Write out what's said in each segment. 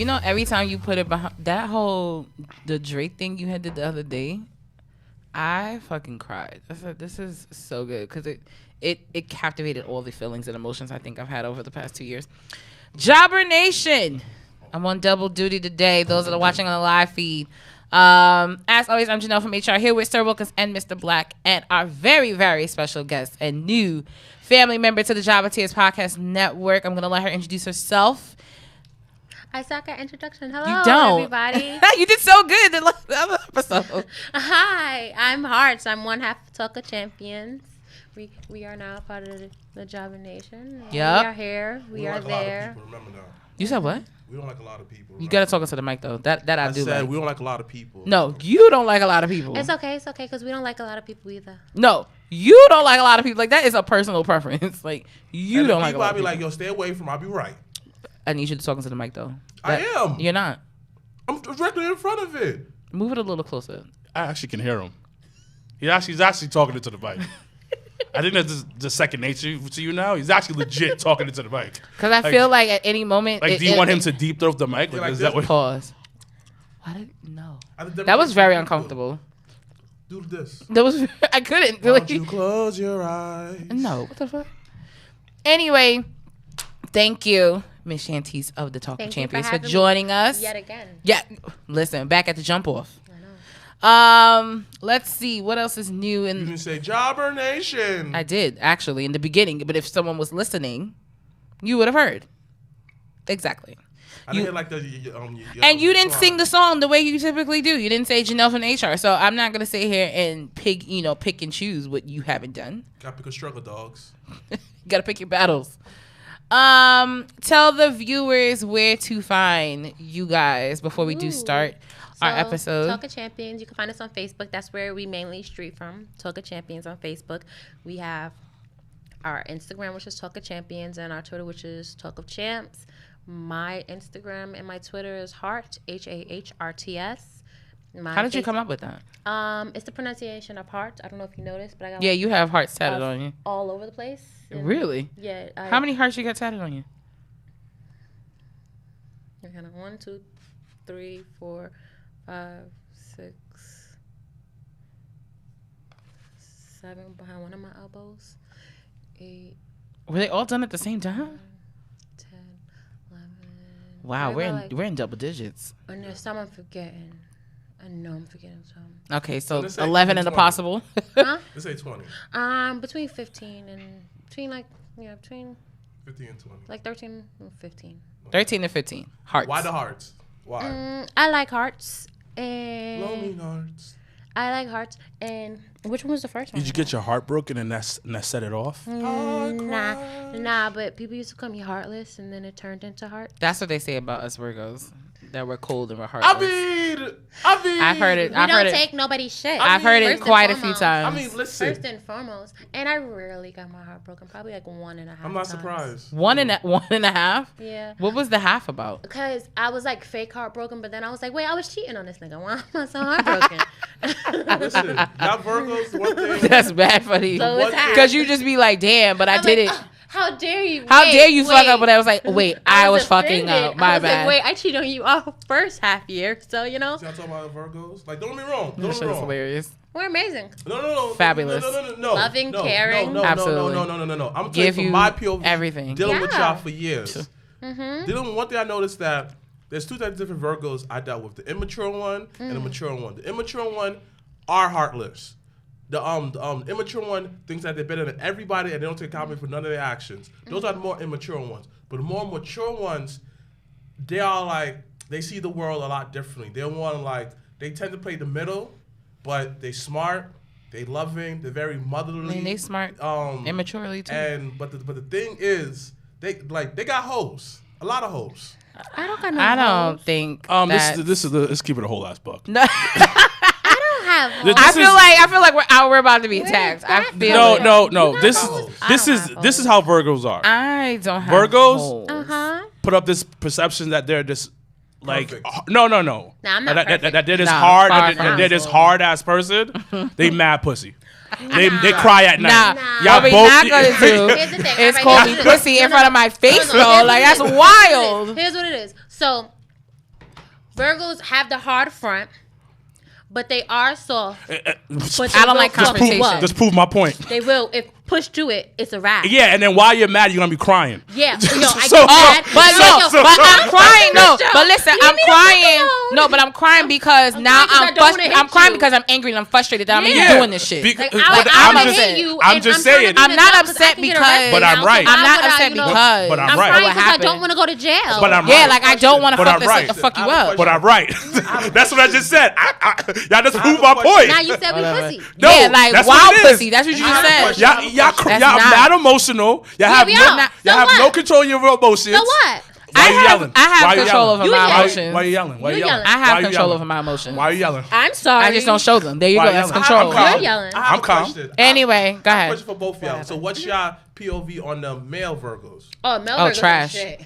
You know, every time you put it behind the Drake thing you had did the other day, I fucking cried. I said, this is so good because it captivated all the feelings and emotions I think I've had over the past 2 years. Jobber Nation, I'm on double duty today. Those that are watching on the live feed. As always, I'm Janelle from HR here with Sir Wilkins and Mrblacc and our very, very special guest and new family member to the Jobber Tears Podcast Network. I'm going to let her introduce herself. I suck at introduction. Hello, you don't. everybody. You did so good in the other episode. Hi, I'm Hahrts. I'm one half of Talk of Champions. We are now part of the Jobber Nation. Yep. We are here. We are like there. A lot of people, remember now. You said what? We don't like a lot of people. You gotta talk into the mic though. That I do. Said like. we don't like a lot of people. No, you don't like a lot of people. It's okay because we don't like a lot of people either. No, you don't like a lot of people. Like that is a personal preference. Like you don't like a lot I'll of be people. like, yo, stay away from. I'll be right. I need you to talk into the mic though. I am. You're not. I'm directly in front of it. Move it a little closer. I actually can hear him. He's actually talking into the mic. I think that's just second nature to you now. He's actually legit talking into the mic. Because I feel like at any moment. Like, do you want him to deep throat the mic? Like is that what? Pause. No. That That was very uncomfortable. Do this. That was. I couldn't. Why don't you close your eyes? No. What the fuck? Anyway, thank you, Miss Shantice of the Talk of Champions, for joining us. Yet again. Yeah. Listen, back at the jump off. Let's see what else is new. You didn't say Jobber Nation. I did actually in the beginning, but if someone was listening, you would have heard. Exactly. I didn't hear like the. And you didn't sing the song the way you typically do. You didn't say Janelle from HR, so I'm not gonna sit here and pick and choose what you haven't done. Gotta pick a struggle, dogs. You gotta pick your battles. Tell the viewers where to find you guys before we do start our episode. Talk of Champions. You can find us on Facebook. That's where we mainly street from. Talk of Champions on Facebook. We have our Instagram, which is Talk of Champions, and our Twitter, which is Talk of Champs. My Instagram and my Twitter is Hahrts, HAHRTS. How did you come up with that? It's the pronunciation of Hahrts. I don't know if you noticed, but I got you have hearts tatted on you. all over the place. And Really? Yeah. How many hearts you got tatted on you? Kind of 1, 2, 3, 4, 5, 6, 7 behind one of my elbows. 8. Were they all done at the same time? 10, 11. Wow, we're in double digits. And there's some I'm forgetting. I know I'm forgetting some. Okay, so let's say 11 and a 20. possible. Huh? Let's say 20. Between 15 and between 15 and 20. like 13 and 15. 13 to 15. Hearts. Why the hearts? Why? I like Hearts and Lonely hearts. I like Hearts and which one was the first one? Did you get your heart broken and that set it off? Nah, but people used to call me Heartless and then it turned into Heart. That's what they say about us Virgos. That we're cold and we're heartless. I mean, I've heard it. We don't take nobody's shit. I've heard it quite a few times. I mean, listen. First and foremost, and I rarely got my heart broken. Probably like 1.5. I'm not times. surprised. One and a half? Yeah. What was the half about? Because I was like fake heartbroken, but then I was like, wait, I was cheating on this nigga. Why am I so heartbroken? Listen, y'all Virgos, one thing. That's bad funny. So it's half. Because you just be like, damn, but I did it. How dare you? How dare you fuck up? But I was like, wait, I was fucking offended. up. My I was bad. Like, wait, I cheated on you all first half year. So, you know. Y'all talking about Virgos? Like, don't get me wrong. That Don't shit get me is wrong. hilarious. We're amazing. No. Fabulous. No. Loving, caring. Absolutely. No. I'm telling Give you you from my POV. everything. Dealing with Yeah. y'all for years. One thing I noticed that there's two types of different Virgos I dealt with: the immature one and the mature one. The immature one are heartless. The immature one thinks that they're better than everybody and they don't take accountability for none of their actions. Those are the more immature ones. But the more mature ones, they are like, they see the world a lot differently. They tend to play the middle, but they smart, they loving, they're very motherly. I mean, they smart immaturely too. But the thing is, they got hoes, a lot of hoes. I don't got no I don't hoes. think Let's keep it a whole ass buck. No. I have hoes. I feel like we're about to be attacked. I feel No. This is how Virgos are. I don't have Virgos? holes. Put up this perception that they're just like Perfect. no. Nah, I'm not perfect. That they're this Nah, hard. far That they're this from. hard ass person. They mad pussy. They cry at night. What we not gonna do Here's the thing. is All right, call me here's- pussy in front of my face, No, though. here's Like what that's it is. wild. Here's what it is. So, Virgos have the hard front, but they are soft. But I don't like confrontation. Just prove my point. They will. If push to it, it's a wrap. Yeah, and then while you're mad, you're gonna be crying. Yeah, I So- get that. But I'm crying. No, Michelle, but listen, leave I'm me the fuck crying. alone. No, but I'm crying because now crying 'cause I don't wanna hit I'm crying you. because I'm angry and I'm frustrated that I'm even Yeah. doing this shit. Because- Like, but I I'm would just- hit you. I'm and just trying to saying. be I'm an not adult 'cause upset I can get because- arrested But I'm now, right. so I'm why not would I, upset you know, because. But I'm I'm right. crying What because I don't happened? want to go to jail. But I'm Yeah, right. like I don't want to But fuck I'm this right. fuck you I have a up. But I'm right. That's what I just said. Y'all just I have proved a my question. point. Now you said we Whatever. pussy. No, Yeah, like that's wild what it is. pussy. That's what you I have just a said. question. Y'all That's not- mad emotional. Y'all have we no, are. y'all So have what? no control of your emotions. So what? Why are you yelling? I have Why are you control yelling? over You my yelling. emotions. Why are you yelling? Why are you You yelling? yelling. I Why have are you control yelling? over my emotions. Why are you yelling? I'm sorry. I just don't show them. There you Why go. you That's yelling? control. I have a You're yelling. I have I'm a calm. question. Anyway, go I have a ahead. question for both of y'all. So what's y'all POV on the male Virgos? Oh, Mel Oh, Virgos trash. Shit.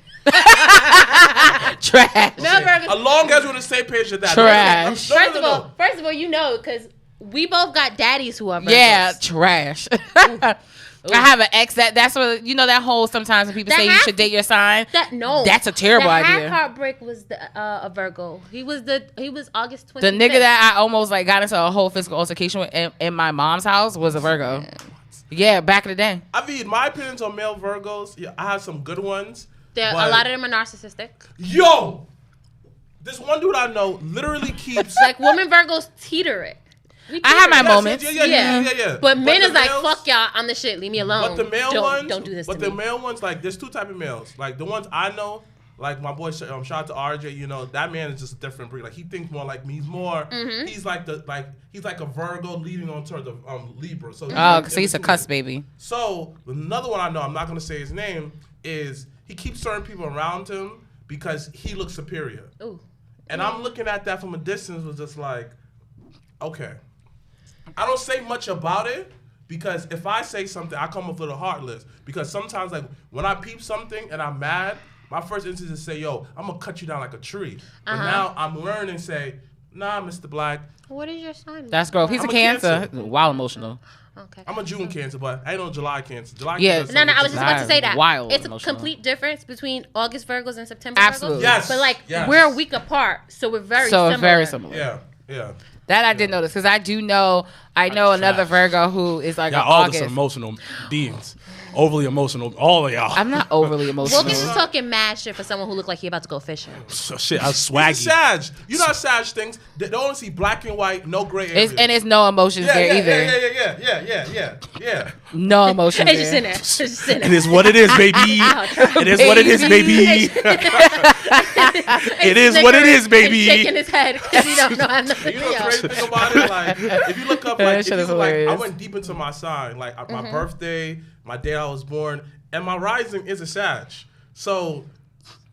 Trash. Mel Virgos. As long as we're on the same page with that. Trash. No, First of all, you know, because we both got daddies who are Virgos. Yeah, trash. I have an ex that's what you know that whole sometimes when people That say you half- should date your sign. That's a terrible the idea. Heartbreak was a Virgo. He was August 25th. The nigga that I almost like got into a whole physical altercation with in my mom's house was a Virgo. Yeah, back in the day. I mean, my opinions on male Virgos, yeah, I have some good ones. A but- lot of them are narcissistic. Yo! This one dude I know literally keeps... Like women Virgos teeter it. We I have my teeter it. moments. Yeah. But men the is like, males- fuck y'all, I'm the shit, leave me alone. But the male ones... Don't do this But to the me. male ones, like, there's two type of males. Like, the ones I know, like my boy, shout out to RJ, you know, that man is just a different breed. Like, he thinks more like me. He's more... Mm-hmm. He's like he's like a Virgo leading on towards the Libra. So Oh, so he's a cuss baby. So another one I know, I'm not gonna say his name, is he keeps certain people around him because he looks superior. Ooh. And I'm looking at that from a distance, was just like, okay. I don't say much about it because if I say something, I come up with a heartless. Because sometimes, like when I peep something and I'm mad, my first instinct is to say, "Yo, I'm gonna cut you down like a tree." But now I'm learning, say, "Nah, Mr. Black, What is your sign? That's growth. He's I'm a a Cancer. Cancer. Wild emotional. Okay. I'm a June Cancer, but I ain't no July Cancer. July Yeah. Cancer. No, I was just about to Nah, say that. wild It's a emotional. complete difference between August Virgos and September Absolutely. Virgos. Yes. But like, Yes. we're a week apart, so we're very So similar. very similar. Yeah. That I did notice because I do know another trash. Virgo who is like Y'all an all August. just emotional beings. Overly emotional. All of y'all. I'm not overly emotional. Wilkins is talking mad shit for someone who looked like he about to go fishing. So shit, I was He's swaggy. Sag. You know how Sag things? They only see black and white, no gray areas. And it's no emotions there either. Yeah. No emotions It's just in there. there. It's just in It there. is what it is, baby. It is what it is, baby. It is what it is, baby. He's shaking his head because he don't know how nothing You know the crazy thing about it? Like, if you look up, That like, if shit you, is like, I hilarious. went deep into my sign, like Mm-hmm. my birthday, my day I was born, and my rising is a Sag. So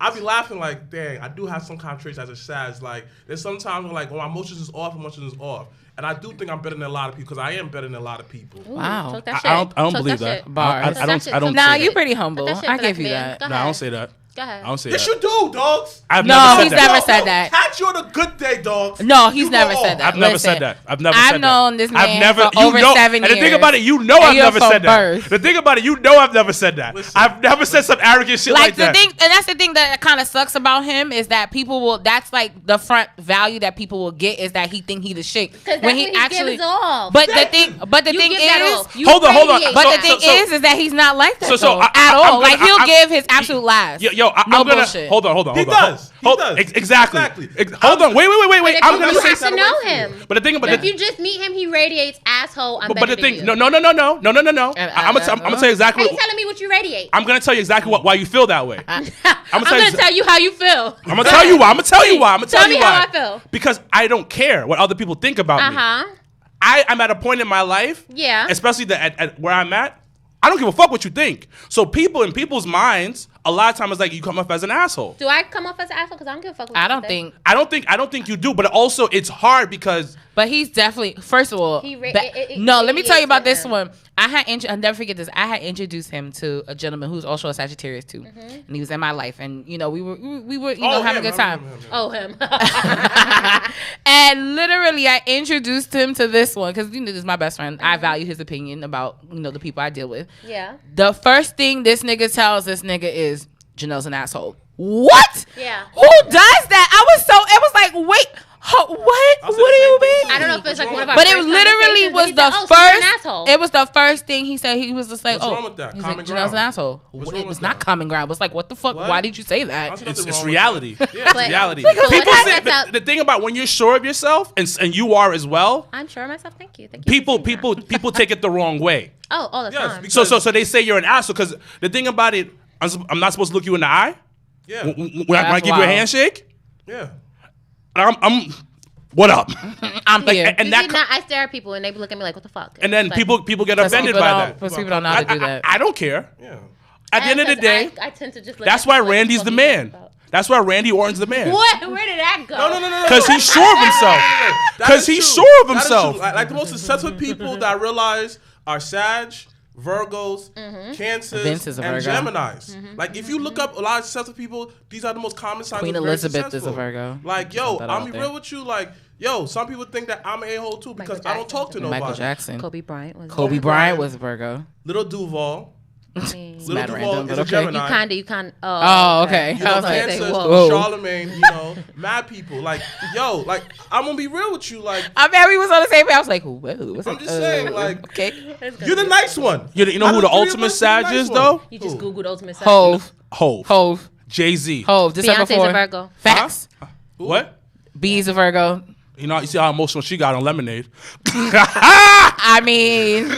I be laughing like, dang, I do have some kind of traits as a Sag. Like, there's sometimes when, like, when my emotions is off, emotions is off. And I do think I'm better than a lot of people because I am better than a lot of people. Wow. Talk that shit. I don't Talk believe shit. that. Bars. I don't Nah, say you that. pretty humble. Talk that shit I for give that you man. that. Go No, I ahead. don't say that. Go ahead. I don't say Yes, that. you do, dogs. I've No, never said he's that. never said that. Catch you on a good day, dogs. No, he's You go never off. said that. I've never Listen, said that. I've never I've said that. known this man I've never, for over 7 And the thing years. about it, you know And I've you're never from said that. birth. The thing about it, you know I've never said that. Listen. I've never said some arrogant shit like Like the that. thing, and that's the thing that kind of sucks about him is that people will. That's like the front value that people will get is that he think he the shit Because that's when he gives his all. But the thing You is, give that off. You Hold on. radiate but that. the thing is that he's not like that So though, I- at all. I'm gonna- Like he'll I'm- give his absolute last. Yo, I'm no gonna bullshit. hold on. He does. He does. Exactly. Exactly. Hold on. Wait. But I'm gonna you say have to something know away from him. you. But the thing about If you just meet him, he radiates asshole. I'm but better the than thing, you. no. And I'm gonna tell you exactly. How you telling me what you radiate? I'm gonna tell you exactly why you feel that way. I'm gonna gonna tell you how you feel. I'm gonna tell you why. I'm gonna tell you why. Tell me how I feel. Because I don't care what other people think about me. I'm at a point in my life, Yeah. especially at where I'm at. I don't give a fuck what you think. So people in people's minds, a lot of times it's like you come off as an asshole. Do I come off as an asshole? Because I don't give a fuck. What I you don't think. think. I don't think you do. But also, it's hard because But he's definitely. First of all, He no. Let me tell you about radiates this him. one. I'll never forget this. I had introduced him to a gentleman who's also a Sagittarius too, and he was in my life, and we were having a good time. Oh, him. And literally, I introduced him to this one because this is my best friend. I value his opinion about the people I deal with. Yeah. The first thing this nigga tells this nigga is Janelle's an asshole. What? Yeah. Who does that? It was like, wait, what? What do you mean? I don't know if it's like one of our But it first literally conversations, was he the said, "Oh, so you're an asshole." first. It was the first thing he said. He was just like, What's "Oh, wrong with that? he's Common like, Janelle's an ground. asshole." What's It wrong was with not that? common ground. It was like, what the fuck? What? Why did you say that? I see nothing It's wrong with reality. that. It's reality. Because People what say that's the thing about when you're sure of yourself and you are as well. I'm sure of myself. Thank you. People take it the wrong way. Oh, all the Yes, time. because- So they say you're an asshole because the thing about it, I'm not supposed to look you in the eye Yeah. when I give you a wild. handshake. Yeah. I'm what up? I'm Like, here. and You that see, now I stare at people and they look at me like, "What the fuck?" and then It's people like, get Because offended people by don't- that. because people don't know how to do that. I don't care. Yeah. At the end of the day, I tend to just. Look that's at why people like, Randy's "What the you man. talking about?" That's why Randy Orton's the man. What? Where did that go? No. Because he's sure of himself. That Because is he's true. sure of That is himself. true. Like the most successful people that I realize are Sag, Virgos, Cancers, Vince is a and Virgo. Geminis. Like if you look up a lot of successful people, these are the most common signs. Queen of very Elizabeth is a successful. Virgo. Like Just yo, put that I'm out be there. real with you. Like yo, some people think that I'm an a-hole too because I don't talk to nobody. Michael Jackson. Kobe Bryant was. Kobe Bryant was a Virgo. Little Duval. I mean, Little mad Duval random, is but a okay. Gemini. you kind. Oh, okay. You I know, was like, Cancers, whoa. Charlemagne, you know, mad people. Like, yo, like, I'm gonna be real with you. Like, I mean, we was on the same page. I was like, whoa. What's I'm up? just saying, like, okay. you're the nice one. You know who the ultimate Sag is though? You just googled ultimate. Sag. Hove. Hove. Jay-Z. Hove. December Beyonce's 4. a Virgo. Facts. What? B's a Virgo. You see how emotional she got on Lemonade. I mean,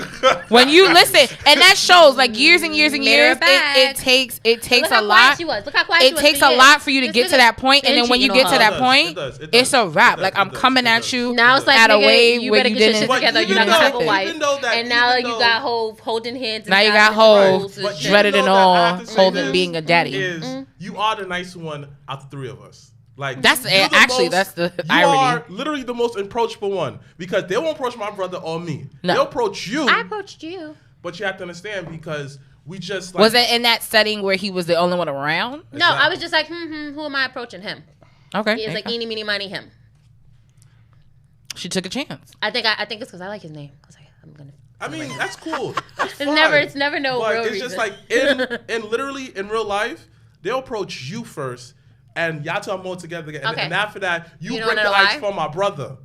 when you listen, and that shows like years and years and Made her years. back. It takes Look a how quiet lot. she was. Look how quiet she It was takes for a years. lot for you to This get to nigga that point, and been then when you cheating get on to her. that point, It does. it's a wrap. Like I'm It does. coming It at does. you Now it's like, at a nigga, way you where better you get your didn't. shit But together. even You're not though- have a wife. even though that- And now even you though- got Hove holding hands. Now you inside got the Hove rules and But shit. even dreaded though and that I all, have to say holding this being a daddy. is you are the nice one out the three of us. Like That's you're the actually most- that's the you irony. are literally the most approachable one because they won't approach my brother or me. No. They'll approach you, I approached you. but you have to understand because we just like, Was it in that setting where he was the only one around? No, I was just like, who am I approaching? Him. Okay. It's like eeny, meeny, miny, him. She took a chance. I think it's because I like his name. I was like, I'm gonna. I mean, that's cool. That's It's fine. never no But real it's reason. just like in literally in real life, they'll approach you first, and y'all two are more together. And, Okay. and after that, you You know break what the I know ice why? for my brother.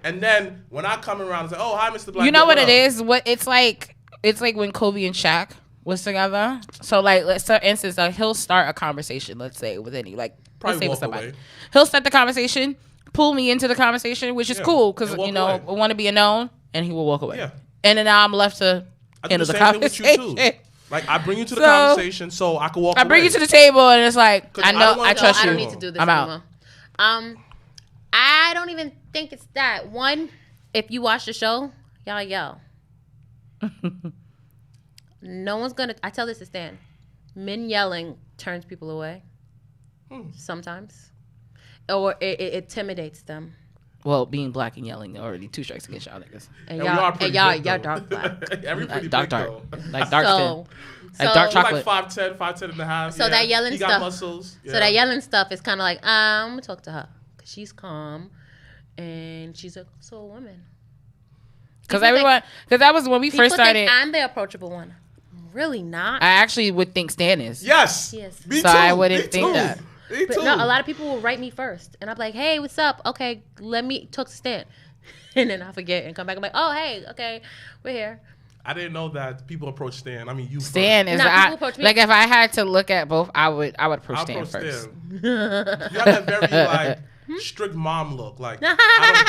And then when I come around and say, "Oh, hi, Mr. Black," You know what it up? is? What it's like when Kobe and Shaq was together. So like, let's for instance, he'll start a conversation. Let's say with any like, Probably let's say with walk somebody. away. He'll start the conversation, pull me into the conversation, which is Yeah, cool because and walk you know away. I want to be a known, and he will walk away. Yeah. And then now I'm left to I do handle the the same thing with conversation. you too. Like I bring you to the So, conversation so I can walk. I bring away. you to the table, and it's like 'Cause I I know don't wanna I go- trust I you. don't need to do this I'm anymore. out. I don't even think it's that. One, if you watch the show, y'all yell. No one's gonna. I tell this to Stan. Men yelling turns people away. Sometimes, or it intimidates them. Well, being black and yelling already 2 strikes against y'all niggas. And And we are pretty y'all big, though. dark black. Every pretty Dark, big, dark, though. like dark So, skin, like dark so- Like chocolate. 5'10", 5'10 and a half. So yeah. that yelling he got stuff- muscles. So that yelling stuff is kind of like, I'm gonna talk to her because she's calm, and she's also a woman. Because People think- that was when we People first started. think I'm the approachable one. I'm really not. I actually would think Stan is. Yes. Yes. Me So too. I wouldn't Me think too. that. Me But too. no, a lot of people will write me first, and I'm like, "Hey, what's up? Okay, let me talk to Stan," and then I forget and come back. I'm like, "Oh, hey, okay, we're here." I didn't know that people approach Stan. I mean, you. Stan is Nah, people approach me. like if I had to look at both, I would approach I Stan approach first. Stan. You have that very like strict mom look. Like I don't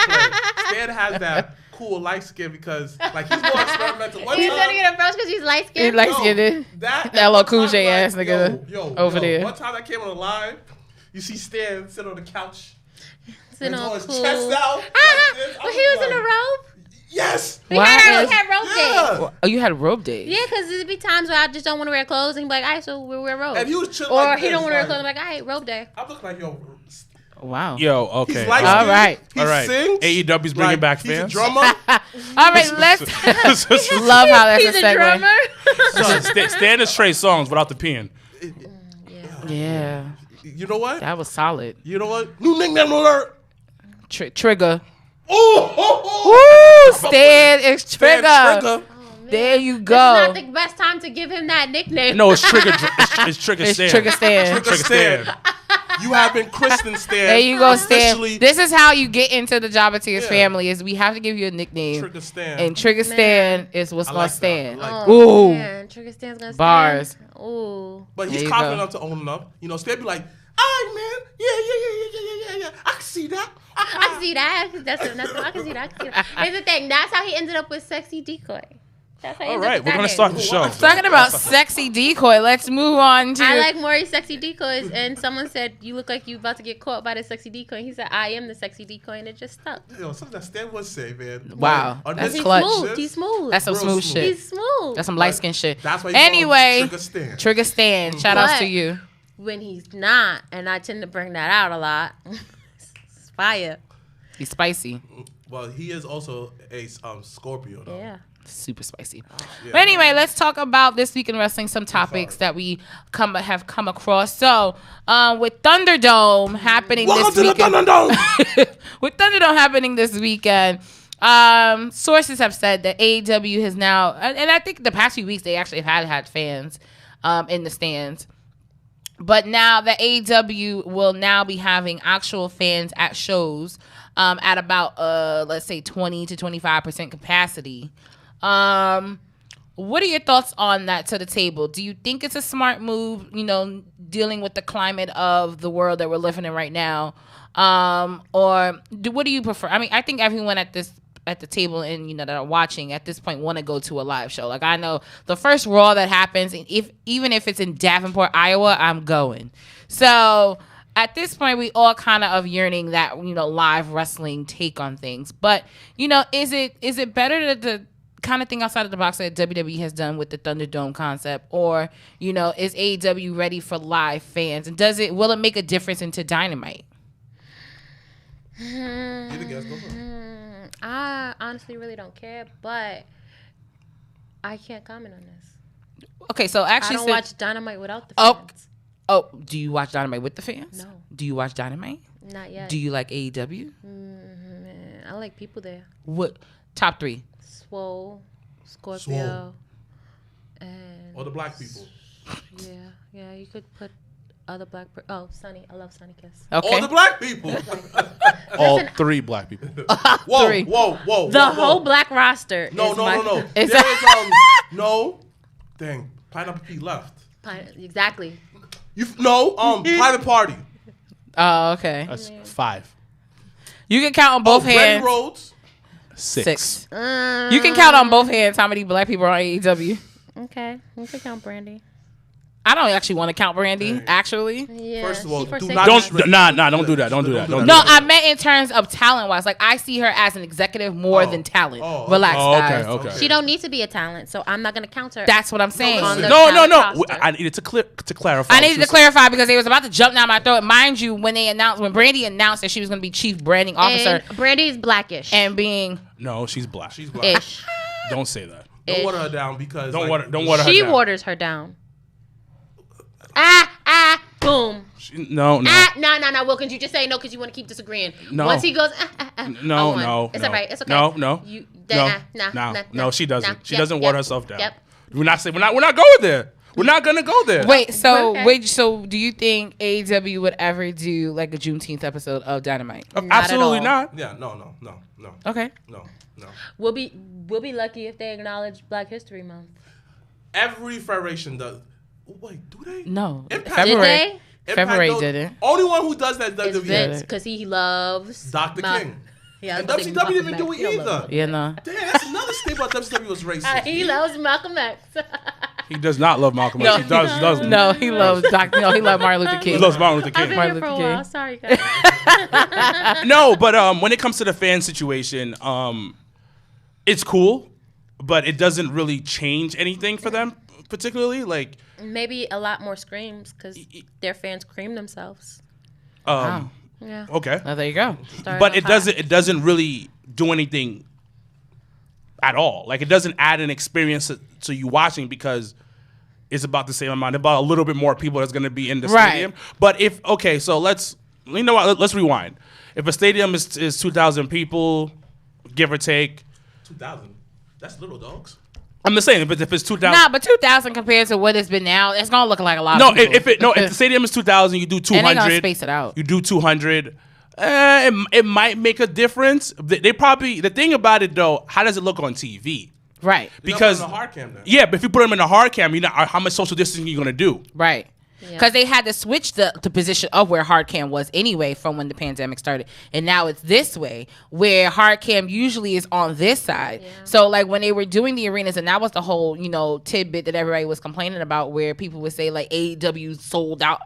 play. Stan has that cool light skin because like he's more experimental. One He's time- gonna get approached because he's light He skinned. like Yo, skinned. that LL Cool one J time, ass nigga over there. One time I came on the live, you see Stan sit on the couch. Sitting with all his cool. chest out. like this. I But he was in a like, robe. Yes. We Why had is- robe days. Yeah. Oh, you had robe days. Yeah, because there'd be times where I just don't want to wear clothes, and he'd be like, "All right, so we'll wear robes." And he was chilling or like he don't this, want to wear like- clothes. I'm like, "All right, robe day." I look like yo. Wow. Yo, okay. He's light All skinned. right. He All right. sings. AEW's bringing like, back he's fans. a drummer. All right, let's love how that's He's a a segue. drummer. Stan is Trey songs without the peeing. Yeah, You know what? that was solid. You know what? New nickname alert. Trigger. Oh, Woo! Stan is Stan Trigger. There you This is not go. the best time to give him that nickname. No, it's Trigger. It's Trigger It's Stan. Trigger Stan. Trigger Stan. You have been christened, Stan. There you go, Stan. Officially, This is how you get into the Jabba Tears family. Is we have to give you a nickname. Trigger Stan. And Trigger Stan is what's I gonna like that. stand. I like Oh, Ooh. man. Trigger Stan's gonna Bars. stand. Ooh. But There he's you confident go. enough to own enough. You know, Stan be like, all right, man. Yeah. I can see that. I can see that. That's I can see that. Here's the thing. That's how he ended up with Sexy Decoy. That's how he All ended up right, with we're that gonna start the name. show. Talking about sexy decoy. Let's move on to. I like Maury's Sexy Decoys, and someone said, you look like you about to get caught by the sexy decoy. He said, I am the sexy decoy, and it just stuck. Yo, something that Stan would say, man. Wow, Like, that's this- clutch. He's smooth. That's some Real smooth smooth. shit. He's smooth. That's some light skin shit. That's why you call him Anyway, Trigger Stan. Trigger Stan. Shout outs But- to you. When he's not, and I tend to bring that out a lot, it's fire. He's spicy. Well, he is also a Scorpio, though. Yeah. Super spicy. Yeah. But anyway, let's talk about this week in wrestling. Some topics that we have come across. So, with Thunderdome happening Welcome this to the weekend, Thunderdome. with Thunderdome happening this weekend, sources have said that AEW has now, and I think the past few weeks they actually have had fans in the stands. But now the AEW will now be having actual fans at shows at about, let's say, 20 to 25% capacity. What are your thoughts on that to the table? Do you think it's a smart move, dealing with the climate of the world that we're living in right now? What do you prefer? I mean, I think everyone at the table and that are watching at this point want to go to a live show. Like, I know the first Raw that happens, even if it's in Davenport, Iowa, I'm going. So at this point, we all kind of yearning that live wrestling take on things. But is it better to kind of thing outside of the box that WWE has done with the Thunderdome concept, or is AEW ready for live fans, and will it make a difference into Dynamite? You're the guest. Go for it. I honestly really don't care, but I can't comment on this. Okay, so actually, I don't watch Dynamite without the fans. Oh, do you watch Dynamite with the fans? No. Do you watch Dynamite? Not yet. Do you like AEW? I like people there. What top 3? Swole, Scorpio, Swole. and Or the black people. yeah. You could put other black. Sunny. I love Sunny Kiss. Okay. All the black people. All 3 black people. Whoa, 3. whoa. The whole black roster. No. is my- Is There that- is no. Dang, Pineapple Pete left. Exactly. Private Party. Oh, okay. That's 5. You can count on both Brady hands. Rhodes. 6. You can count on both hands how many black people are on AEW. Okay, we could count Brandy. I don't actually want to count Brandy, actually. Yeah. First of all, she do forsaken not us. Don't do that. Don't do that. No, I meant in terms of talent-wise. Like, I see her as an executive more than talent. Oh, Relax, Oh, guys. okay. She don't need to be a talent, so I'm not gonna count her. That's what I'm saying. On the No. talent roster. I needed to clarify. I needed to clarify because they was about to jump down my throat. Mind you, when Brandy announced that she was going to be chief branding officer And Brandy's blackish. and being No, she's black. She's black. ish. Don't say that. Don't water her down because Don't water her She down. waters her down. Boom. No. No, Wilkins, you just say no because you want to keep disagreeing. No. Once he goes, No. It's all right. It's okay. No. You, No, she doesn't. She Yep, doesn't yep, water herself down. Yep. We're not going there. We're not gonna go there. Wait, so Okay. so do you think AEW would ever do like a Juneteenth episode of Dynamite? Absolutely all. not. Yeah, no. Okay. No. We'll be lucky if they acknowledge Black History Month. Every federation does. Wait, do they? No. Impact- February. Did February don't- didn't. Only one who does that is It's WWE. Vince because he loves Dr. King. Yeah, And WCW didn't do it either. Yeah, no. Damn, that's another staple about WCW was racist. He loves Malcolm X. He does not love Malcolm No. X. He doesn't. No, he loves he loves Martin Luther King. He loves Martin Luther I've King. been Martin here for a Luther while. King. Sorry, guys. No, but when it comes to the fan situation, it's cool, but it doesn't really change anything for them particularly. Like, Maybe a lot more screams because their fans cream themselves. Wow. Yeah. okay, Oh, there you go. Started but off it hot. doesn't really do anything at all. Like, it doesn't add an experience to you watching because it's about the same amount, about a little bit more people that's going to be in the Right. stadium. But so let's rewind. If a stadium is 2,000 people, give or take. 2000. That's little dogs. I'm just saying, but if it's 2,000, Nah, but 2,000 compared to what it's been now, it's gonna look like a lot. no, of people. if the stadium is 2,000, you do and they gonna 200. space it out. You do 200. It might make a difference. They probably, the thing about it though, how does it look on TV? Right. Because in the hard cam then. yeah, but if you put them in a hard cam, you know how much social distancing you're gonna do. Right. Yeah. Because they had to switch the position of where hard cam was anyway from when the pandemic started. And now it's this way where hard cam usually is on this side. Yeah. So like when they were doing the arenas, and that was the whole, tidbit that everybody was complaining about, where people would say like AEW sold out,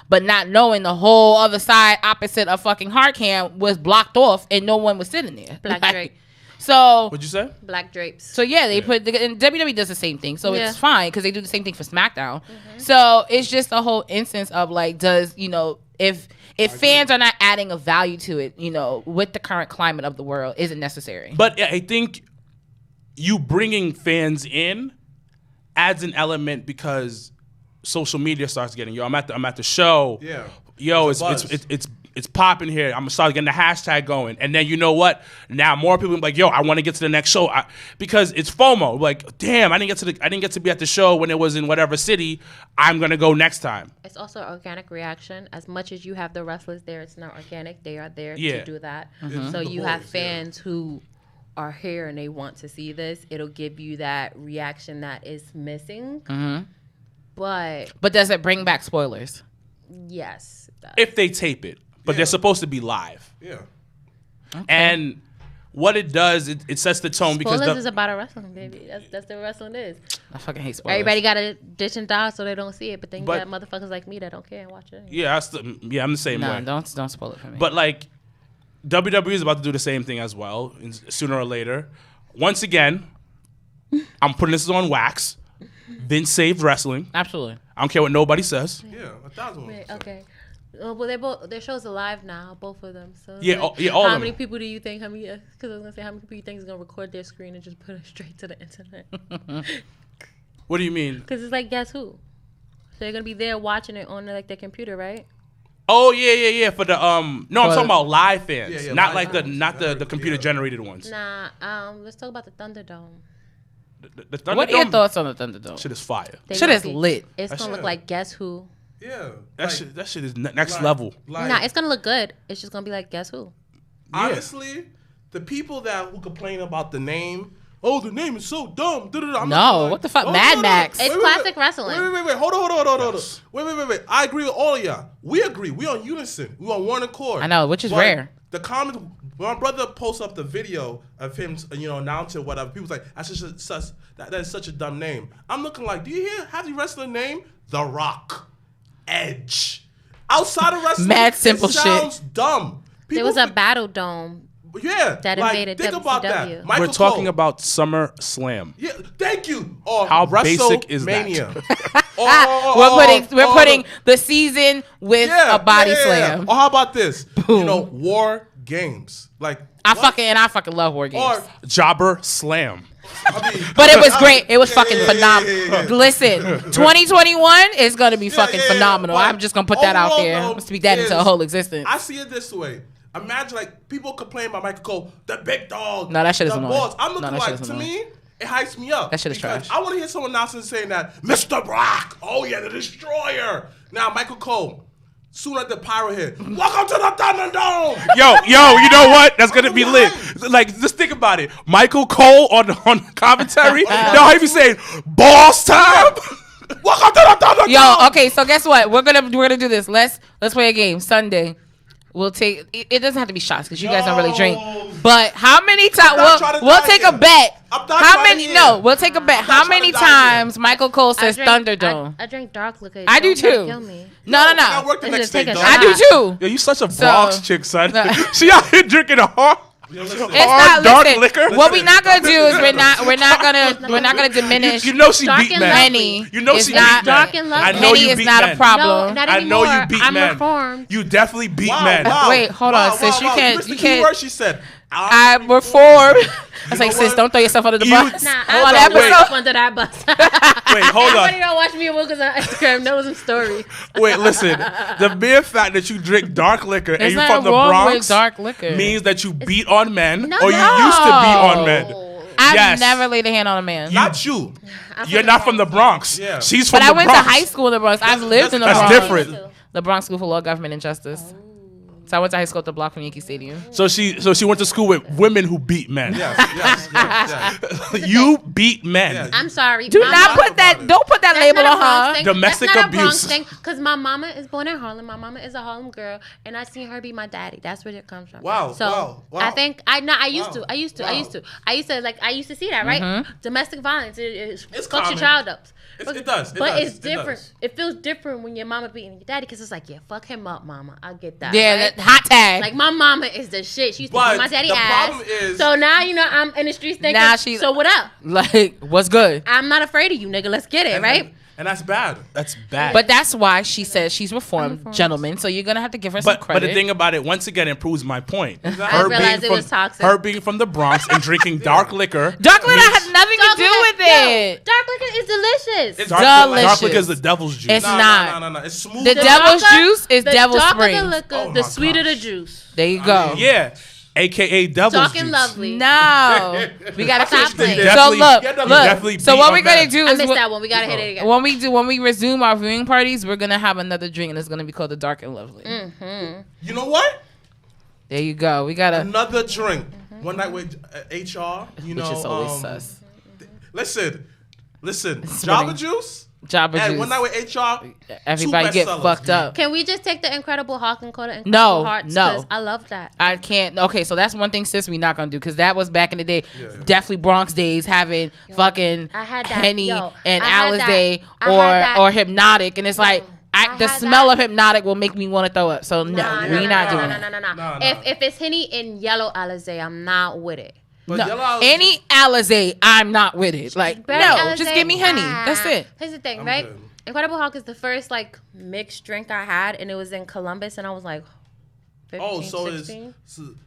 but not knowing the whole other side opposite of fucking hard cam was blocked off and no one was sitting there. Black Like, drape. So What'd you say? Black drapes. So yeah, they put and WWE does the same thing, so Yeah. it's fine because they do the same thing for SmackDown. So it's just a whole instance of like, does if fans are not adding a value to it, with the current climate of the world, is it necessary? But I think you bringing fans in adds an element because social media starts getting I'm at the show. Yeah. Yo, It's a buzz. it's popping here. I'm gonna start getting the hashtag going, and then you know what? Now more people be like, yo, I want to get to the next show because it's FOMO. Like, damn, I didn't get to be at the show when it was in whatever city. I'm gonna go next time. It's also organic reaction. As much as you have the wrestlers there, it's not organic. They are there Yeah. to do that. Mhm. So The you have boys, yeah. fans who are here and they want to see this. It'll give you that reaction that is missing. But But does it bring back spoilers? yes, it does. If they tape it, but Yeah. they're supposed to be live. Yeah. And what it does, it sets the tone because Spoilers is about a wrestling, baby. That's what wrestling is. I fucking hate spoilers. Everybody got to ditch and die so they don't see it. But then you But- got motherfuckers like me that don't care and watch it. yeah, I'm the same No, way. don't spoil it for me. But like WWE is about to do the same thing as well, sooner or later. Once again, I'm putting this on wax. Vince saved wrestling. absolutely. I don't care what nobody says. Yeah. 1,000. Wait, okay. Well, their shows are live now, both of them. So Yeah, all of how them. many people do you think? Because I was gonna say, how many people do you think is gonna record their screen and just put it straight to the internet? What do you mean? Because it's like, guess who? So they're gonna be there watching it on like their computer, right? Oh yeah. For the no, I'm talking about live fans, Yeah, not live like fans. the computer generated ones. Nah. Let's talk about the Thunderdome. The Thunderdome What are your thoughts on the Thunderdome? shit is fire. They Shit gonna is be- lit. It's That gonna shit- look like guess who? Yeah. That shit is next like- level. Like, Nah, it's gonna look good. It's just gonna be like guess who? honestly, the people who complain about the name, oh, the name is so dumb. I'm No, not what the fuck? Mad Max. It's classic wrestling. Wait. Hold on. Wait. I agree with all of y'all. We agree. We on unison. We on one accord. I know, which is But rare. The comment when my brother posts up the video of him, announcing whatever, people's like, that is such a dumb name. I'm looking like, do you hear half the wrestler name? The Rock, Edge. Outside of wrestling, Mad simple it sounds dumb. There was a battle dome. Yeah, that invaded think about that. WCW. Michael We're talking Cole. about SummerSlam. Yeah, thank you. Or How basic is that? WrestleMania. We're putting the season with a body slam. Or how about this? War games. Like I what? fucking love war games. Or Jobber Slam. I mean, But it was great. It was Yeah, fucking yeah, phenomenal. yeah. Listen, 2021 is gonna be fucking yeah. phenomenal. But I'm just gonna put that out overall, there. though, I'm gonna speak that into a is- whole existence. I see it this way. Imagine like people complain about Michael Cole, the big dog. No, that shit is the annoying. boss. I'm looking No, that shit like is to annoying. me, it hypes me up. That shit is because trash. I want to hear someone announcing saying that Mrblacc. Oh yeah, the destroyer. Now Michael Cole. Soon as the pyro hit, welcome to the Thunderdome. Yo, you know what? That's gonna be lit. Like, just think about it. Michael Cole on commentary. Yo, how you be saying, boss time? Welcome to the Thunderdome. Yo, okay, so guess what? We're gonna do this. Let's play a game Sunday. We'll take. It doesn't have to be shots because you guys don't really drink. But how many times? not trying to We'll die take here. a bet. I'm not How trying to many? hear. No, we'll take a bet. How trying many to die here. times Michael Cole says Thunderdome? I drink dark liquor. I do Don't try to too. Kill me. No. I work the Let's next just take day, a dog. I do too. Yo, you such a Bronx chick, son. No. She out here drinking a hard. Yo, listen. It's not dark listen, liquor? What we're not gonna do is we're not gonna diminish. You know she Dark beat and men. Henny. You know is she not, beat men. Dark and lovely. I know Henny you is beat not men. a problem. No, not I know anymore. you beat I'm men. reformed. You definitely beat Wow, men. wow. Wait, hold on, sis. You can't- What's you the can't- key word she said? I'm reformed. I was like, know sis, what? don't throw yourself under the You- bus. Nah, on I the was episode. under that bus. Wait, hold on. Everybody don't watch me and Wilkins on Instagram knows some stories. Wait, listen. The mere fact that you drink dark liquor and There's you're from nothing the wrong with Bronx dark liquor. means that you beat on men No. or you used to beat on men. I I've never laid a hand on a man. Not you. You're not from the Bronx. Yeah. She's from But the I went Bronx. to high school in the Bronx. I've lived in the That's Bronx. different. The Bronx School for Law, Government, and Justice. So I went to high school at the block from Yankee Stadium. So she went to school with women who beat men. Yes. You beat men. Yes. I'm sorry. Do my not mama- put that. Don't put that That's label not on a Bronx her. thing. Domestic That's not abuse. A Bronx thing, because my mama is born in Harlem. My mama is a Harlem girl, and I seen her be my daddy. That's where it comes from. Wow, So wow. I think I used Wow. to. I used to see that, Mm-hmm. right? Domestic violence. It It's fucks your common. child up. It does. But it's It different. does. It feels different when your mama beating your daddy, because it's like, yeah, fuck him up, mama. I get that. Yeah, right? that hot tag. Like, my mama is the shit. She used to But beat my daddy the ass. problem is- so now, I'm in the streets thinking, Now she- so what up? like, what's good? I'm not afraid of you, nigga. Let's get it, right? And that's bad. That's bad. But that's why she says she's reformed, gentlemen. So you're gonna have to give her some But credit. the thing about it, once again, it proves my point. I realized it was toxic. Her being from the Bronx and drinking dark liquor. dark liquor means- has nothing to do with it. Dark liquor is delicious. It's Dark delicious. liquor is the devil's juice. It's not. No. It's smooth. The devil's juice is devil's darker springs. the liquor, Oh the my sweeter the gosh. juice. There you go. Yeah, aka devil's Dark juice. and lovely. No, we gotta Stop fix playing. So Definitely- look, you definitely So beat what a we're gonna man. do I is missed that one. We gotta hit it again. when we resume our viewing parties, we're gonna have another drink, and it's gonna be called the Dark and Lovely. You know what? There you go. We gotta. Another drink. One night with HR. You know. Which is always sus. Listen. winning. Java Juice. Jabba And juice. one night with HR. Everybody two get bestsellers. fucked up. Can we just take the Incredible Hulk and call it Incredible No, Hearts? no. 'Cause I love that. I can't. Okay, so that's one thing, sis, we not gonna do, because that was back in the day. Yeah. Definitely Bronx days, having fucking I had that. Henny Yo, and I had that. Alizé I had that. or Hypnotic, and it's like I the had smell that. of Hypnotic will make me want to throw up. So no, we not doing that. No. Nah. If it's Henny in yellow Alizé, I'm not with it. But No, yellow any Alizé, I'm not with it. Like Berry no, Alizé, just give me Henny. That's it. Here's the thing, I'm right? good. Incredible Hulk is the first like mixed drink I had, and it was in Columbus, and I was like, 15, Oh, so 16.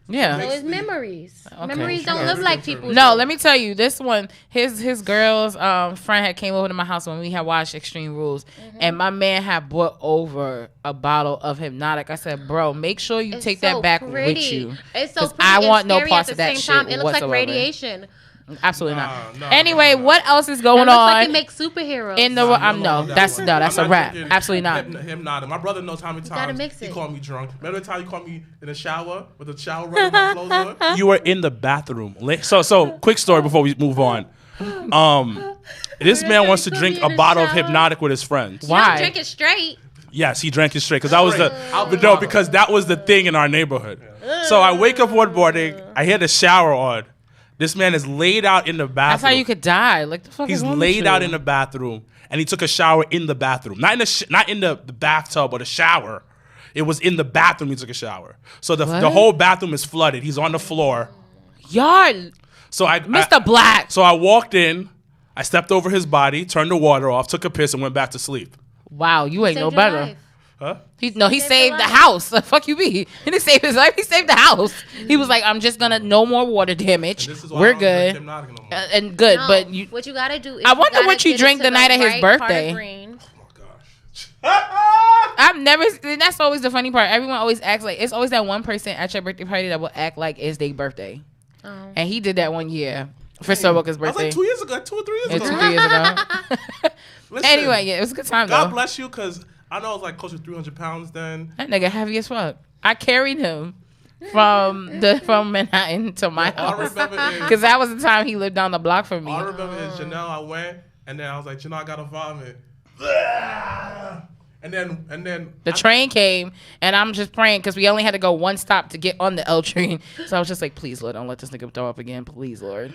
Yeah. So it's memories. Okay. Memories don't Sure. live like people. No, do. let me tell you, this one, his girl's friend had came over to my house when we had watched Extreme Rules, and my man had brought over a bottle of Hypnotic. I said, bro, make sure you It's take so that back pretty. with you. It's so 'Cause pretty I and want no scary parts at of the that same time. shit It looks whatsoever. like radiation. Absolutely Nah, not. no, Anyway, no, no. what else is It going looks on like it makes superheroes. in the? That's one. that's I'm a wrap. drinking Absolutely not. Hypnotic. My brother knows how many gotta times mix he it. called me drunk. Remember the time he called me in the shower with the shower running my clothes on? You were in the bathroom. So quick story before we move on. This man wants to drink a bottle of Hypnotic with his friends. Why? You don't drink it straight. Yes, he drank it straight because that was Straight. Out the no, bottle. because that was the thing in our neighborhood. So I wake up one morning, I hear the shower on. This man is laid out in the bathroom. That's how you could die. Like the fuck He's is wrong with laid you? out in the bathroom, and he took a shower in the bathroom, not in the bathtub or the shower. It was in the bathroom. He took a shower, so the What? whole bathroom is flooded. He's on the floor. Yard, So Mr. Black. So I walked in, I stepped over his body, turned the water off, took a piss, and went back to sleep. Wow, you ain't Saved no your better. life. Huh? He Saved your saved the life. house. The fuck you be? He didn't save his life. He saved the house. He was like, I'm just gonna no more water damage. This is why I We're don't drink good Hypnotic no more. and good. No, But you, what you gotta do is I wonder gotta what you get drank into the night of his right part birthday. green. Oh gosh. I've never. And that's always the funny part. Everyone always acts like it's always that one person at your birthday party that will act like it's their birthday. Oh. And he did that one year for Soboka's That was birthday. like 2 years ago, 2 or 3 years Yeah, ago. 2 3 years ago. Listen, Anyway, yeah, it was a good time God though. bless you, because I know I was like close to 300 pounds then. That nigga heavy as fuck. I carried him from Manhattan to my All I house remember is, because that was the time he lived down the block from me. all I remember is Janelle, I went, and then I was like, Janelle, I gotta vomit. And then The train came, and I'm just praying because we only had to go one stop to get on the L train. So I was just like, please, Lord, don't let this nigga throw up again. Please, Lord.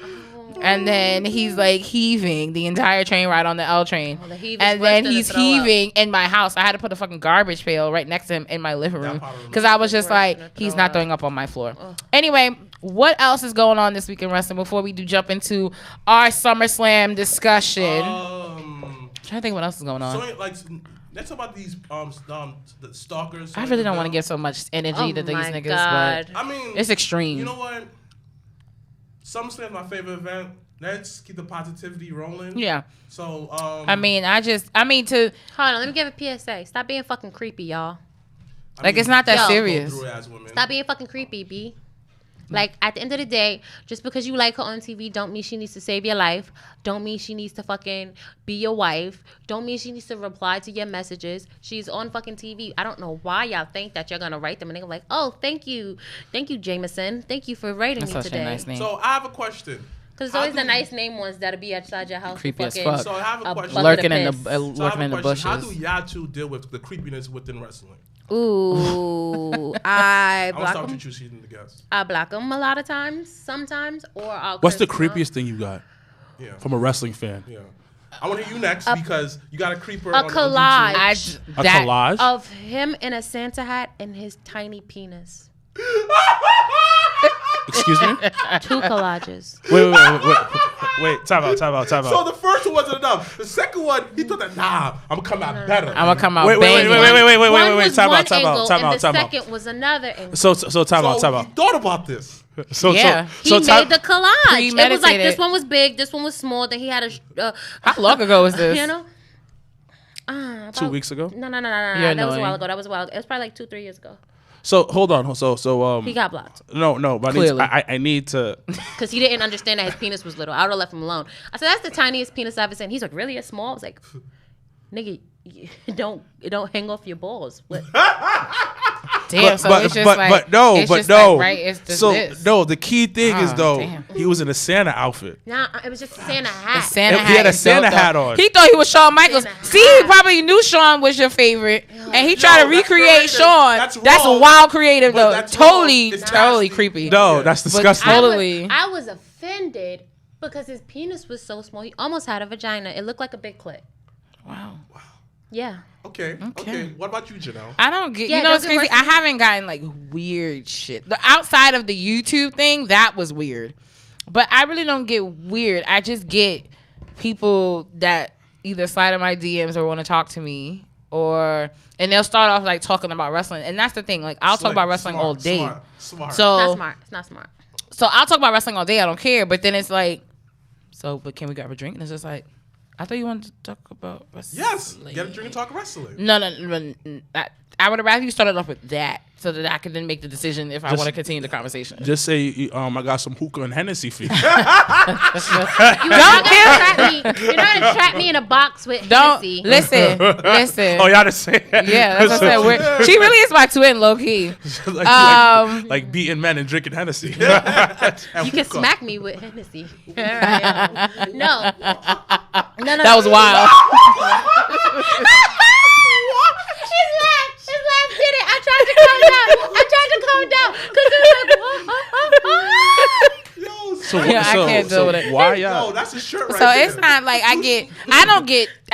And then he's like heaving the entire train ride on the L train. the heave is And worse then than the he's throw up. heaving in my house. I had to put a fucking garbage pail right next to him in my living room part of it because I was just worse like, than a he's throw not up. throwing up on my floor. Anyway, what else is going on this week in wrestling before we do jump into our SummerSlam discussion? um, trying to think what else is going on. so like let's talk about these the stalkers. I really don't want to give so much energy Oh to these my niggas, God. but I mean, it's extreme. You know what? SummerSlam is my favorite event. Let's keep the positivity rolling. Yeah. So I mean, to Hold on, let me give a PSA. Stop being fucking creepy, y'all. like it's not that Yo. serious. Go through it as women. Stop being fucking creepy, B. Like, at the end of the day, just because you like her on TV don't mean she needs to save your life. Don't mean she needs to fucking be your wife. Don't mean she needs to reply to your messages. She's on fucking TV. I don't know why y'all think that you're going to write them. And they're like, oh, thank you. Thank you, Jameson. Thank you for writing That's me such today. a nice name. So I have a question. Because it's always the nice name ones that'll be outside your house. Creepy as fucking fuck. So I have a question. Lurking in piss. the lurking in the bushes. How do y'all two deal with the creepiness within wrestling? Ooh, I I'm gonna block start with them. you, choosing the guess. I block them a lot of times, sometimes, or I'll. What's the curse them out. creepiest thing you got Yeah. from a wrestling fan? Yeah. I want to hear you next because you got a creeper. a on collage. YouTube. A collage? Of him in a Santa hat and his tiny penis. Excuse me? 2 collages. Wait. Time out. So the first one wasn't enough. The second one, he thought that I'm gonna come out better. I'm gonna come out. Wait. One was Time one out. angle, and the second was another angle. So time out. He thought about this. Yeah. He made the collage. It was like Premeditated. this one was big, this one was small. Then he had a. How long ago was this? You know. 2 weeks ago. No. You're That was a annoying. while ago. It was probably like 2-3 years ago. So hold on. So He got blocked no. But Clearly. I need to. because he didn't understand that his penis was little. I would have left him alone. I said, "That's the tiniest penis I've ever seen." He's like, "Really? It's small?" I was like, "Nigga, don't hang off your balls." What? Damn. So it's just like. It's just no. Like, right. It's just So this. no, the key thing is Oh, though, damn. he was in a Santa outfit. Nah, it was just a Santa hat. The Santa He hat. had a is Santa dope, hat though. on. He thought he was Shawn Michaels. Santa See, he hat. probably knew Shawn was your favorite, and he tried to that's recreate creative. Shawn. That's wrong. wild creative But though. that's Totally, wrong. It's totally nasty. creepy. No, that's disgusting. Totally. I was offended because his penis was so small. He almost had a vagina. It looked like a big clit. Wow. Yeah. Okay. What about you, Janelle? I don't get. Yeah, You know what's don't get crazy? worse I than- haven't gotten like weird shit. The outside of the YouTube thing, that was weird. But I really don't get weird. I just get people that either slide in my DMs or want to talk to me, and they'll start off like talking about wrestling. And that's the thing. Like I'll talk about wrestling all day. Smart. It's So not smart. It's not smart. So I'll talk about wrestling all day. I don't care. But then it's like, but can we grab a drink? And it's just like, I thought you wanted to talk about wrestling. Yes. Get a drink and talk wrestling. No. I would have rather you started off with that so that I could then make the decision if I want to continue the conversation. Just say, I got some hookah and Hennessy for you. You're not gonna trap me in a box with Don't Hennessy. listen. Oh, y'all the same. Yeah, that's what I said. She really is my twin, low key. like beating men and drinking Hennessy. You can smack me with Hennessy. Here I am. No. That was wild. His laugh did it. I tried to calm down because it was like, Yo, So, Yeah, I can't deal with it. Why yo, y'all? that's a shirt right So there. it's not like I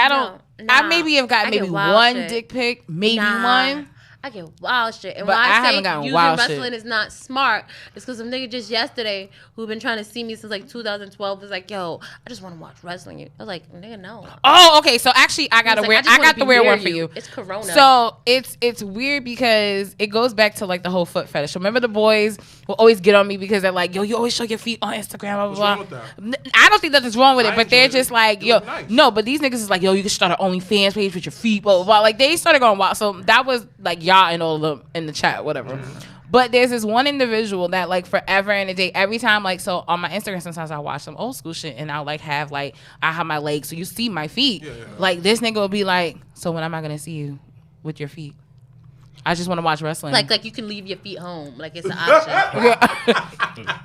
don't. I Nah. maybe have gotten I get maybe wild one shit. dick pic, maybe Nah. one. I get wild shit. And But why I I haven't say gotten using wild wrestling shit. is not smart is because some nigga just yesterday who been trying to see me since like 2012 was like, yo, I just want to watch wrestling. I was like, nigga, no. Oh, okay. So actually, I got He was a like, weird. just I wanna got the be weird near one for you. It's Corona. So it's weird because it goes back to like the whole foot fetish. So remember the boys will always get on me because they're like, yo, you always show your feet on Instagram. Blah, What's blah, wrong blah. with that? I don't think that's wrong with it, I but they're enjoy just it. like, It yo, look nice. no, but these niggas is like, yo, you can start an OnlyFans page with your feet, blah, blah, blah. Like they started going wild. So that was like y'all and all of them in the chat, whatever. But there's this one individual that like forever and a day, every time like, so on my Instagram, sometimes I watch some old school shit and I'll like have like, I have my legs. So you see my feet. Yeah. Like this nigga will be like, so when am I going to see you with your feet? I just want to watch wrestling. like you can leave your feet home. Like it's an option.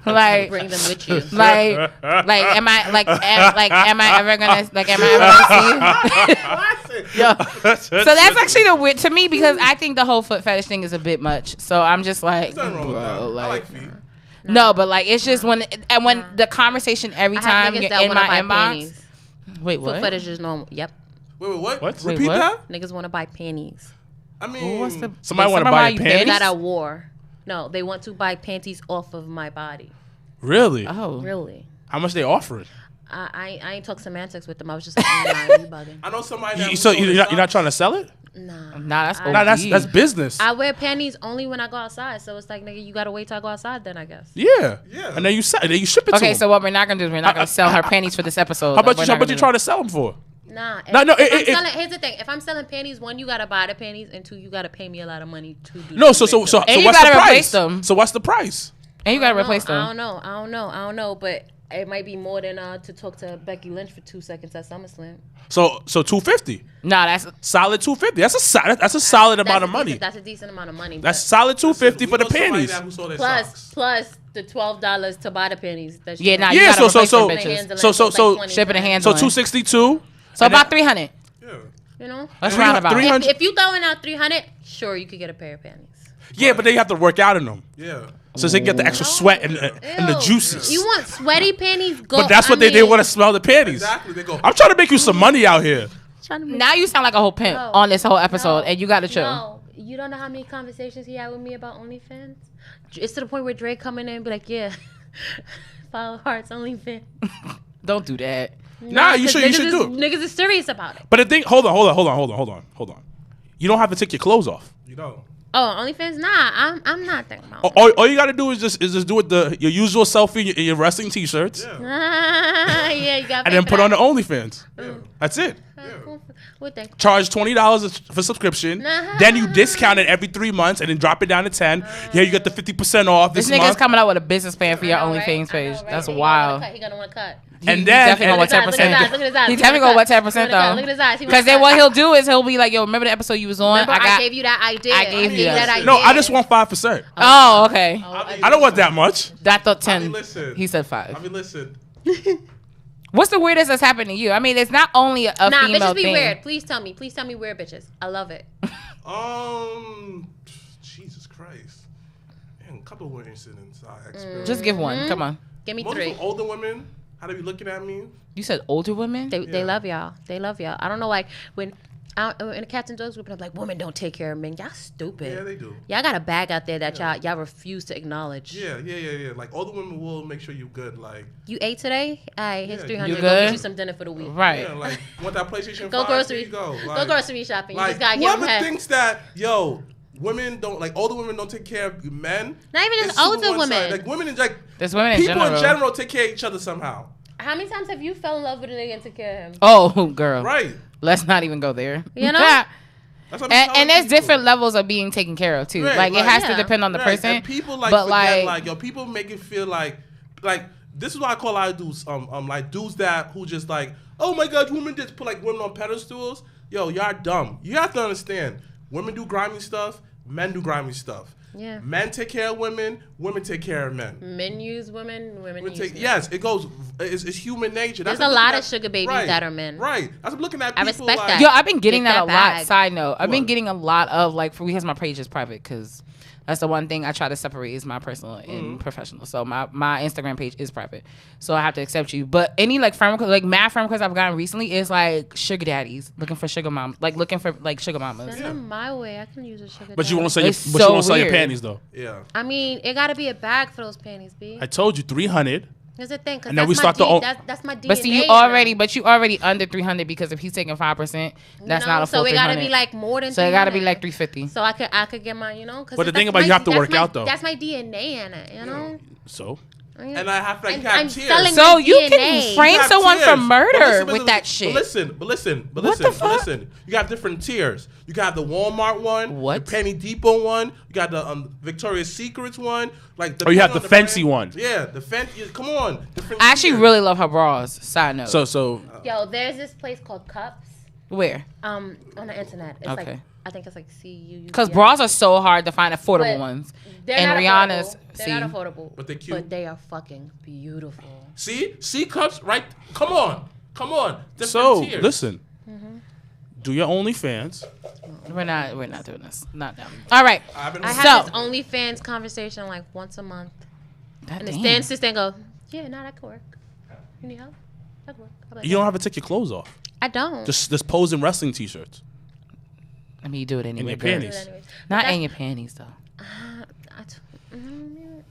like, Bring them with you. like, am I ever gonna see you? Yo. So that's actually the weird to me because I think the whole foot fetish thing is a bit much. So I'm just like, There's nothing wrong with that. bro, I like feet. no, but like it's just when the conversation every I have time niggas you're that in wanna my buy inbox. panties. Wait, Foot what? fetish is normal. Yep. Wait, what? What? Repeat what? that? Niggas want to buy panties I mean, What's the Somebody wanna buy your panties? that I wore. No, they want to buy panties off of my body. Really? Oh, Really. How much they offering? I ain't talk semantics with them. I was just like, nah, you bugging. I know somebody that So was you're not trying to sell it? Nah. nah, that's I- Nah, that's OD. business. I wear panties only when I go outside. So it's like, nigga, you gotta wait till I go outside then, I guess. Yeah. Yeah. And then you ship it to Okay, them. so what we're not gonna do is we're not gonna sell her panties for this episode. how much We're you not how much gonna you do trying to sell them for? Nah. No, Here's the thing. If I'm selling panties, one, you gotta buy the panties, and two, you gotta pay me a lot of money to do No, the so makeup. so And you what's gotta the replace price? them. So what's the price? And you got to replace them. I don't know. But it might be more than to talk to Becky Lynch for 2 seconds at SummerSlam. So $250. Nah, that's solid $250. That's a solid amount of money. That's a decent amount of money. That's solid $250 for the panties. Plus the $12 to buy the panties. Yeah, nah, yeah. You So shipping and handling. So $262. So about $300. Yeah. You know, let's round about. If you throwing out $300, sure you could get a pair of panties. Yeah, but then you have to work out in them. Yeah. So they get the extra sweat and the juices. You want sweaty panties? Go. But that's what they want to smell the panties. Exactly. They go. I'm trying to make you some money out here. Now you sound like a whole pimp on this whole episode, and you got to chill. No, you don't know how many conversations he had with me about OnlyFans. It's to the point where Dre coming in and be like, "Yeah, follow Hearts OnlyFans." Don't do that. Nah, you should do it. Niggas is serious about it. But the thing, hold on. You don't have to take your clothes off. You don't. Oh, OnlyFans? Nah, I'm not thinking about All you gotta do is just do it your usual selfie in your wrestling t-shirts. Yeah. Yeah, you got. And then put on the OnlyFans. Yeah. That's it. What the? Charge $20 for subscription. Then you discount it every 3 months and then drop it down to 10. Yeah, you get the 50% off this month. nigga's coming out with a business plan for your OnlyFans page. That's wild. He gonna want to cut. And then definitely gonna want 10%. He's definitely gonna want 10% though. Look at his eyes. Because then what he'll do is he'll be like, "Yo, remember the episode you was on? I gave you that idea. I gave you that idea. No, I just want 5%. Oh, okay. I don't want that much. I thought 10. I mean, listen. He said 5. I mean, listen. What's the weirdest that's happened to you? I mean, it's not only a female bitches be thing. weird. Please tell me weird bitches. I love it. Jesus Christ. Man, a couple of weird incidents I experienced. Just give one. Come on. Give me Most 3. of older women, how they be looking at me? You said older women? They love y'all. They love y'all. I don't know, like when in a cats and dogs group, I'm like, women don't take care of men. Y'all stupid. Yeah, they do. Y'all got a bag out there that y'all refuse to acknowledge. Yeah. Like older women will make sure you're good. Like you ate today? Alright, here's $300. You Go good? get you some dinner for the week. Right. yeah, like want that PlayStation 5? Go grocery. Here you go. Go grocery shopping. You Like just gotta give them whoever half. thinks that women don't like older women don't take care of men. Not even it's just super older one-sided. women. Like women in like There's women in people general. in general take care of each other somehow. How many times have you fell in love with a nigga and took care of him? Oh, girl. Right. Let's not even go there. You know? That's what I'm telling and there's people. different levels of being taken care of too. Right, like it like- has to Yeah. depend on the Right, person. And people like but forget, like people make it feel like this is why I call a lot of dudes like dudes who just like, oh my god, women just put like women on pedestals. Yo, y'all dumb. You have to understand, women do grimy stuff, men do grimy stuff. Yeah. Men take care of women, women take care of men. Men use women, women use men. Yes, it goes. It's human nature. There's That's a what I'm lot looking of sugar babies right, that are men. Right. That's what I'm looking at. I People respect like, that. yo, I've been getting Get that a that lot. bag. Side note, I've been What? getting a lot of like because my page is private because that's the one thing I try to separate is my personal and professional. So my Instagram page is private, so I have to accept you. But any like mad firm requests I've gotten recently is like sugar daddies looking for sugar mom, like looking for like sugar mamas. Send them my way. I can use a sugar. But you daddy. won't sell your It's so panties though. Yeah. I mean, it gotta be a bag for those panties, B. I told you $300. Here's the thing, cause And then that's we my start the that's my DNA. But see, you already under 300 because if he's taking 5%, that's not a full So it gotta 300. be like more than. So it gotta be 300. like 350. So I could get my, Cause But the thing that's about you have to work out, though. That's my DNA in it, So And I have to And have I'm tears. selling So my you DNA. can frame You have someone tiers. for murder But with that shit. But listen. What the fuck? Listen. You got different tiers. You got the Walmart one, What? the Penny Depot one. You got the Victoria's Secrets one. Like you have depending the on fancy brand. one. Yeah, the fancy. Come on. Different I actually tiers. really love her bras. Side note. so Yo, there's this place called Cups. Where? On the internet. It's Okay. like I think it's like CUU. Because bras are so hard to find affordable But ones. They're And not Rihanna's. affordable. They're not affordable. But they're cute. But they are fucking beautiful. See cups right. Come on. Different so tiers. listen. Do your OnlyFans. We're not doing this. Not them. All right. I've been I So- have this OnlyFans conversation like once a month. God And it damn. stands to stand and go, yeah, no, that could work. You need help? That could work. I'll be like, You don't have to take your clothes off. I don't. Just pose in wrestling t-shirts. I mean, you do it anyway. your girl. panties. Do it anyways. Not But in your panties, though. mm,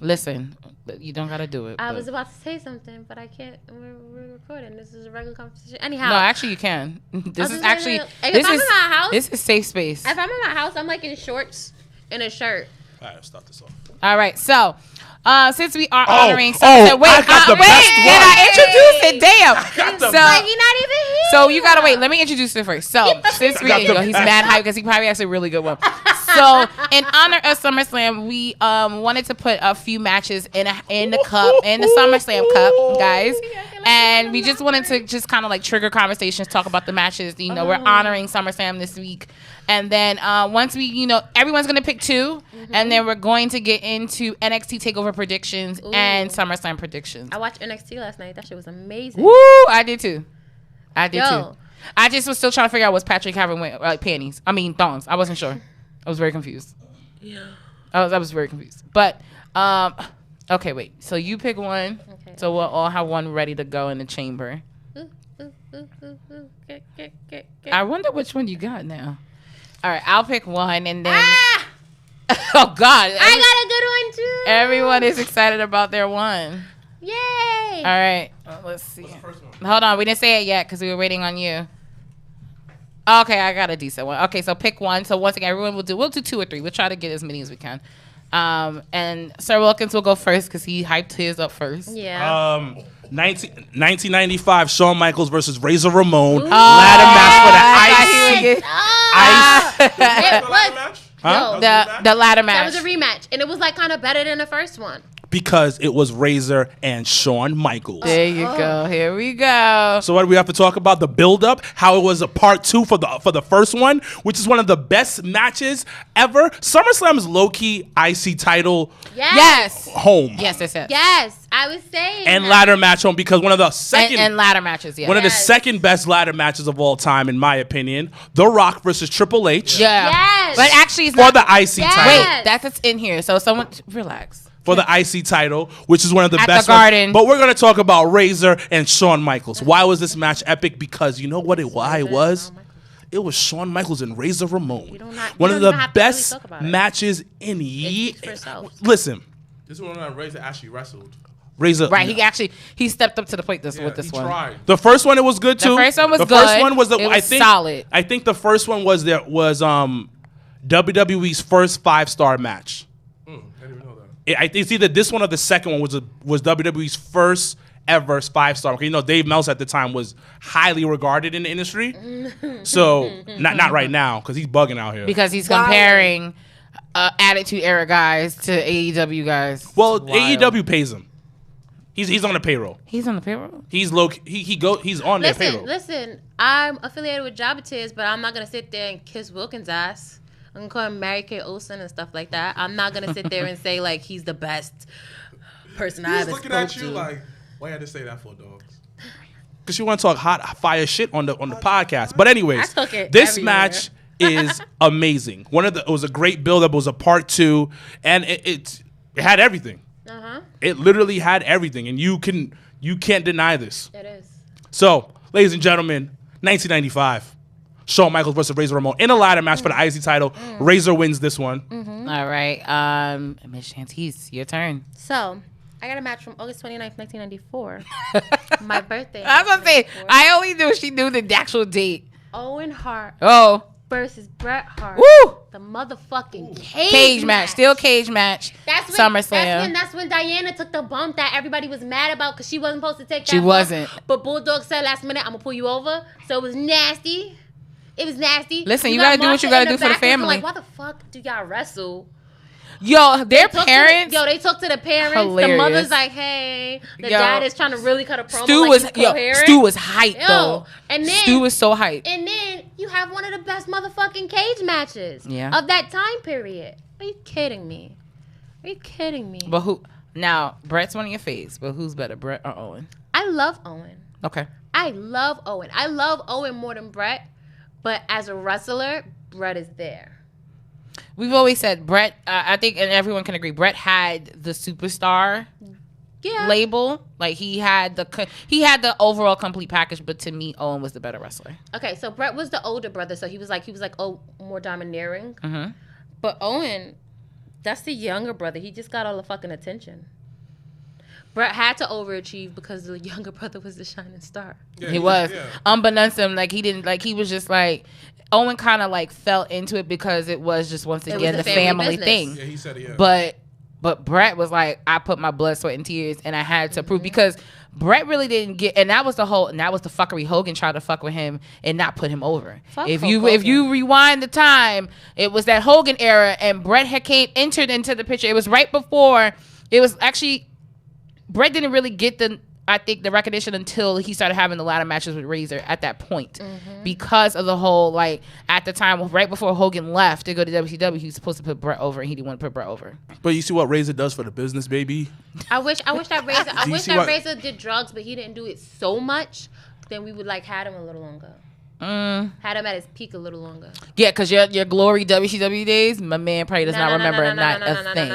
Listen, you don't got to do it. I but- was about to say something, but I can't. We're recording. This is a regular conversation. Anyhow. No, actually, you can. This is actually. If This I'm is in my house, this is safe space. if I'm in my house, I'm like in shorts and a shirt. All right, start this off. All right, so since we are Oh, honoring, oh, wait, I got the wait, best did one. I introduce it? Damn. got the So, Like you're not even here. so you gotta wait. Let me introduce it first. So since we, got the he's mad hype because he probably has a really good one. So So in honor of SummerSlam, we wanted to put a few matches in the cup, in the SummerSlam cup, guys. And we just wanted to just kind of like trigger conversations, talk about the matches. You know, we're honoring SummerSlam this week. And then once we, you know, everyone's going to pick two. And then we're going to get into NXT TakeOver predictions and SummerSlam predictions. I watched NXT last night. That shit was amazing. Woo! I did too. Too. I just was still trying to figure out what's Patrick having like panties. I mean thongs. I wasn't sure. I was very confused. Yeah. I was very confused. But okay, wait. So you pick one. Okay. So we'll all have one ready to go in the chamber. I wonder which one you got now. All right, I'll pick one and then. Oh God! I got a good one too. Everyone is excited about their one. Yay! All right, let's see. Hold on, we didn't say it yet because we were waiting on you. Okay, I got a decent one. Okay, so pick one. So once again, everyone we'll do 2 or 3. We'll try to get as many as we can. And Sir Wilkins will go first because he hyped his up first. Yeah. 1995, Shawn Michaels versus Razor Ramon. Ladder match for the match? Huh? The ladder match. That was a rematch, and it was like kind of better than the first one. Because it was Razor and Shawn Michaels. There you go. Here we go. So what do we have to talk about? The build-up, how it was a part 2 for the first one, which is one of the best matches ever. SummerSlam is low-key IC title home. Yes. Yes, I was saying. And ladder match home because one of the second and ladder matches. Yeah. One of the second best ladder matches of all time, in my opinion. The Rock versus Triple H. Yeah. Yes. But actually, it's for the IC title. Wait, that's in here. So someone relax. For the IC title, which is one of the best. The Garden. But we're going to talk about Razor and Shawn Michaels. Why was this match epic? Because you know what why it was? It was Shawn Michaels and Razor Ramon. One of the best matches in years. Listen. This is one that Razor actually wrestled. Razor. Right, he stepped up to the plate with this one. Tried. The first one, it was good too. The first one was good. The first one was solid. I think the first one was WWE's first 5-star match. It's either this one or the second one was WWE's first ever 5-star. Okay, you know, Dave Meltzer at the time was highly regarded in the industry. So not right now because he's bugging out here. Because he's comparing Attitude Era guys to AEW guys. Well, AEW pays him. He's on the payroll. He's on the payroll. He's on their payroll. Listen, I'm affiliated with Jabba, but I'm not gonna sit there and kiss Wilkins' ass. I'm gonna call him Mary Kay Olsen and stuff like that. I'm not gonna sit there and say like he's the best person I ever spoke to. He's looking at you like, why you had to say that for, dogs? Because you want to talk hot fire shit on the podcast. But anyways, this match is amazing. It was a great build up. It was a part 2, and it had everything. It literally had everything, and you can't deny this. It is. So, ladies and gentlemen, 1995. Shawn Michaels versus Razor Ramon in a ladder match for the IC title. Razor wins this one. All right. Miss Shantice, your turn. So, I got a match from August 29th, 1994. My birthday. I was going to say, I only knew she knew the actual date. Owen Hart. Oh. Versus Bret Hart. Woo! The motherfucking cage match. Still cage match. SummerSlam. That's when Diana took the bump that everybody was mad about because she wasn't supposed to take that She wasn't. Bump. But Bulldog said last minute, I'm going to pull you over. So it was nasty. It was nasty. Listen, you gotta do what you gotta do for the family. Like, why the fuck do y'all wrestle? Yo, their parents. They talk to the parents. Hilarious. The mother's like, hey. The dad is trying to really cut a promo. Stu was hyped though. And then Stu was so hyped. And then you have one of the best motherfucking cage matches of that time period. Are you kidding me? But who? Now, Brett's one of your faves, but who's better, Brett or Owen? I love Owen. Okay. I love Owen more than Brett. But as a wrestler, Brett is there. We've always said Brett, I think, and everyone can agree, Brett had the superstar label. Like, he had the overall complete package, but to me, Owen was the better wrestler. Okay, so Brett was the older brother, so he was like more domineering. Mm-hmm. But Owen, that's the younger brother. He just got all the fucking attention. Brett had to overachieve because the younger brother was the shining star. Yeah, he was. Yeah. Unbeknownst to him, he was just like, Owen kind of like fell into it because it was just once again the family thing. Yeah, he said it. Yeah. But But Brett was like, I put my blood, sweat, and tears, and I had to prove, because Brett really didn't get, and that was the fuckery. Hogan tried to fuck with him and not put him over. If you rewind the time, it was that Hogan era, and Brett had entered into the picture. It was right before. It was actually, Brett didn't really get the recognition until he started having the ladder matches with Razor at that point, because of the whole, like, at the time, right before Hogan left to go to WCW, he was supposed to put Brett over, and he didn't want to put Brett over. But you see what Razor does for the business, baby. I wish that Razor did drugs, but he didn't do it so much. Then we would like had him a little longer. Had him at his peak a little longer. Yeah, because your glory WCW days, my man probably does not remember not a thing.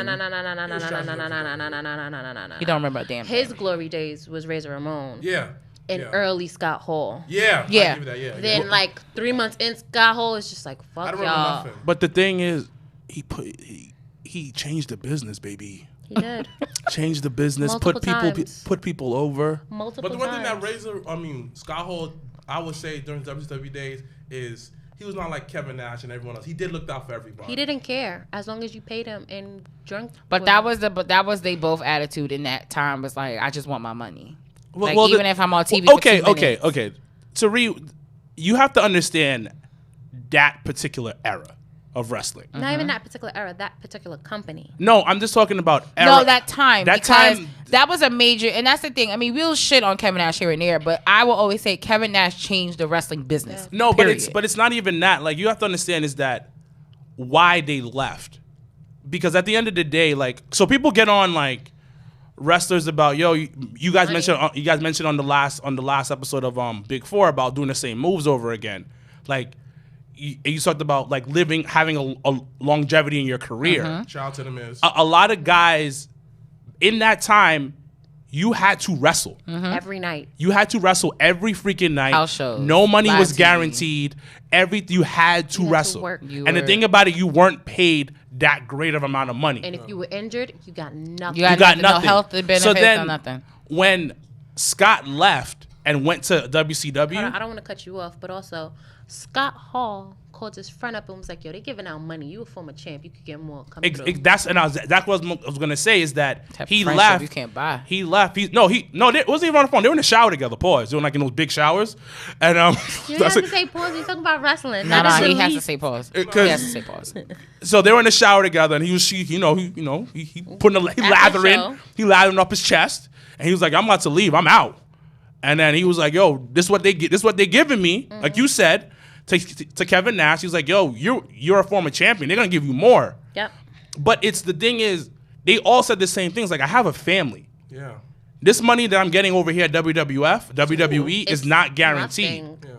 He don't remember a damn thing. His glory days was Razor Ramon. Yeah. And early Scott Hall. Yeah. Yeah. I give you that, yeah. Then like 3 months in, Scott Hall is just like, fuck y'all. But the thing is, he changed the business, baby. He did. Changed the business, put people over. Multiple But the one times. thing that Scott Hall, I would say during WCW days is he was not like Kevin Nash and everyone else. He did look out for everybody. He didn't care as long as you paid him and drunk. But that was they both attitude in that time was like, I just want my money. Even if I'm on TV. Okay. Tariq, you have to understand that particular era of wrestling. Not even that particular era, that particular company. No, I'm just talking about era. No, that time. That was a major, and that's the thing. I mean, we'll shit on Kevin Nash here and there, but I will always say Kevin Nash changed the wrestling business. Yeah. No, period. but it's not even that. Like, you have to understand is that why they left. Because at the end of the day, like, so people get on like wrestlers about, yo, you guys mentioned on the last episode of Big Four about doing the same moves over again. Like, you talked about like having a longevity in your career. Shout out to the Miz. A lot of guys in that time, you had to wrestle every night. You had to wrestle every freaking night. House shows. No money was guaranteed. You had to wrestle. And the thing about it, you weren't paid that great of amount of money. And if you were injured, you got nothing. You got nothing. No health benefits, so then, no nothing. When Scott left and went to WCW, I don't want to cut you off, but also Scott Hall called his friend up and was like, yo, they giving out money. You a former champ. You could get more. That's what I was going to say is that he left. You can't buy. He left. It wasn't even on the phone. They were in the shower together. Pause. Doing like in those big showers. And you have to say pause. You're talking about wrestling. No, he has to say pause. He has to say pause. So they were in the shower together, and he putting he lathering up his chest, and he was like, I'm about to leave. I'm out. And then he was like, yo, this is what they giving me, like you said, to Kevin Nash. He was like, yo, you're a former champion. They're going to give you more. Yep. But the thing is, they all said the same things. Like, I have a family. Yeah. This money that I'm getting over here at WWE is not guaranteed. Yeah.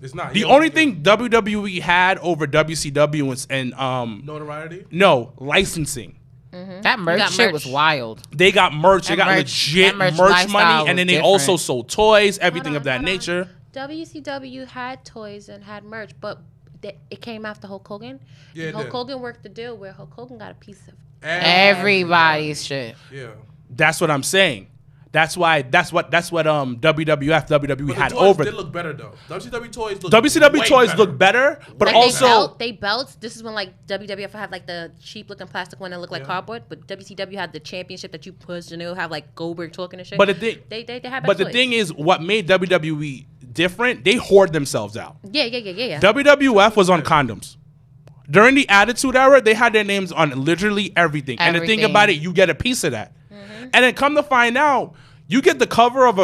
It's not. The only thing WWE had over WCW was notoriety? No, licensing. That merch shit was wild. They got merch. They got legit merch money, and then they also sold toys, everything of that nature. WCW had toys and had merch, but it came after Hulk Hogan. Yeah, Hulk Hogan worked the deal where Hulk Hogan got a piece of everybody's shit. Yeah, that's what I'm saying. That's what WWE had over. They look better though. WCW toys look better, but like also they belts. This is when like WWF had like the cheap looking plastic one that looked like cardboard, but WCW had the championship that you push and they'll have like Goldberg talking and shit. But they had. But the thing is, what made WWE different? They hoard themselves out. Yeah. WWF was on condoms. During the Attitude Era, they had their names on literally everything. And the thing about it, you get a piece of that. And then come to find out, you get the cover of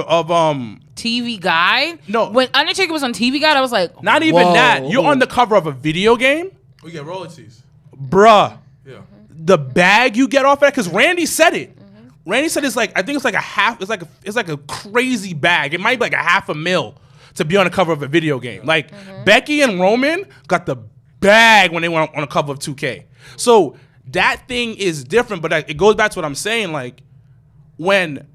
TV Guide. No, when Undertaker was on TV Guide, I was like, not even that. You're on the cover of a video game. We get royalties, bruh. Yeah. The bag you get off of that, because Randy said it. Randy said it's like, I think it's like a half. It's like a crazy bag. It might be like $500,000 to be on the cover of a video game. Like Becky and Roman got the bag when they went on the cover of 2K. So that thing is different, but it goes back to what I'm saying. Like, when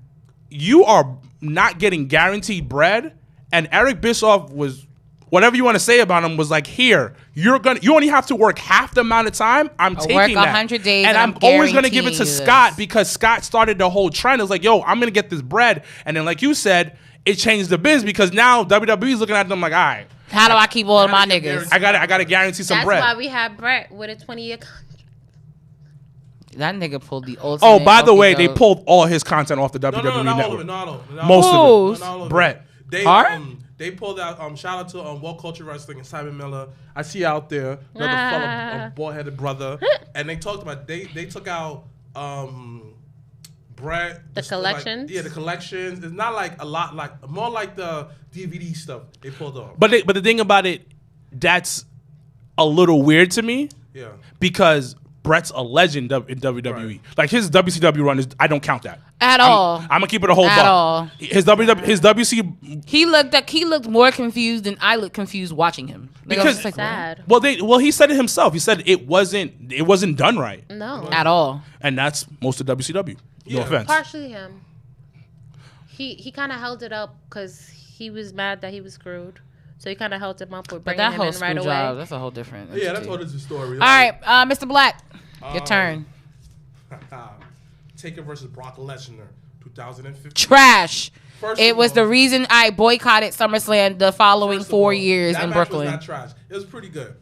you are not getting guaranteed bread, and Eric Bischoff was, whatever you want to say about him, was like, here, you only have to work half the amount of time. I'm taking work that. 100 days, and I'm always going to give it to Scott, because Scott started the whole trend. It was like, yo, I'm going to get this bread. And then, like you said, it changed the biz, because now WWE is looking at them like, all right, how do I keep all of my niggas? I got to guarantee some bread. That's why we had Brett with a 20-year contract. That nigga pulled the ultimate. Oh, by the way, they okey-doke. pulled all his content off the No, WWE not all network. of it. Not all of it. Most of it. Who's? Not all of it. Brett. They Hart? they pulled out. Shout out to World Culture Wrestling and Simon Miller. I see you out there, another fellow bald-headed brother. And they talked about they took out Brett. The collections? Like, yeah, the collections. It's not like a lot, like more like the DVD stuff they pulled off. But the thing about it, that's a little weird to me. Yeah. Because Brett's a legend in WWE. Right. Like his WCW run is, I don't count that At all. I'm gonna keep it a whole At buck. all. His WC He looked more confused than I looked confused watching him. Like, I was Because- just like, Sad. he said it himself. He said it wasn't done right, No. at all. and that's most of WCW. No Yeah. offense. Partially him. He kind of held it up because he was mad that he was screwed. So he kind of held him up with But bringing that him whole in screw right job, away. that's a whole different. Yeah, that's entity. what is the story. All right, Mr. Black, your turn. Taker versus Brock Lesnar, 2015. Trash. First It of was all- the reason I boycotted SummerSlam the following First of 4 all, years that in match Brooklyn. Was not trash. It was pretty good.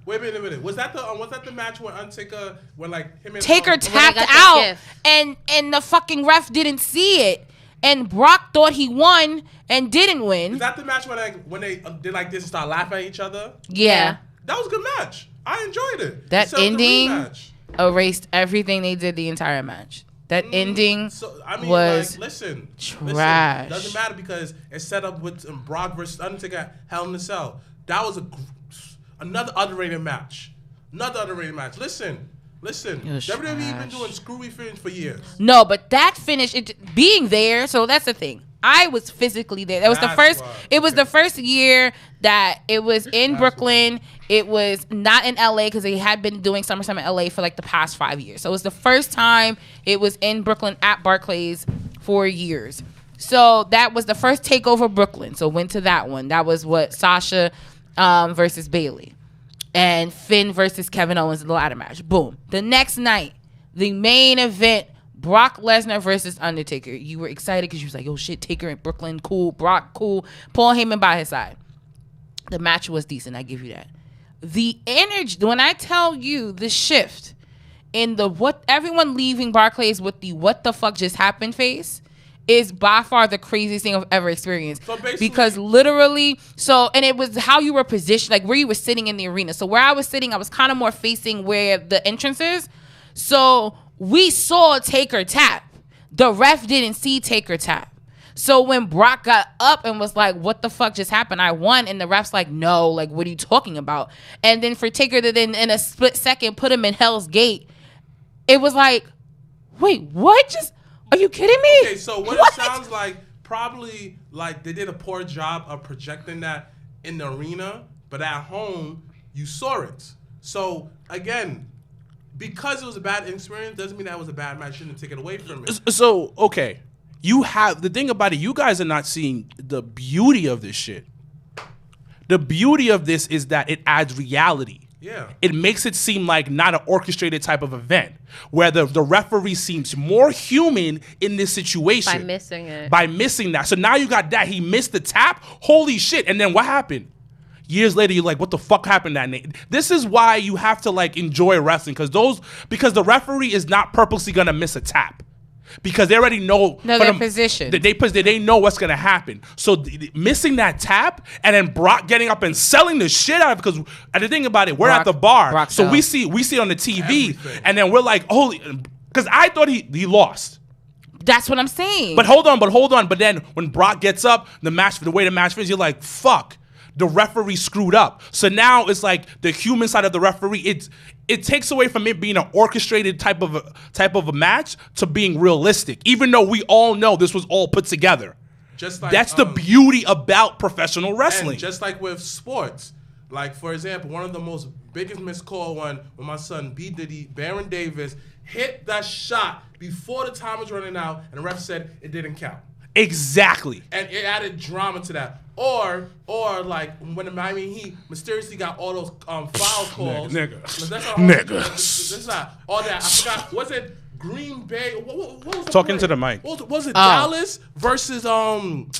Wait a minute. Was that the match when Undertaker when like him and Taker got tapped the out, gift. and the fucking ref didn't see it, and Brock thought he won and didn't win. Is that the match when they did like this and start laughing at each other? Yeah, That was a good match. I enjoyed it. that Except the ending rematch. erased everything they did the entire match. That ending So I mean, was like, listen, trash. Doesn't matter because it's set up with Brock versus Undertaker at Hell in a Cell. That was another underrated match. Listen. It was WWE been trash. doing screwy things for years. No, but that finish, being there. So that's the thing. I was physically there. That was That's the first. why. It was the first year that it was in That's Brooklyn. It was not in LA because they had been doing SummerSlam in LA for like the past 5 years. So it was the first time it was in Brooklyn at Barclays for years. So that was the first takeover Brooklyn. So went to that one. That was what Sasha versus Bailey. And Finn versus Kevin Owens in the ladder match. Boom. The next night, the main event, Brock Lesnar versus Undertaker. You were excited because you was like, oh shit, Taker in Brooklyn, cool. Brock, cool. Paul Heyman by his side. The match was decent, I give you that. The energy, when I tell you the shift in the what everyone leaving Barclays with the what the fuck just happened face is by far the craziest thing I've ever experienced. So basically- because literally, and it was how you were positioned, like where you were sitting in the arena. So where I was sitting, I was kind of more facing where the entrance is. So we saw Taker tap. The ref didn't see Taker tap. So when Brock got up and was like, what the fuck just happened? I won. And the ref's like, no, like, what are you talking about? And then for Taker to then in a split second put him in Hell's Gate, it was like, wait, what? Are you kidding me? Okay, so what it sounds like, probably like they did a poor job of projecting that in the arena, but at home, you saw it. So again, because it was a bad experience, doesn't mean that was a bad match. Shouldn't take it away from it. So okay, the thing about it, you guys are not seeing the beauty of this shit. The beauty of this is that it adds reality. Yeah. It makes it seem like not an orchestrated type of event where the referee seems more human in this situation. By missing it. By missing that. So now you got that. He missed the tap. Holy shit. And then what happened? Years later, you're like, what the fuck happened that night? This is why you have to like enjoy wrestling because the referee is not purposely going to miss a tap. Because they already know Their position. They know what's gonna happen. So missing that tap and then Brock getting up and selling the shit out of it, because the thing about it, we're at the bar, Brock so we sells. see it on the TV, Everything. and then we're like, holy, because I thought he lost. That's what I'm saying. But hold on. But then when Brock gets up, the way the match finishes, you're like, fuck. The referee screwed up. So now it's like the human side of the referee. It takes away from it being an orchestrated type of a match to being realistic. Even though we all know this was all put together. Just like That's the beauty about professional wrestling. And just like with sports, like for example, one of the most biggest missed call when my son B Diddy, Baron Davis, hit that shot before the time was running out, and the ref said it didn't count. Exactly. And it added drama to that. Or like when the Miami Heat mysteriously got all those foul calls. Niggas. That's not all that. I forgot. Was it Green Bay? What was the Talking play? to the mic. Was it Dallas versus And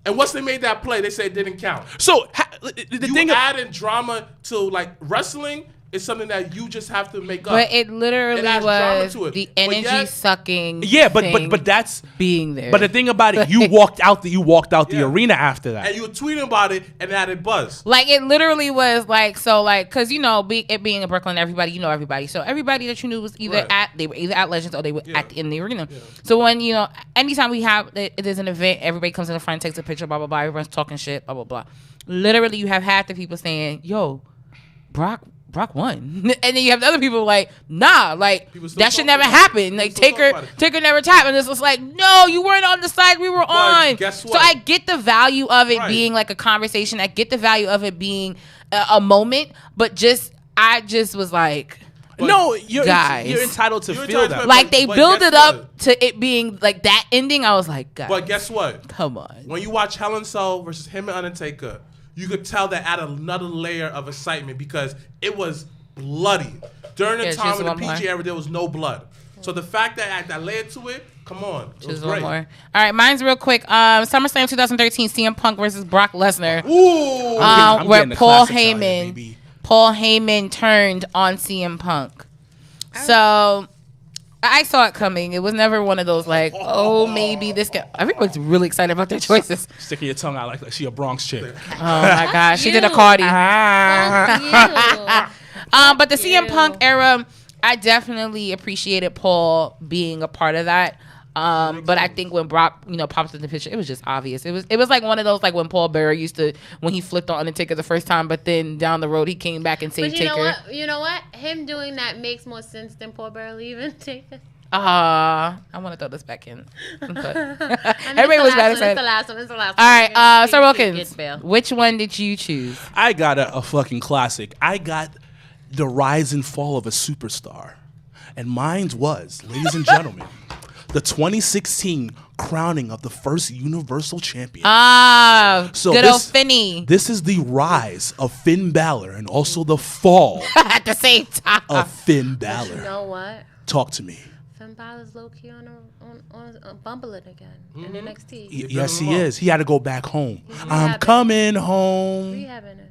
once they made that play, they said it didn't count. So the You thing, adding drama to like wrestling is something that you just have to make up. But it literally It adds drama was to it. the But energy yet- sucking. Yeah, but thing that's being there. But the thing about it, you walked out the Yeah. arena after that. and you were tweeting about it and it added buzz. Like it literally was like so like because you know it being in Brooklyn, everybody you know everybody, so everybody that you knew was either Right. they were either at Legends or they were Yeah. in the arena. Yeah. So when you know anytime we have there's an event, everybody comes in the front, takes a picture, blah blah blah, everyone's talking shit, blah blah blah. Literally, you have half the people saying, "Yo, Brock won," and then you have the other people like, "Nah, like People still that should talking never about it. happen. Like People still talking about Taker never tapped," and it's just like, "No, you weren't on the side we were on." guess So what? I get the value of it Right. being like a conversation. I get the value of it being a moment, but I just was like, No, you're Guys. you're entitled to You're feel entitled that. to- like they but build guess it up what? to it being like that ending. I was like, guys, But guess what? come on. When you watch Hell in Cell versus him and Undertaker, you could tell that added another layer of excitement because it was bloody. During the Yeah, time just of the one more. PG era, there was no blood. So the fact that led to it, come on, it was Just one great. more. All right, mine's real quick. SummerSlam 2013, CM Punk versus Brock Lesnar. Ooh, I'm Where getting the Paul classics out here, Heyman, baby. turned on CM Punk. So I saw it coming. It was never one of those like, oh, maybe this guy. Everyone's really excited about their choices. Sticking your tongue out like she a Bronx chick. Oh my gosh, she did a You. Cardi. Fuck But the CM you. Punk era, I definitely appreciated Paul being a part of that. But I think when Brock, popped in the picture, it was just obvious. It was like one of those like when Paul Bearer used to when he flipped on Undertaker the first time, but then down the road he came back and saved But you know Taker. what? You know what? Him doing that makes more sense than Paul Bearer leaving Taker. I want to throw this back in. But I mean, everybody was mad It's the excited. last one. It's the last All one. right, Sir Get Wilkins, bail. which one did you choose? I got a fucking classic. I got the rise and fall of a superstar. And mine was, ladies and gentlemen, the 2016 crowning of the first Universal Champion. So Good old Finny. This is the rise of Finn Balor and also the fall At the same time. of Finn You Balor. know what? Talk to me. Finn Balor's low key on bumbling again in NXT. Yes, he is. He had to go back home. I'm rehabbing. coming home. Rehabbing it.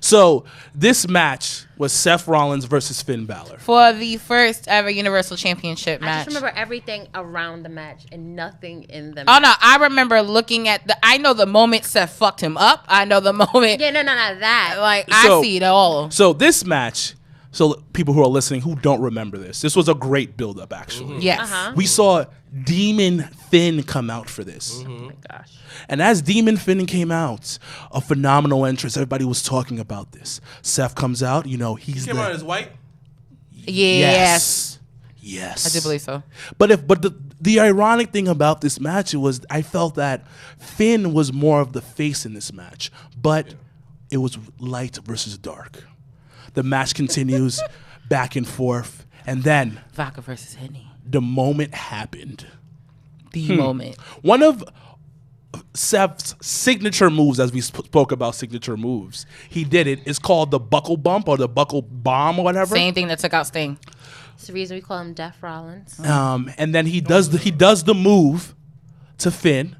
So this match was Seth Rollins versus Finn Balor. For the first ever Universal Championship I match. just remember everything around the match and nothing in the Oh match. no, I remember looking at I know the moment Seth fucked him up. I know the moment. Yeah, no, that. Like, So- I see it all. So this match, so people who are listening who don't remember this was a great build-up actually. Yes. Uh-huh. We saw Demon Finn come out for this. Oh my gosh. And as Demon Finn came out, a phenomenal entrance. Everybody was talking about this. Seth comes out, he's came out as white. Yes. Yes. I do believe so. But the ironic thing about this match was I felt that Finn was more of the face in this match, but it was light versus dark. The match continues back and forth, and then Vodka versus Henny. the moment happened. The moment. One of Seth's signature moves, as we spoke about signature moves, he did it. It's called the buckle bump or the buckle bomb or whatever. Same thing that took out Sting. It's the reason we call him Death Rollins. And then he does the move to Finn.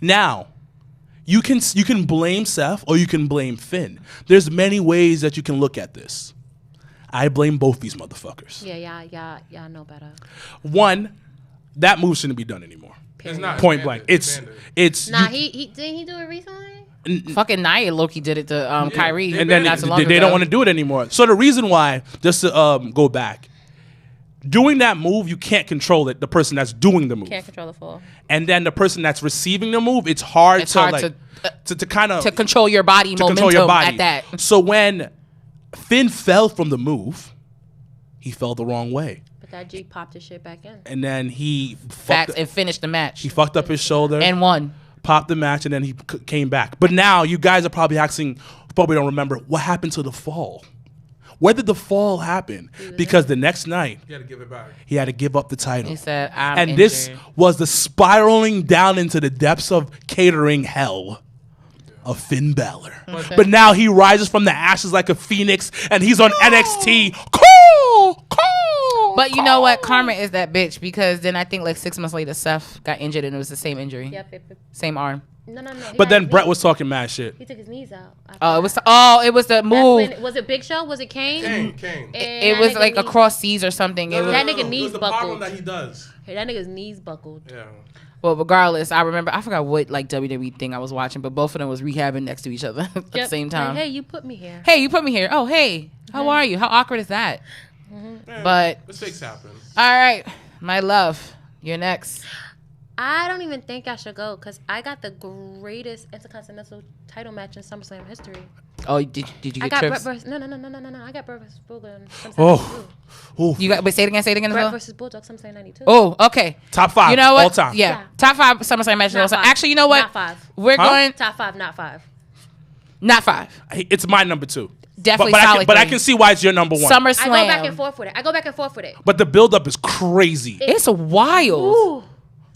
Now, you can blame Seth or you can blame Finn. There's many ways that you can look at this. I blame both these motherfuckers. Yeah, know better. One, that move shouldn't be done anymore. It's not Point standard. blank. It's Nah, you- he didn't he do it recently? Fucking Nia Loki did it to Kyrie. and then not too long they ago. don't want to do it anymore. So the reason why, just to go back, doing that move, you can't control it. The person that's doing the move, Can't control the fall. and then the person that's receiving the move, it's hard It's to hard like to kind of to control your body to momentum control your body. at that. So when Finn fell from the move, he fell the wrong way, But that G popped his shit back in. and then he Facts and finished the match. he fucked up his shoulder And won. popped the match, and then he came back. But now you guys are probably asking, probably don't remember what happened to the fall. Where did the fall happen? Because the next night You had to give it back. he had to give up the title. He said, I'm And injured. this was the spiraling down into the depths of catering hell of Finn Balor. But now he rises from the ashes like a phoenix, and he's on NXT. Cool. But you know what? Karma is that bitch because then I think like 6 months later, Seth got injured and it was the same injury. Yep. Same arm. No. But then Brett was talking mad shit. He took his knees out. It was the move. Was it Big Show? Was it Kane? Kane. It was like across seas or something. That nigga knees the buckled. problem that he does. That nigga's knees buckled. Yeah. Well, regardless, I forgot what like WWE thing I was watching, but both of them was rehabbing next to each other at the same time. Like, hey, you put me here. Oh, hey, how are you? How awkward is that? Yeah, But mistakes happen. All right, my love, you're next. I don't even think I should go because I got the greatest intercontinental title match in SummerSlam history. Oh, did you get I got trips? Brett versus, no. I got Brett versus Bulldog. Oh. But say it again. Brett Brett versus Bulldog, SummerSlam 92. Oh, okay. Top 5. You know what? All time. Yeah. Top 5 SummerSlam matches. Not Also. five. Actually, you know what? Not 5. We're going Top 5, not 5. not 5. It's my number 2. Definitely but solid. I can see why it's your number 1. SummerSlam. I go back and forth with it. But the build-up is crazy. It's wild. Ooh.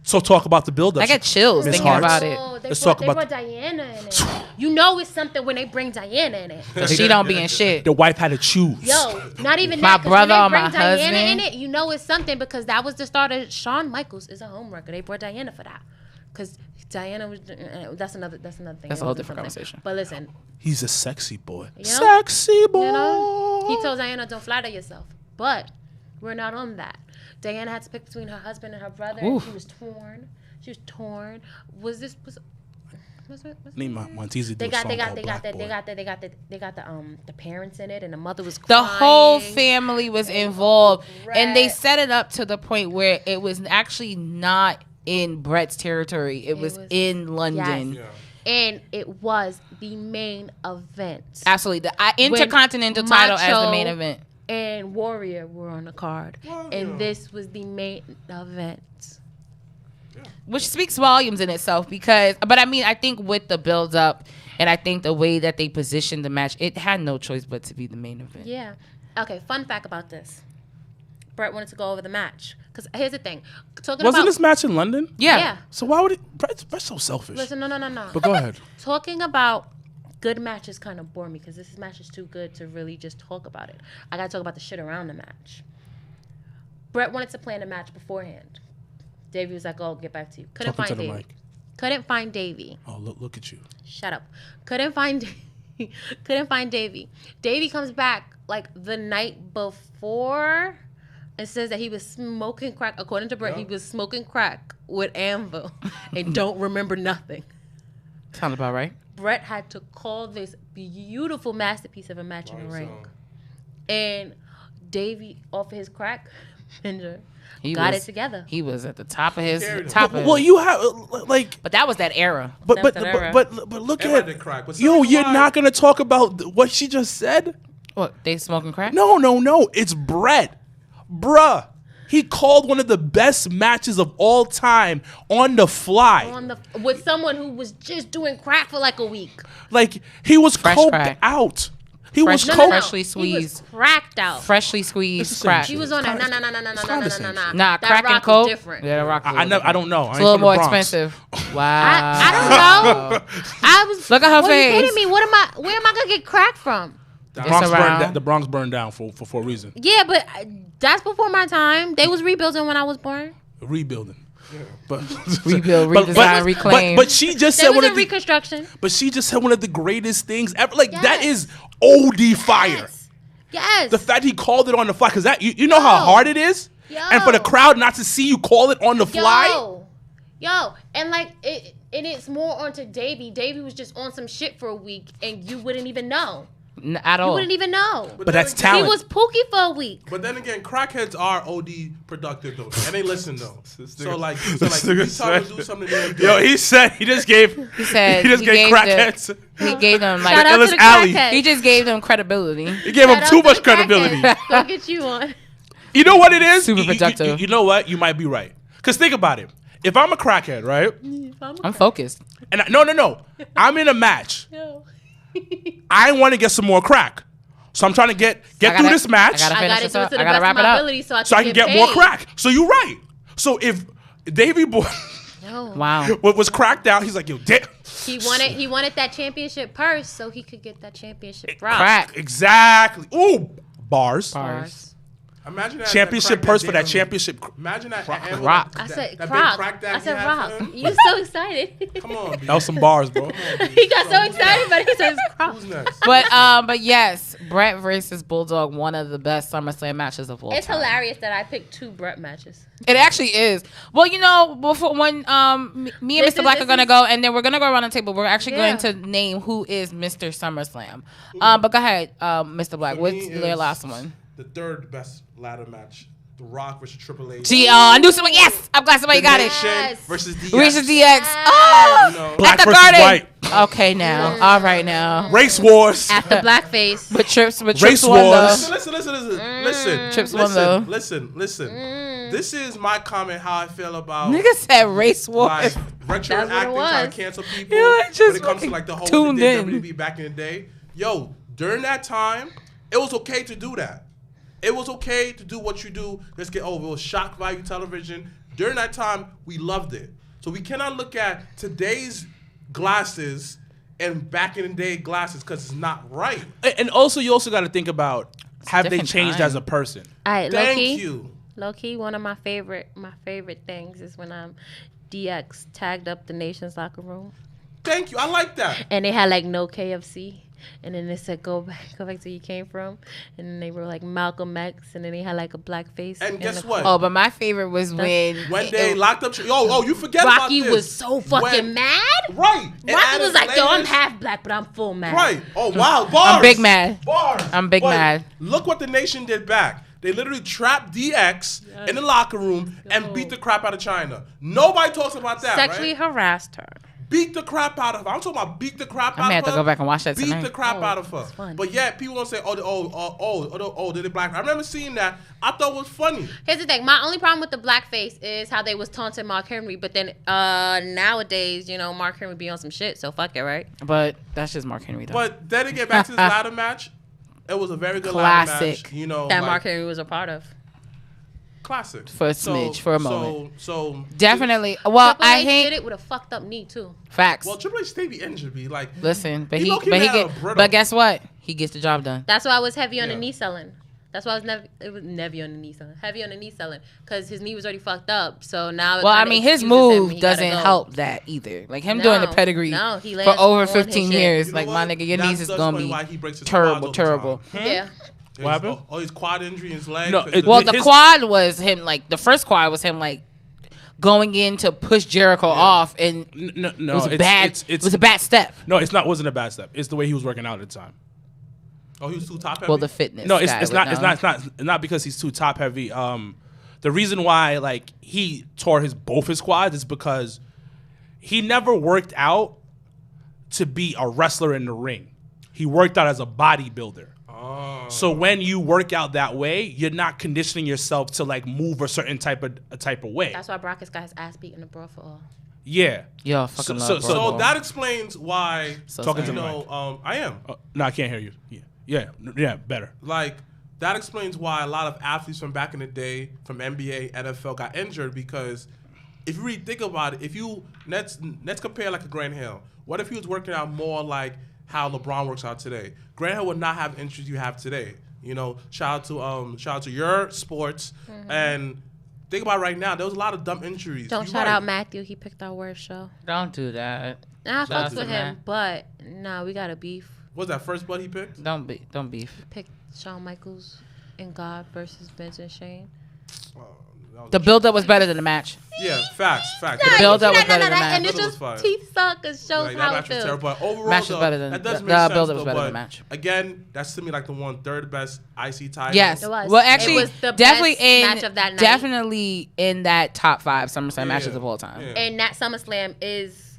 So talk about the build-up. I get chills Miss thinking Hahrts. about it. Oh, Let's talk about they brought Diana in it. You know it's something when they bring Diana in it. So she don't be in shit. The wife had to choose. Yo, not even My that. 'Cause brother or when they my bring Diana husband? in it, you know it's something because that was the start of Shawn Michaels is a home record. They brought Diana for that. Because Diana was that's another thing. That's a whole different conversation. But listen, He's a sexy boy. You know? Sexy boy. you know, he told Diana don't flatter yourself. But we're not on that. Diana had to pick between her husband and her brother. And she was torn. Was it? Need Monteezy do They a got song called Black Boy. they got the parents in it and the mother was The crying. whole family was involved, and they Brett. set it up to the point where it was actually not in Brett's territory. It was in London. Yes. And it was the main event. Absolutely, the Intercontinental title as the main event. And Warrior were on the card, and this was the main event. Which speaks volumes in itself but I mean, I think with the build up and I think the way that they positioned the match, it had no choice but to be the main event. Yeah. Okay, fun fact about this. Brett wanted to go over the match. Because here's the thing. Wasn't this match in London? Yeah. So why would it? Brett's so selfish. Listen, no. But go ahead. Talking about good matches kind of bore me because this match is too good to really just talk about it. I got to talk about the shit around the match. Brett wanted to plan the match beforehand. Davey was like, "Oh, get back to you." Couldn't Talking find to the Davey. mic. Couldn't find Davey. Oh, look at you. Shut up. Couldn't find Davey. Davey comes back like the night before and says that he was smoking crack. According to Brett, he was smoking crack with Anvil and don't remember nothing. Sounds about right. Brett had to call this beautiful masterpiece of a match in the ring. And Davey, off of his crack bender, got it together. He was at the top of his Well, you have but that was that era. But look Everybody at did crack, but yo. something You're about- not gonna talk about what she just said. What, they smoking crack? No. It's Brett, bruh. He called one of the best matches of all time on the fly. With someone who was just doing crack for like a week. Like he was Fresh coked crack. out. He was No, coked. freshly He was squeezed. cracked out. Freshly It's squeezed the same crack. He was on that. kinda No. Nah, That crack and rock coke. is different. Yeah, the rock. I don't know. It's a little more expensive. Wow. I don't know. I was. Look at her What are you face. kidding me? Where am I gonna get crack from? around. The Bronx burned down for a reason. Yeah, but that's before my time. They was rebuilding when I was born. Rebuilding. But Rebuild, redesign, reclaim. But she just There said was a reconstruction. But she just said one of the greatest things ever. Like that Yes. is OD fire. Yes. The fact he called it on the fly, because that you know how hard it is, and for the crowd not to see you call it on the fly. Yo, and like it, and it's more onto Davey. Davey was just on some shit for a week, and you wouldn't even know. At all. You wouldn't even know. But that's talent. He was Pookie for a week. But then again, crackheads are OD productive though, and they listen though. So like, this if nigga you tell them said- to do something, they do. Yo, he said he just gave. He said he just he gave gave crackheads. He gave them Shout like out Ellis to the Alley. crackheads. he just gave them credibility. He gave him Shout too out to much the credibility. crackheads. Go get you one. You know what it is? Super productive. You know what? You might be right. Because think about it. If I'm a crackhead, right? I'm focused. And no. I'm in a match. No. I want to get some more crack. So I'm trying to get through this match I gotta I finish gotta this do it up. to the I gotta best wrap of it my up. ability so I so I can get more paid. crack. So you're right. So if Davey Boy No. Wow. was cracked out, he's like, yo, damn. He wanted that championship purse so he could get that championship drop. Crack. Exactly. Ooh, bars. Bars. Imagine that championship that purse for that damn- championship. Imagine that Rock. I said that Croc. big crack that I said he had Rock. for him. You so excited. Come on, B. That was some bars, bro. Come on, B. He got so excited, but he says Croc. Who's next? But yes, Brett versus Bulldog, one of the best SummerSlam matches of all It's time. hilarious that I picked 2 Brett matches. It actually is. Well, you know, before when me and This Mr. is- Black this are gonna is- go, and then we're gonna go around the table. We're actually Yeah. going to name who is Mr. SummerSlam. But go ahead, Mr. Black. For What's me, their it's last one? The third best ladder match. The Rock versus Triple H. Gee, I knew somebody. Yes, I'm glad somebody got it. Nation Yes. versus DX. Versus DX. Oh, You know, Black at the versus Garden. white. Okay, now. All right, now. Race wars. After blackface. But Trips Race won wars. though. Listen. Chips won, though. Listen. This is my comment how I feel about Nigga said race wars. like retroactive That's what it trying was. to cancel people Yeah, I when just it comes to fucking like the whole tuned they did in. WWE back in the day. Yo, during that time, it was okay to do that. It was okay to do what you do. Let's get over. It was shock value television. During that time, we loved it. So we cannot look at today's glasses and back in the day glasses because it's not right. And also, you also got to think about have they different changed time. as a person? All right, Thank low-key. you. Low key, one of my favorite things is when DX tagged up the Nation's locker room, Thank you. I like that. and they had like no KFC, and then they said go back to where you came from, and then they were like Malcolm X, and then they had like a black face. And guess what? Oh, but my favorite was when They locked up. You forget about Rocky this. was so fucking When- mad. Right. And Rocky added was like, "Yo, I'm layers. half black, but I'm full mad." Right. Oh wow. Bars. I'm big mad. Bars. I'm big But mad. Look what the Nation did back. They literally trapped DX in the locker room and beat the crap out of China. Nobody talks about that, Sexually right? harassed her. Beat the crap out of her. I'm talking about beat the crap I out may of have her. to go back and watch that Beat tonight. the crap out of her. it's fun. But yet people don't say, did it black? I remember seeing that. I thought it was funny. Here's the thing. My only problem with the blackface is how they was taunting Mark Henry. But then nowadays, you know, Mark Henry be on some shit. So fuck it, right? But that's just Mark Henry though. But then to get back to this ladder match, it was a very good ladder Classic. match. You know, That like, Mark Henry was a part of. classic For a smidge, for a moment. So Definitely. Well, Triple I H hate did it with a fucked up knee too. facts. Well, Triple H stay be injured, be like. Listen, but He he low-key but he had a get, brittle. but guess what? He gets the job done. That's why I was heavy on the Yeah. knee selling. That's why I was heavy on the knee selling. Heavy on the knee selling because his knee was already fucked up. So now, it Well, I kinda mean, his excuses him, move he gotta doesn't go. help that either. Like him doing the No, pedigree no, he for lands over on his 15 shit. years. You know Like what? my nigga, your That's- knees is that's gonna funny be why he breaks his quads all the terrible. time. Yeah. What happened? Oh, his quad injury in his leg. No, it- Well, the His- quad was him. Like the first quad was him like going in to push Jericho off, and No, it was a bad. It's, it was a bad step. no, it's not. Wasn't a bad step. It's the way he was working out at the time. Oh, he was too top heavy. Well, the fitness. No, it's guy it's would not. know. It's not because he's too top heavy. The reason why like he tore both his quads is because he never worked out to be a wrestler in the ring. He worked out as a bodybuilder. Oh. So when you work out that way, you're not conditioning yourself to like move a certain type of way. That's why Brock has got his ass beat in the brawl for all. Yeah. Yo, fucking So- love so- Bro. So that explains why. So Talking sorry. to You the mic. know, I am. No, I can't hear you. Yeah, better. Like that explains why a lot of athletes from back in the day, from NBA, NFL, got injured because if you really think about it, if you let's compare like a Grant Hill. What if he was working out more like how LeBron works out today? Grant Hill would not have the injuries you have today. You know, shout out to your sports and think about it right now. There was a lot of dumb injuries. Don't You shout right. out Matthew. He picked our worst show. Don't do that. Nah, I Shout out fucks to with Matt. him, but nah, we got a beef. What was that first blood he picked? Don't beef. Picked Shawn Michaels and God versus Vince and Shane. That was The build-up was better than the match. yeah, facts. The build-up was better than the match. And it's Build-up just was fire. teeth suck and shows Like, that how it match was feels. terrible. But overall, Match was though, better than- that does the- make the sense, build-up was though, better than but the match. Again, that's to me like the third best IC title. Yes. It was. Well, It actually, was the definitely best in match of that night. definitely in that top 5 SummerSlam Yeah. matches of all time. Yeah. And that SummerSlam is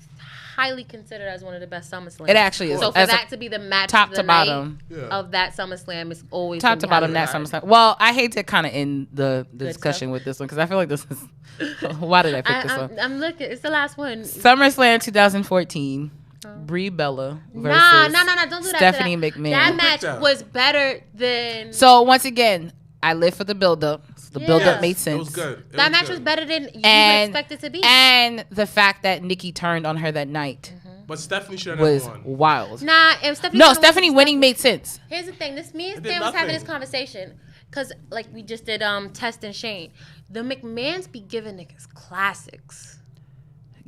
highly considered as one of the best SummerSlams. It actually is. So for As a that to be the match top of the to night bottom. Yeah. of that SummerSlam is always Top gonna to be bottom, highly that regarded. SummerSlam. Well, I hate to kind of end the Good discussion stuff. with this one because I feel like this is. Why did I pick this one? I'm looking. It's the last one. SummerSlam 2014. Brie Bella versus Nah, don't do that. Stephanie to that. McMahon. That Who match picked that? was better than. So once again, I live for the build-up. So the Yeah. build-up made sense. It was good. That match was better than you And would expect it to be. and the fact that Nikki turned on her that night But Stephanie should have was won. wild. Nah, if Stephanie. No, could've won, Stephanie winning made sense. Here's the thing. Me and It did Stan was having nothing. this conversation because like we just did Test and Shane. The McMahons be giving niggas classics.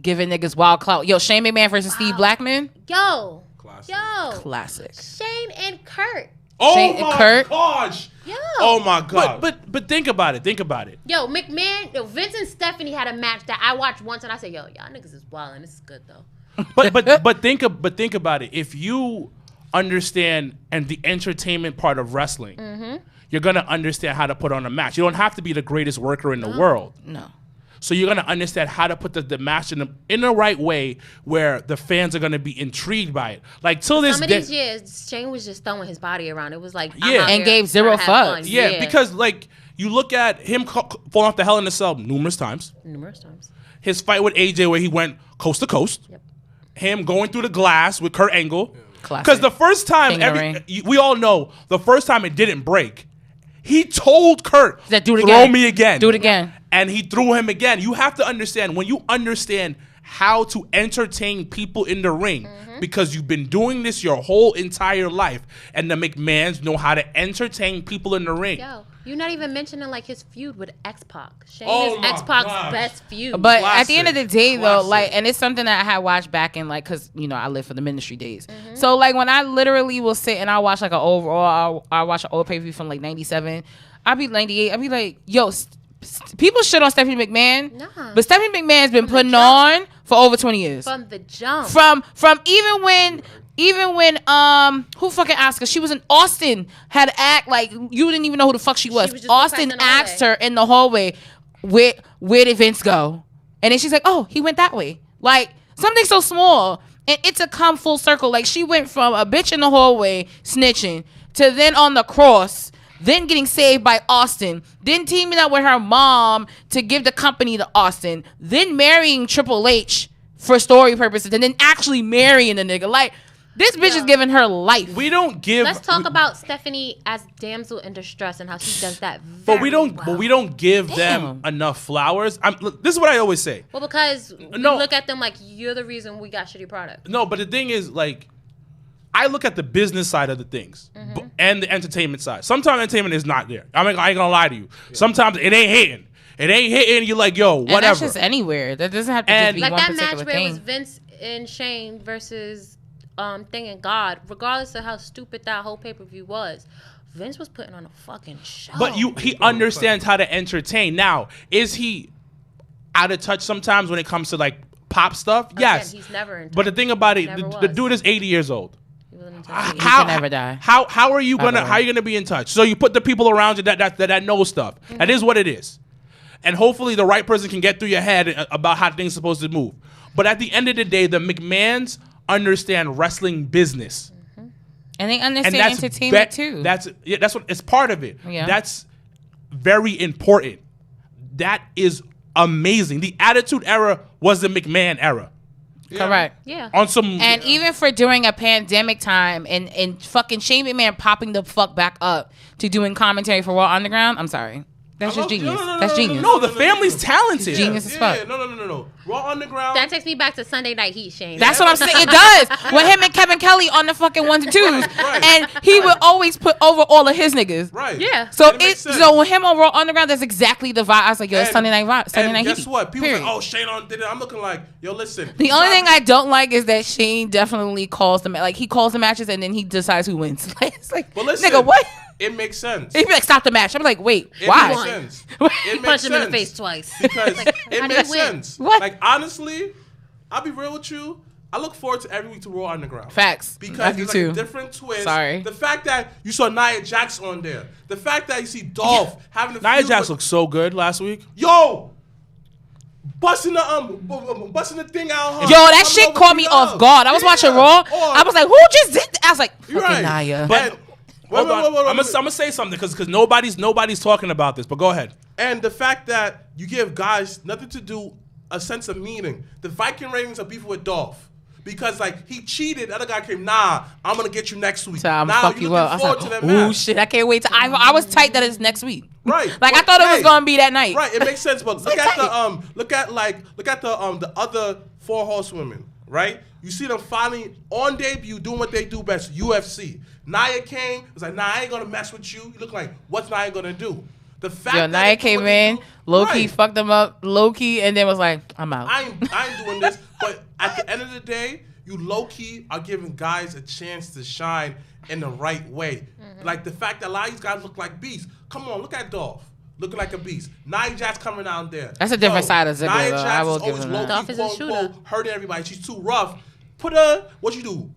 Giving niggas wild clout. Yo, Shane McMahon versus Steve Blackman. Yo. Classic. Yo. Classic. Shane and Kurt. Oh Shane my Kurt. gosh. Yo. Oh my god. But think about it. Think about it. Yo, Vince and Stephanie had a match that I watched once and I said, yo, y'all niggas is wildin'. This is good though. But think about it. If you understand and the entertainment part of wrestling, you're gonna understand how to put on a match. You don't have to be the greatest worker in the world. No. So you're gonna understand how to put the match in the right way where the fans are gonna be intrigued by it. Like till this Some of day, these years, Shane was just throwing his body around. It was like, Yeah. And gave zero fucks. yeah, because like you look at him falling off the Hell in a Cell numerous times. Numerous times. His fight with AJ where he went coast to coast. Yep. Him going through the glass with Kurt Angle. Classic. Because the first time, King of the Ring. we all know, the first time it didn't break, he told Kurt, That do it throw again. me again. Do it again. And he threw him again. You have to understand, when you understand how to entertain people in the ring, because you've been doing this your whole entire life, and the McMahons know how to entertain people in the ring. Yo, you're not even mentioning like his feud with X-Pac. Shane Oh is my X-Pac's gosh. best feud. But at the end of the Classic. day, though, Classic. like, and it's something that I had watched back in, like, because, you know, I live for the ministry days. So, like, when I literally will sit and I watch, like, I watch an old pay-per-view from, like, 97. I'll be 98. I'll be like, yo, people shit on Stephanie McMahon. Nah. But Stephanie McMahon's been putting jump. on for over 20 years. From the jump. From even when who fucking asked her? She was in Austin, had to act like you didn't even know who the fuck she was. was just Austin surprised in the asked hallway. her in the hallway, where did Vince go? And then she's like, oh, he went that way. Like something so small. And it's a come full circle. Like she went from a bitch in the hallway snitching to then on the cross, then getting saved by Austin, then teaming up with her mom to give the company to Austin, then marrying Triple H for story purposes, and then actually marrying the nigga. Like, this bitch is giving her life. We don't give. Let's talk about Stephanie as damsel in distress and how she does that But very we don't. well. But we don't give them enough flowers. Look, this is what I always say. Well, because we No. look at them like you're the reason we got shitty product. No, but the thing is, like, I look at the business side of the things and the entertainment side. Sometimes entertainment is not there. I ain't gonna lie to you. Sometimes it ain't hitting. It ain't hitting. You're like, yo, And whatever. that's just anywhere. That doesn't have to just be Like one that match particular where it was thing. Vince and Shane versus Thing and God, regardless of how stupid that whole pay-per-view was, Vince was putting on a fucking show. But he understands how to entertain. Now, is he out of touch sometimes when it comes to like pop stuff? Again, Yes. he's never in But the touch. thing about it, Never the was. dude is 80 years old. He wasn't in touch either. can never die. How are you gonna Ever. how are you gonna be in touch? So you put the people around you that know stuff. Mm-hmm. That is what it is. And hopefully the right person can get through your head about how things are supposed to move. But at the end of the day, the McMahons understand wrestling business. And they And understand that's entertainment too. That's what it's part of it. Yeah. That's very important. That is amazing. The Attitude Era was the McMahon era. correct. Yeah. On some And even for during a pandemic time and fucking Shane McMahon popping the fuck back up to doing commentary for Raw Underground, I'm sorry. That's just genius. That's genius. no, the family's talented. Genius as fuck. No. Raw Underground. That takes me back to Sunday Night Heat, Shane. That's what I'm saying. It does. When him and Kevin Kelly on the fucking ones and twos, Right. and he would always put over all of his niggas. Right. Yeah. So And it makes sense. so with him on Raw Underground, that's exactly the vibe. I was like, yo, it's And- Sunday Night Vibe. Sunday and Night guess Heat. what? People Period. say, "Oh, Shane on did it." I'm looking like, "Yo, listen." The only thing I don't like is that Shane definitely calls them, like he calls the matches and then he decides who wins. Like, it's like, But listen, nigga, what? It makes sense. He'd be like, stop the match. I'm like, wait, It why? makes sense. It makes Punch him in the sense. face twice. Because Like, it how do makes you win? sense. What? Like honestly, I'll be real with you. I look forward to every week to Raw Underground. Facts. Because I do it's too. like a different twist. Sorry. The fact that you saw Nia Jax on there. The fact that you see Dolph having a Nia feud Jax with- looked so good last week. Yo, busting the thing out. Huh? Yo, that Coming shit over caught to me the off love. guard. I was watching Yeah. Raw. Or- I was like, who just did that? I was like, You're fucking right. Nia. But Hold on. I'm gonna say something because nobody's talking about this. But go ahead. And the fact that you give guys nothing to do, a sense of meaning. The Viking ratings are beefing with Dolph. Because, like, he cheated. The other guy came, nah, I'm going to get you next week. So I'm now fuck you up. I was forward to like, that ooh, match. shit, I can't wait to. I was tight that it's next week. Right. Like, I But, thought it was hey, going to be that night. Right, it makes sense. But look at the other four horsewomen. right? You see them finally on debut doing what they do best, UFC. Nia came, was like, nah, I ain't gonna mess with you. You look like, what's Nia gonna do? The fact that Nia came in, low-key fucked them up, low-key, and then was like, I'm out. I ain't doing this. But at the end of the day, you low-key are giving guys a chance to shine in the right way. Like the fact that a lot of these guys look like beasts. Come on, look at Dolph. Looking like a beast. Nia Jax coming down there. That's a different side of Ziggler, Nia though. Jax I will is give always him that. Dolph is a low-key, shooter. quote-unquote, hurting everybody. She's too rough. Put her, what you do?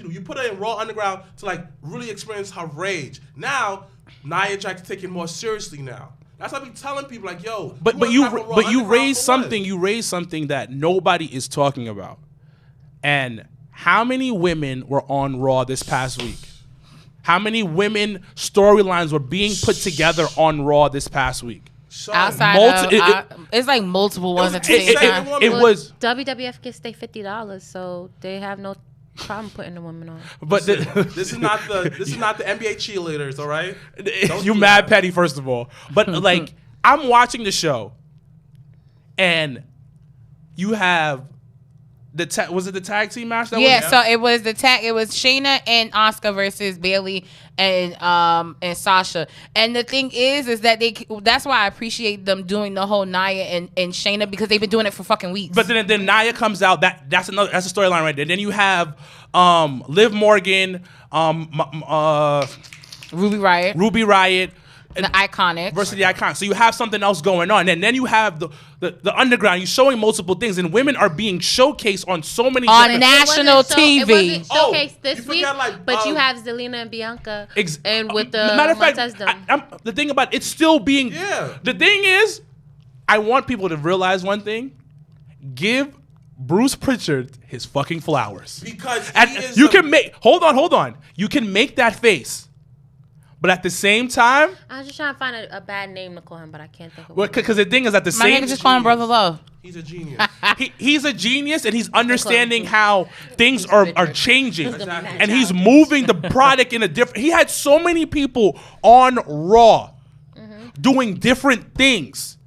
You put her in Raw Underground to like really experience her rage. Now, Nia Jax taken more seriously now. That's what I be telling people, like, yo. But you raised something. You raised something that nobody is talking about. And how many women were on Raw this past week? How many women storylines were being put together on Raw this past week? Outside it's like multiple ones at the same time. It was WWF gets they $50, so they have no problem putting the women on. But this is not the NBA cheerleaders, all right? You mad petty, first of all. But like, I'm watching the show, and you have was it the tag team match? So it was the tag. It was Shayna and Asuka versus Bayley and Sasha. And the thing is that that's why I appreciate them doing the whole Nia and Shayna, because they've been doing it for fucking weeks. But then Nia comes out. That's a storyline right there. Then you have Liv Morgan, Ruby Riott. The Iconics versus the Iconics. So you have something else going on, and then you have the underground. You're showing multiple things, and women are being showcased on so many on national TV. It wasn't showcased this week, like, but you have Zelina and Bianca, and with the matter of fact, the thing about it's still being. Yeah. The thing is, I want people to realize one thing: give Bruce Pritchard his fucking flowers, because you can make. Hold on. You can make that face. But at the same time, I was just trying to find a bad name to call him, but I can't think of one. Because the thing is, at the My same nigga just call him Brother Love. He's a genius. He's a genius, and he's understanding how things are changing, Exactly. and he's moving the product in a different. He had so many people on Raw doing different things,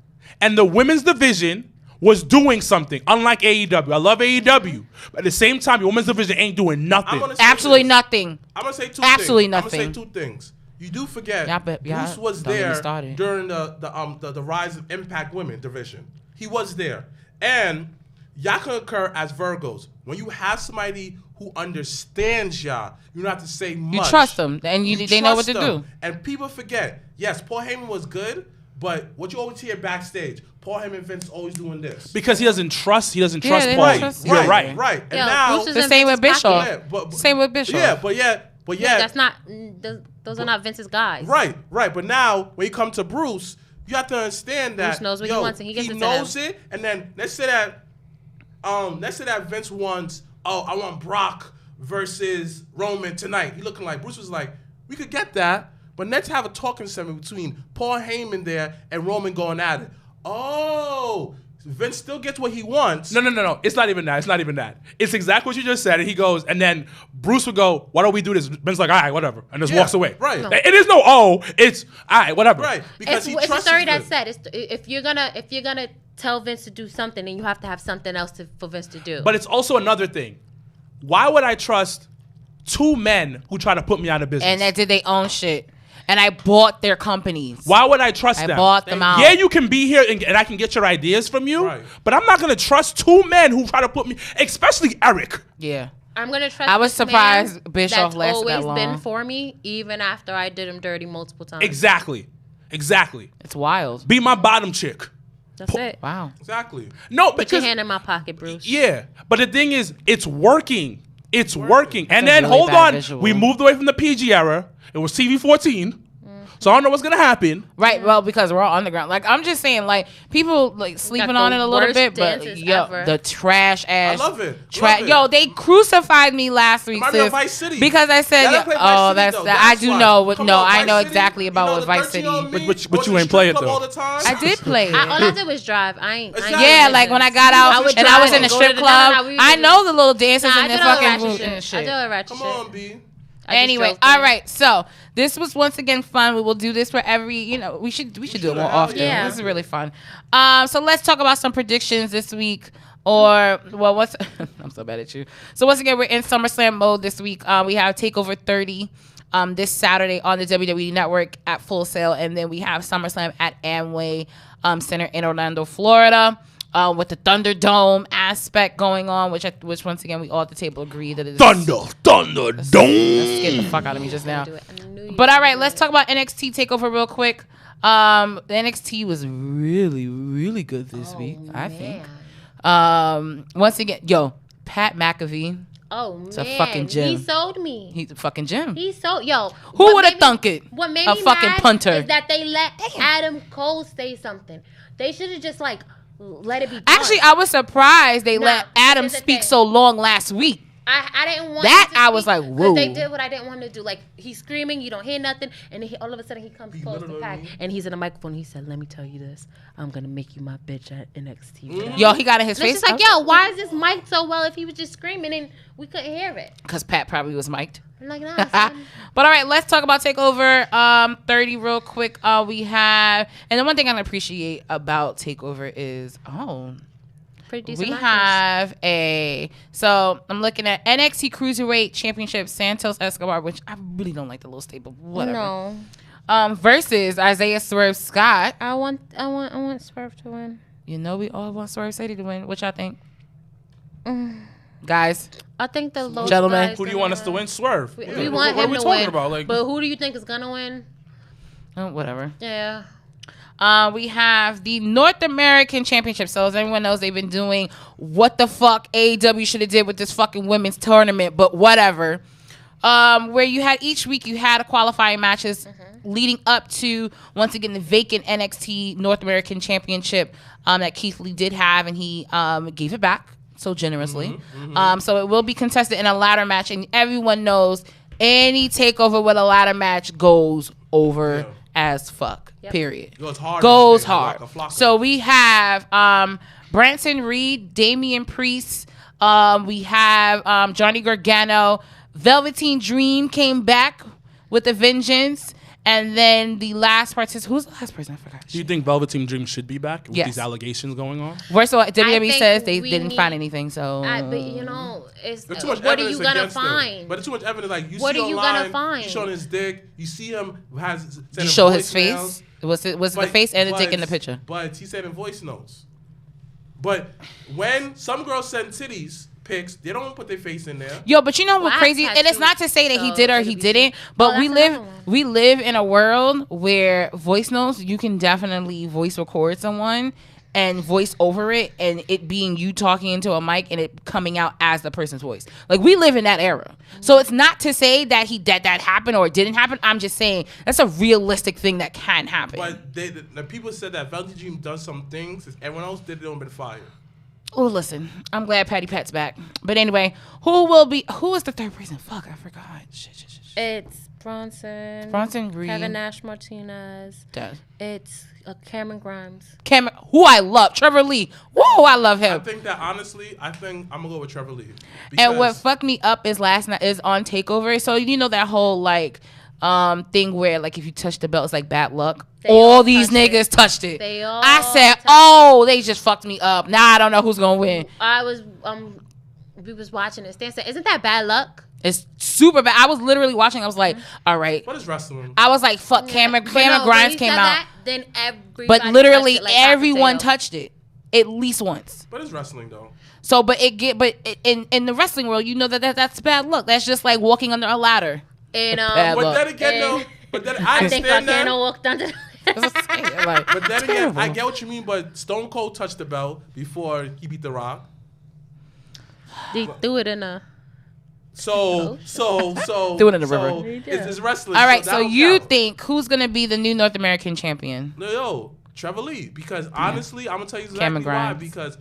and the women's division was doing something, unlike AEW. I love AEW, but at the same time, the women's division ain't doing nothing. Absolutely nothing. I'm gonna say two Absolutely things. nothing. I'm gonna say two things. You do forget Yeah, Bruce was don't get me there started. during the rise of Impact Women division. He was there, and y'all can occur as Virgos. When you have somebody who understands y'all, you don't have to say much. You trust them, and they know what to do. And people forget. Yes, Paul Heyman was good, but what you always hear backstage, Paul Heyman and Vince always doing this. Because he doesn't trust. He doesn't Yeah, trust they Paul. don't trust- You're yeah. right. And now Bruce is The in same with Vince's Bischoff. pocket. Same with Bischoff. Yeah, but That's not. Those are not Vince's guys. Right. But now, when you come to Bruce, you have to understand that Bruce knows what he wants, and he gives it to knows him. it. And then let's say that Vince wants, I want Brock versus Roman tonight. He looking like Bruce was like, we could get that, but let's have a talking session between Paul Heyman there and Roman going at it. Oh, Vince still gets what he wants. No. It's not even that. It's exactly what you just said. And he goes, and then Bruce would go, why don't we do this? Ben's like, all right, whatever. And just walks away. Right. No. It is it's all right, whatever. Right. Because It's a story that said if you're gonna tell Vince to do something, then you have to have something else for Vince to do. But it's also another thing. Why would I trust two men who try to put me out of business? And that did their own shit. And I bought their companies. Why would I trust I them? bought them out. Yeah, you can be here and I can get your ideas from you, Right. but I'm not going to trust two men who try to put me, especially Eric. Yeah. I'm gonna trust. I was this surprised man Bischoff that's lasted that always long. been for me, even after I did him dirty multiple times. Exactly. It's wild. Be my bottom chick. That's it. Wow. Exactly. No, Put your because hand in my pocket, Bruce. yeah, but the thing is, it's working. It's working. And then really hold bad on, visual. we moved away from the PG era. It was TV 14. So I don't know what's gonna happen. Right, well, because we're all underground. Like, I'm just saying, like, people, like, sleeping the on it a little worst bit, but, dances yo, ever. the trash ass. I love it. Yo, they crucified me last week, Remind me of sis, Vice City. because I said, Y'all play Vice City, that's though. that. I That's do why. know. Come No, on, I Vice know City, exactly about you know what the Vice 13 City. on me But you was ain't in play it, strip club though. all the time. I did play it. All I did was drive. I ain't Yeah, like when I got out would and I was drive in the and go to strip the club, downtown. I know the little dances Nah, I and the did all the fucking ratchet boots and shit. I shit. did all the ratchet Come shit. on, B. I just Anyway, drove all through. right. So this was once again fun. We will do this for every. We should do it more often. Yeah. This is really fun. So let's talk about some predictions this week. Or, well, what's... I'm so bad at you. So, once again, we're in SummerSlam mode this week. We have TakeOver 30 this Saturday on the WWE Network at Full Sail. And then we have SummerSlam at Amway Center in Orlando, Florida. With the Thunderdome aspect going on, which once again, we all at the table agree that it is... Thunderdome! That scared the fuck out of me just now. But, all right, let's talk about NXT TakeOver real quick. The NXT was really, really good this week, I think. Once again, Pat McAfee. Oh, man. It's a fucking gem. He sold me. He's a fucking gem. Who would have thunk it? What made a me fucking mad punter. is that they let Adam Cole say something. They should have just, let it be done. Actually, I was surprised they let Adam speak so long last week. I didn't want that. To I was like, whoa. They did what I didn't want to do. Like, he's screaming, you don't hear nothing, and then all of a sudden he comes close to Pac, and he's in the microphone. He said, "Let me tell you this. I'm gonna make you my bitch at NXT." Yo, he got in his face. It's just like, yo, why is this mic'd so well if he was just screaming and we couldn't hear it? Because Pat probably was mic'd. I'm like, nah, son. But all right, let's talk about TakeOver 30 real quick. We have, and the one thing I appreciate about TakeOver is, we have so I'm looking at NXT Cruiserweight Championship Santos Escobar, which I really don't like the little staple, whatever. No. Versus Isaiah Swerve Scott. I want Swerve to win. You know we all want Swerve Sadie to win. What y'all think? Guys. I think the low gentlemen. Who do you want us to win? Swerve. We want him to win. But who do you think is gonna win? Whatever. Yeah. We have the North American Championship. So as everyone knows, they've been doing what the fuck AEW should have did with this fucking women's tournament, but whatever. Where you had each week you had a qualifying matches leading up to once again the vacant NXT North American Championship that Keith Lee did have, and he gave it back so generously. So it will be contested in a ladder match, and everyone knows any takeover with a ladder match goes over as fuck. Yep. Period. Goes hard. So we have Branson Reed, Damian Priest. We have Johnny Gargano. Velveteen Dream came back with a vengeance. And then the last participant, who's the last person? I forgot. Do you think Velveteen Dream should be back with these allegations going on? First of all, WWE says they didn't find anything, so. But it's too much what are you gonna find? But it's too much evidence. Like you what see are you online, gonna find? he's showing his dick. You see him has. You show his face. Was the face and the dick in the picture? But he said in voice notes. But when some girls send titties pics, they don't put their face in there. Yo, but you know what crazy? And it's not to say that he did or he didn't, but we live in a world where voice notes, you can definitely voice record someone and voice over it, and it being you talking into a mic and it coming out as the person's voice. Like, we live in that era. So it's not to say that that happened or it didn't happen. I'm just saying that's a realistic thing that can happen. But the people said that Velveteen Dream does some things. Everyone else did it, don't been fired. Oh, listen, I'm glad Patty Pat's back. But anyway, who is the third person? Fuck, I forgot. Shit. It's Bronson Reed, Kevin Nash Martinez. It's Cameron Grimes. Who I love. Trevor Lee. Whoa, I love him. I think that honestly, I'm gonna go with Trevor Lee. And what fucked me up is last night is on TakeOver. So you know that whole thing where if you touch the belt, it's like bad luck. All these niggas touched it. I said, they just fucked me up. Now I don't know who's gonna win. We was watching it. Stan said, "Isn't that bad luck?" It's super bad. I was literally watching. I was like, all right. What is wrestling? I was like, fuck. Cameron Grimes came out. Then everybody. But literally everyone touched it at least once. But it's wrestling though. So, in the wrestling world, you know that's bad luck. That's just like walking under a ladder. And but then again, though. But then I think Gargano walked under. But then again, I get what you mean. But Stone Cold touched the belt before he beat The Rock. He threw it in a. So threw it in the river. It's wrestling. All right, so you think who's gonna be the new North American champion? No, Trevor Lee. Because honestly, I'm gonna tell you exactly why. Because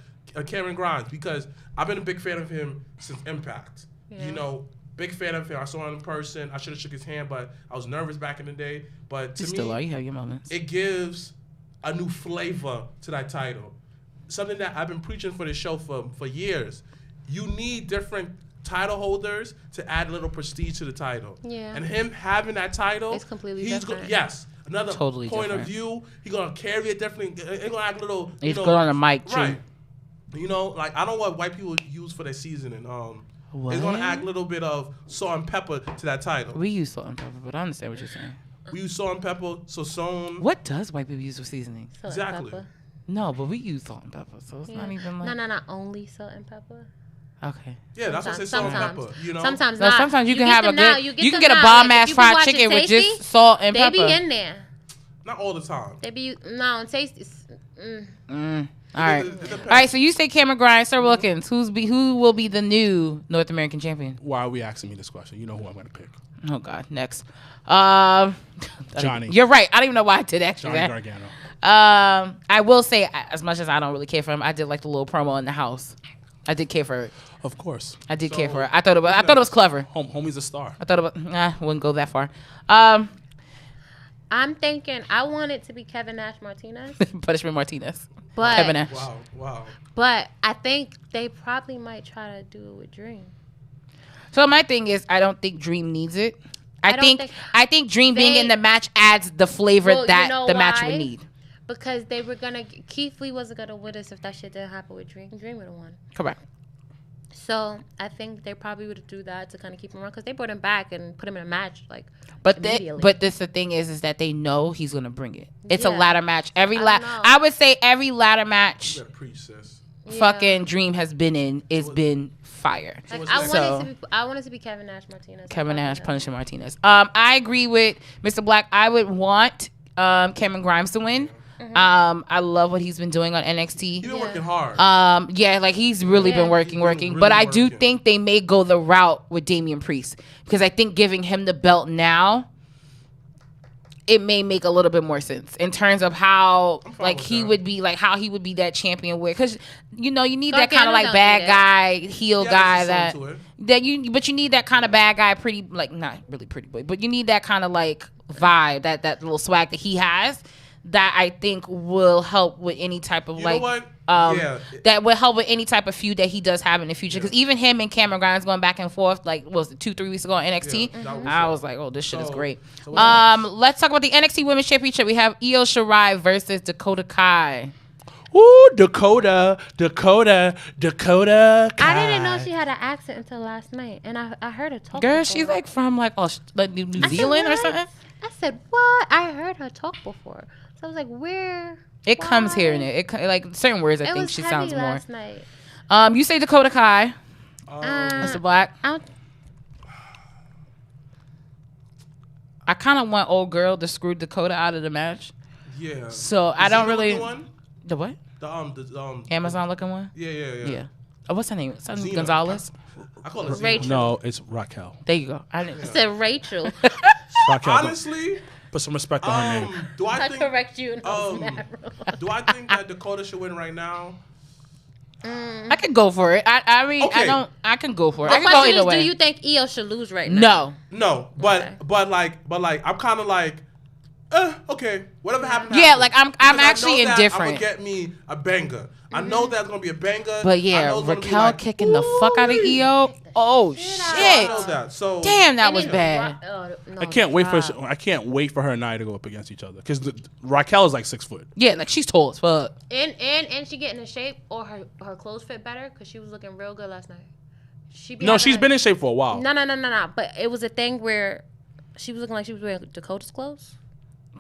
Cameron Grimes. Because I've been a big fan of him since Impact. Yeah. You know. Big fan of him. I saw him in person. I should have shook his hand, but I was nervous back in the day. But to me, you have your moments. It gives a new flavor to that title. Something that I've been preaching for this show for years. You need different title holders to add a little prestige to the title. Yeah. And him having that title, it's completely different. Yes. Another totally point different. of view. He's gonna carry it differently. He's gonna act a little. He's good on the mic too. Right. You know, like I know what white people use for their seasoning. What? It's gonna add a little bit of salt and pepper to that title. We use salt and pepper, but I understand what you're saying. We use salt and pepper, sazon. What does white people use for seasoning? Salt Exactly. and pepper. No, but we use salt and pepper, so it's not even like. No, not only salt and pepper. Okay. Yeah, that's what I say salt and Sometimes. pepper. You know, Sometimes No, not. sometimes you can get have a them now. good. You can get a them now. bomb Like, ass if you be fried watching chicken with Tasty, just salt and they pepper. be in there. not all the time. They be no and Tasty. All right. All right. So you say Cameron Grimes, Sir Wilkins. Who will be the new North American champion? Why are we asking me this question? You know who I'm going to pick. Oh God. Next. Johnny. You're right. I don't even know why I did actually Johnny that. Gargano. I will say, as much as I don't really care for him, I did like the little promo in the house. I did care for it. Of course. I did care for it. I thought it was clever. Homie's a star. I thought it was. Wouldn't go that far. I'm thinking I want it to be Kevin Nash Martinez, Punishment Martinez. but Kevin Nash. Wow. but I think they probably might try to do it with Dream. So my thing is, I don't think Dream needs it. I don't think Dream being they- in the match adds the flavor Well, you that know the match why? would need. Because they were gonna Keith Lee wasn't gonna win us if that shit didn't happen with Dream. Dream would have won. Correct. So I think they probably would do that to kind of keep him around because they brought him back and put him in a match like. But immediately. this the thing is that they know he's gonna bring it. It's a Yeah. ladder match. I don't know. I would say every ladder match You gotta preach, sis. fucking Dream has been in is been fire. Like, what's I next? want it to be Kevin Nash Martinez. Kevin Nash, Punishment Martinez. I agree with Mr. I would want Cameron Grimes to win. I love what he's been doing on NXT. He's been working hard. Yeah, like he's really Yeah. been working. Really But I do working. think they may go the route with Damian Priest because I think giving him the belt now, it may make a little bit more sense in terms of how like with he that. would be like how he would be that champion with because you know you need that Gargano kind of like don't bad need it. guy heel Yeah, guy there's a that soul to it. but you need that kind of bad guy pretty like not really pretty boy but you need that kind of like vibe that little swag that he has that I think will help with any type of You like know what? that will help with any type of feud that he does have in the future. Because even him and Cameron Grimes going back and forth, like what was it 2-3 weeks ago on NXT? Yeah, that was I it. was like, oh, this shit is So- great. so what's next? Let's talk about the NXT Women's Championship. We have Io Shirai versus Dakota Kai. Ooh, Dakota Kai. I didn't know she had an accent until last night, and I heard her talk. Girl, before. she's like from like New I said, Zealand or "What?" something. I said, "What?" I heard her talk before, so I was like, "Where?" It comes Why? here and like certain words. I It think was she heavy sounds more. last night. You say Dakota Kai, Mr. Black. I kind of want old girl to screw Dakota out of the match. Yeah. So The I don't Xena really. looking one? The what? The Amazon looking one? Yeah. Yeah. Oh, what's her name? Something Xena. Gonzalez. I call it Xena. Rachel. No, it's Raquel. There you go. I didn't. said Rachel. Raquel. Honestly, Put some respect on her name. do I I think correct you. And I was mad. do I think that Dakota should win right now? I can go for it. I mean, Okay. I can go for it. The I can go question either is, way. do you think Io should lose right now? No. No, but Okay. but like I'm kind of like, okay, whatever happens. Yeah, happens. like, I'm Because I know actually that indifferent. I'm gonna get me a banger. I know that's gonna be a banger. But I yeah, know it's gonna be Raquel like, kicking the fuck out of ooh-wee. Io. Oh I know shit! that. So Damn, that And was then bad. No, I can't wait stop. for her and I to go up against each other because Raquel is like 6 foot. Yeah, like she's tall as fuck. And she getting in shape, or her clothes fit better because she was looking real good last night. She be No, having she's a- been in shape for a while. No. But it was a thing where she was looking like she was wearing Dakota's clothes.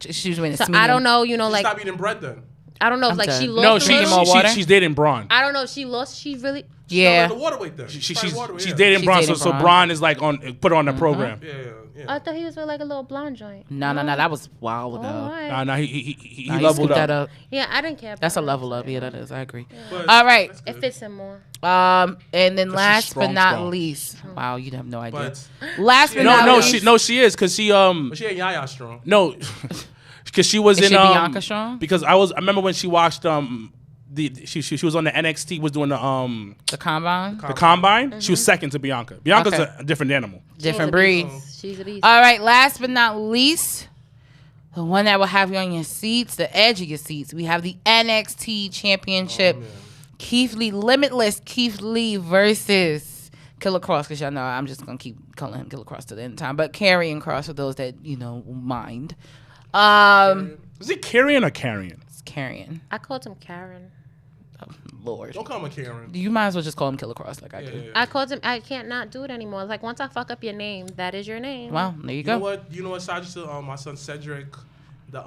She was winning. So I don't know, like stop eating bread then. I don't know if I'm like she done. lost. No, a Drinking little. more water? she's dating Braun. I don't know if she lost. She really. Yeah. The waterweight then. She's Waterweight, yeah. dating She's Braun, dating so Braun. Braun is like put her on the program. Yeah. I thought he was with like a little blonde joint. No, that was a while Oh, ago. alright. Nah, he Nah, you leveled scooped that up. up. Yeah, I didn't care. That's a about level it. up. Yeah, that is. I agree. But All right. that's It good. fits him more. And then she's last but strong, not strong. least, wow, you have no idea. But Last but No, not least, She is because she but she ain't Yaya strong. no, because she was Is in she Bianca strong? because I remember when she watched she was on the NXT was doing the combine, the combine. She was second to Bianca. Bianca's Okay. a different animal. different breed. She's a beast. All right, last but not least, the one that will have you on your seats, the edge of your seats. We have the NXT Championship. Keith Lee, Limitless Keith Lee versus Killer Cross, because y'all know I'm just going to keep calling him Killer Cross to the end of time. But Karrion Cross for those that, mind. Is he carrying or carrying? It's Karrion. I called him Karen. Lord. Don't call him a Karen. You might as well just call him Killer Cross like I do. I called him. I can't not do it anymore. Like once I fuck up your name, that is your name. Well, there you You go. know what? You know what? Side to my son Cedric, the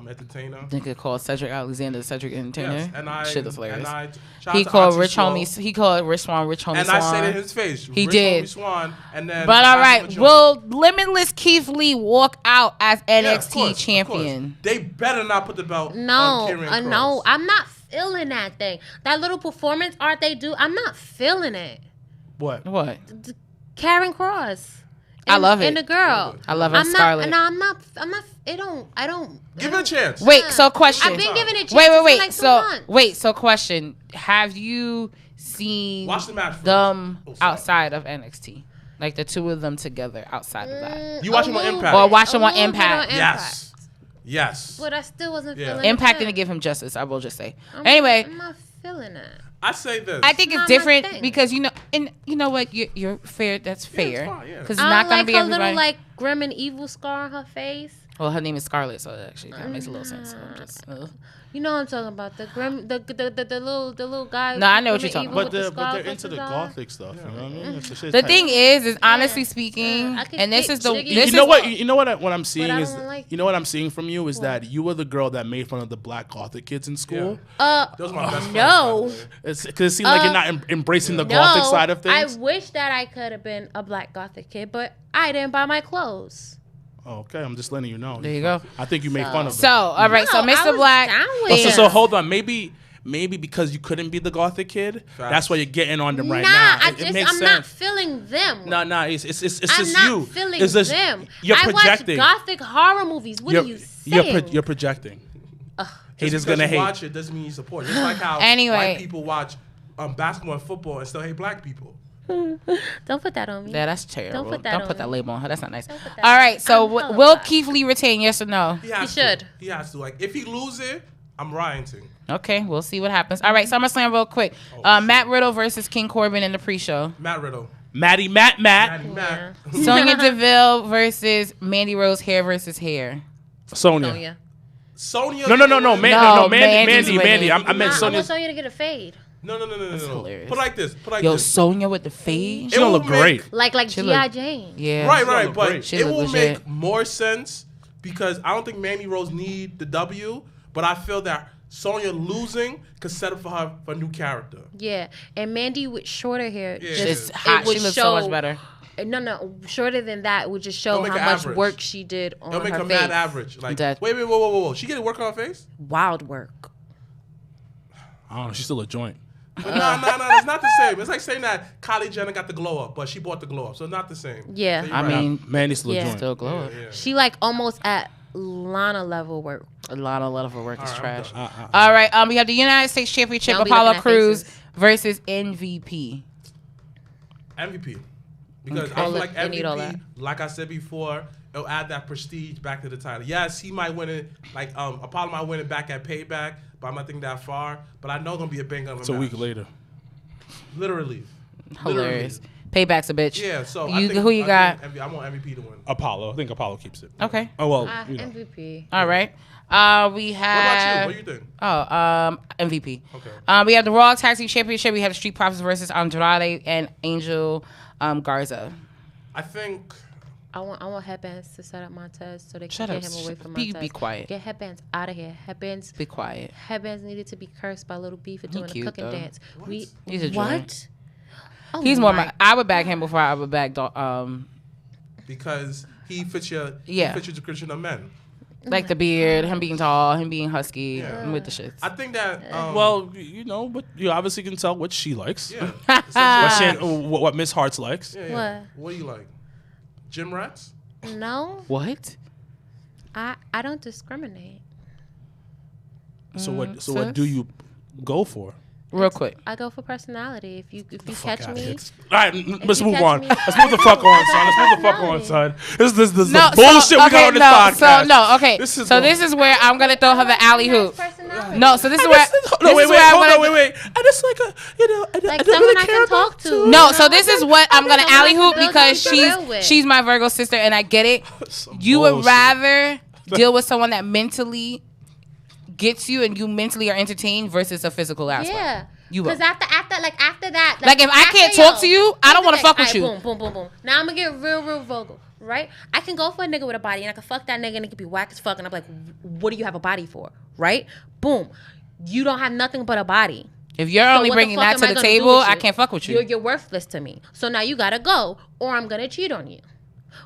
entertainer. Nigga called Cedric Alexander Cedric Entertainer. Yes, and I Shit is hilarious. shout He out to called Auntie Rich Swole. Homie. He called Rich Swan Rich Homie And Swan. I said it in his face. He Rich did. Homie Swan, and then. But all right, Jones. will Limitless Keith Lee walk out as Yeah, NXT of course, champion? of course. They better not put the belt No, on Karen Cross. no, I'm not feeling that thing. That little performance art they do, I'm not feeling it. What? What? Karen Cross. I love it. And the girl. I love her, I'm Scarlett. not. No, I'm not. I don't. Give it a chance. Wait, so question. I've been giving it. Wait. Like So question. Have you seen Watch the match first. them Oh, sorry. outside of NXT? Like the two of them together outside of that? You watch them on Impact. Or watch them on A little bit Impact. Yes. Yes. But I still wasn't Yeah. feeling Impact it. didn't give him justice, I will just say. I'm Anyway, I'm not feeling it. I say this. I think it's not my different thing. because and you know what, you're fair. That's fair fine, yeah. because it's I not don't gonna like be her everybody. little like grim and evil scar on her face. Well, her name is Scarlett, so actually that makes a little sense. So I'm just, You know what I'm talking about? The grim, the little guy. No, I know what grim you're and talking evil But with they're scar into across the his eye. gothic stuff. You know what I mean? It's shit the tight. thing is honestly speaking, I could and this get is the jiggy. this You know is what? You know what I'm seeing I is, don't like you know what I'm seeing from you is that you were the girl that made fun of the black gothic kids in school. Those are my best friends. No. by the way. It's because it seems like you're not embracing the gothic side of things. I wish that I could have been a black gothic kid, but I didn't buy my clothes. Oh, okay, I'm just letting you know. There you go. I think you made fun of So them. all right, so No, I Mr. was Black. down with Oh, it. so hold on, maybe because you couldn't be the gothic kid, that's why you're getting on them right now. I'm not feeling them. No, it's just I'm not you. feeling It's just, them. You're I projecting. watch gothic horror movies. What are you saying? You're projecting. Just Haters because gonna you hate. watch it doesn't mean you support it. Just like how Anyway. white people watch basketball and football and still hate black people. Don't put that on me. Yeah, that's terrible. put that Don't on put that me. label on her. That's not nice. Don't put that All on right, me. so I'm will black. Keith Lee retain? Yes or no? He has He should. To. He has to. Like, if he lose it, I'm rioting. Okay, we'll see what happens. All right, SummerSlam real quick. Matt Riddle versus King Corbin in the pre-show. Matt Riddle. Matt. Matt. Matt. Sonya Deville versus Mandy Rose, hair versus hair. Sonya. Sonya. No, Mandy's Mandy. winning. I meant I Sonya. want Sonya to get a fade. No. hilarious. Put like this. Yo, Sonya with the fade. She don't will look great. Like She G.I. look- Jane. Yeah. Right. look But great. She it look will legit. make more sense because I don't think Mandy Rose need the W, but I feel that Sonya losing could set up for her for a new character. Yeah, and Mandy with shorter hair. Yeah. Just, It's it hot. would She looks show, so much better. No, shorter than that would just show It'll make how her much average. work she did on It'll make her her face. mad average. Like, Dead. wait, whoa. She getting work on her face? Wild work. I don't know. She's still a joint. But no, it's not the same. It's like saying that Kylie Jenner got the glow up, but she bought the glow up, so it's not the same. Yeah. So you're I right. mean, Mandy's still a Yeah. joint. still glow up. Yeah. She like almost at Lana level work. A lot of her work is All right, trash. I'm done. All right, we have the United States Championship, Don't be Apollo looking at Crews faces. versus MVP. MVP. Because Okay. I feel like They need all MVP, that. like I said before, it'll add that prestige back to the title. Yes, he might win it. Like Apollo might win it back at Payback, but I'm not thinking that far. But I know it's gonna be a banger of a It's a match. week later. Literally. Hilarious. Payback's a bitch. Yeah. So Who you got? I want MVP to win. Apollo. I think Apollo keeps it. Okay. Oh well. MVP. All right. We What about you? have. What do you think? MVP. Okay. We have the Raw Tag Team Championship. We have the Street Profits versus Andrade and Angel Garza. I think I want headbands to set up Montez so they can Shut get up. him away from Be Montez. quiet. Get headbands out of here. Headbands. Be quiet. Headbands needed to be cursed by Little B for doing a cute, cooking though. dance. He's a joint. What? Oh He's more my. I would back him before I would back because he fits your Yeah. he fits your description of men. like the beard, him being tall, him being husky, Yeah. and with the shits. I think that Well, you know, but you obviously can tell what she likes. yeah. What Miss Hearts likes. Yeah. What do you like? Gym rats? No, What? I don't discriminate. So what? So sis? what do you go for? Real quick. I go for personality. If you Fuck catch outta me, here. All right, let's you move catch on. me- Let's move the fuck on, son. Let's move the fuck on, son. This is the No, bullshit we got on this podcast. Okay. This is So the- this is where I'm gonna throw her the alley hoop. personality. No, so this is I where. just- This no, is wait, where I'm hold on, gonna. wait. I just like a, you know, I Like don't someone really I care can about talk to. too. No, so this is what I'm gonna Someone I alley can hoop build because something real with. she's my Virgo sister and I get it. Some You would bullshit. rather deal with someone that mentally gets you and you mentally are entertained versus a physical aspect. Yeah. You will. Because after that. Like, if I can't talk to you, I don't want to fuck with you. Boom, boom, boom, boom. Now I'm going to get real vocal, right? I can go for a nigga with a body, and I can fuck that nigga, and it can be whack as fuck, and I'm like, what do you have a body for, right? Boom. You don't have nothing but a body. If you're only bringing that to the table, I can't fuck with you. You're worthless to me. So now you got to go, or I'm going to cheat on you.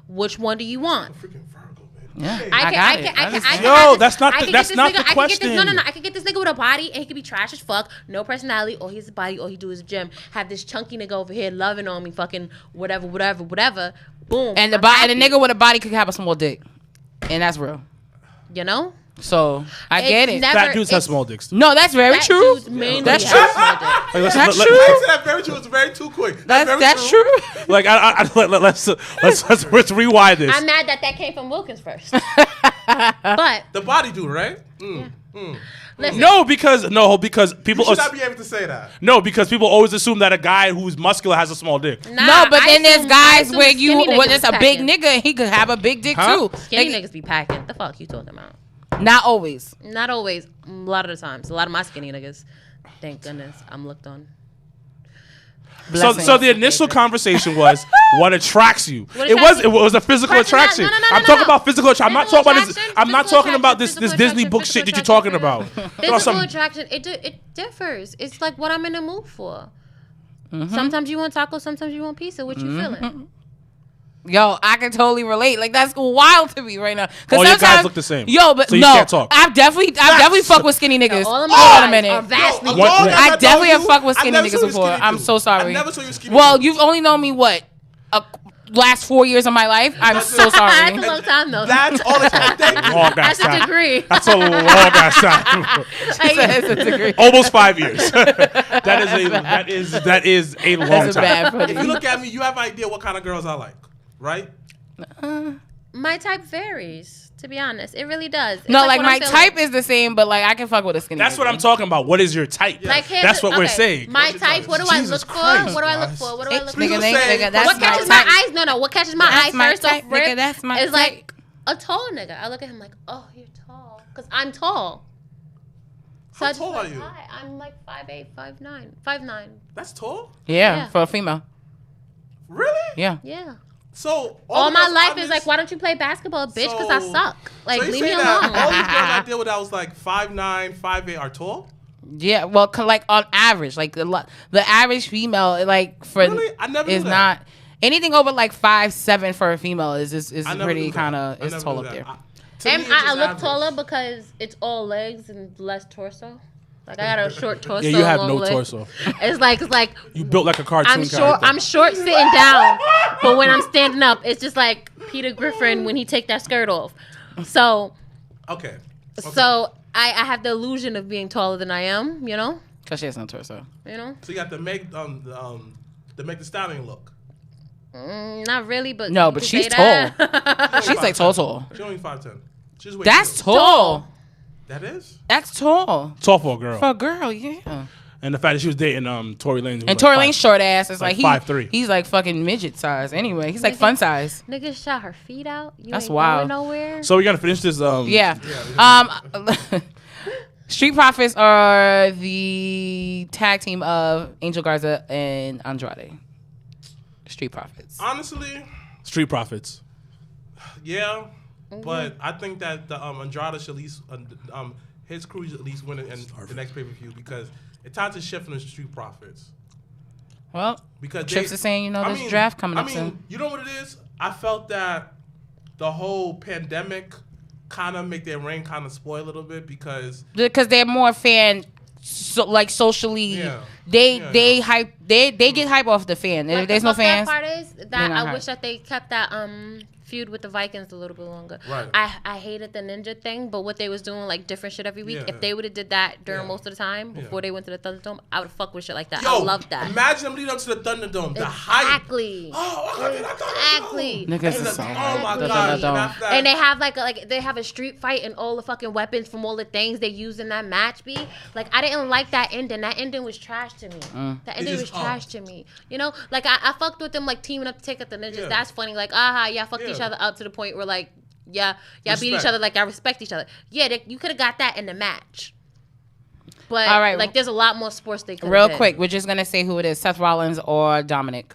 Which one do you want? Freaking Virgo, man. Yeah, That's not the question. No. I can get this nigga with a body, and he can be trash as fuck, no personality. All he's a body, all he do is gym. Have this chunky nigga over here loving on me, fucking whatever. Boom. And the nigga with a body could have a small dick, and that's real. You know. So I get it. Fat dudes have small dicks. No, that's very true. That's true. That's true. That very true. It's very too quick. That's true. Like let's rewind this. I'm mad that came from Wilkins first. But the body dude, right? Listen, No, because people You should not be able to say that. No, because people always assume that a guy who's muscular has a small dick. No, but then there's guys where it's a big nigga and he could have a big dick too. Skinny niggas be packing. The fuck you talking about? Not always. Not always. A lot of the times. A lot of my skinny niggas. Thank goodness I'm looked on. So the initial conversation was what attracts you. It was a physical attraction. I'm talking about physical attraction. I'm not talking about this Disney book shit that you're talking about. Physical attraction, it differs. It's like what I'm in the mood for. Sometimes you want tacos, sometimes you want pizza. What you feeling? Yo, I can totally relate. Like, that's wild to me right now. All your guys look the same. Yo, but so you no, can't talk. I've definitely fucked with skinny niggas. All of my Hold on a guys minute. are vastly I definitely have fucked with skinny niggas before. I'm so sorry. I never saw you skinny. Well, you've only known me last 4 years of my life. I'm so sorry. That's a long time though. That's all the time. That's a degree. That's a long ass time. That's a degree. Almost 5 years. That is a long time. If you look at me, you have an idea what kind of girls I like, right? My type varies, to be honest. It really does. It's No, like my type is the same, but like I can fuck with a skinny. That's what I'm talking about. What is your type? Like, that's what we're saying. My type. What do I look for? What do I look for? What do I look for? What catches my eyes? No. What catches my eye first off rip is like a tall nigga. I look at him like, oh, you're tall, because I'm tall. So How tall are you? I'm like 5'8", 5'9". That's tall? Yeah, for a female. Really? Yeah. Yeah. So all my life is like, why don't you play basketball, bitch? Because I suck. Like, leave me alone. All these girls I deal with, I was like 5'9", 5'8" are tall. Yeah, well, like on average, like the average female, like for really? I never is knew not that. Anything over like 5'7" for a female is pretty kind of is tall up there. And I look taller because it's all legs and less torso. Like, I got a short torso. Yeah, you have no legs. torso. It's like you built like a cartoon character. I'm short sitting down, but when I'm standing up, it's just like Peter Griffin when he take that skirt off. So okay. So I have the illusion of being taller than I am, you know? Because she has no torso. You know? So you got the Meg the Stallion look. Not really, but no, but she's tall. She's like tall. She's only 5'10". She's way That's tall. That is? That's tall. Tall for a girl. For a girl, yeah. And the fact that she was dating Tory Lanez. And Tory Lanez short ass is like 5'3". He's like fucking midget size. Anyway, he's like fun size. Nigga shot her feet out. That's wild. Nowhere. So we gotta finish this. Yeah. Street Profits are the tag team of Angel Garza and Andrade. Street Profits. Honestly, Street Profits. Yeah. But I think that the Andrade should at least his crew should at least win it in the next pay-per-view because it's time to shift from the Street Profits. Well, because Trips is saying, there's draft coming up soon. You know what it is? I felt that the whole pandemic kind of make their reign kind of spoil a little bit because they're more socially. Yeah. They get hype off the fan. If there's no fans. The part is that I wish that they kept that feud with the Vikings a little bit longer. Right. I hated the ninja thing, but what they was doing, like different shit every week. Yeah. If they would have did that during most of the time before they went to the Thunderdome, I would fuck with shit like that. Yo, I love that. Imagine them leading up to the Thunderdome. The hype. Exactly. Exactly. Niggas is so oh my god. And they have they have a street fight and all the fucking weapons from all the things they used in that match. I didn't like that ending. That ending was trash to me. That ending was trash to me. You know, like I fucked with them like teaming up to take out the ninjas. Yeah. That's funny. Like, y'all fucked each other up to the point where like y'all beat each other like y'all respect each other. Yeah, you could have got that in the match. But all right, like there's a lot more sports they could. Real quick, we're just gonna say who it is: Seth Rollins or Dominic.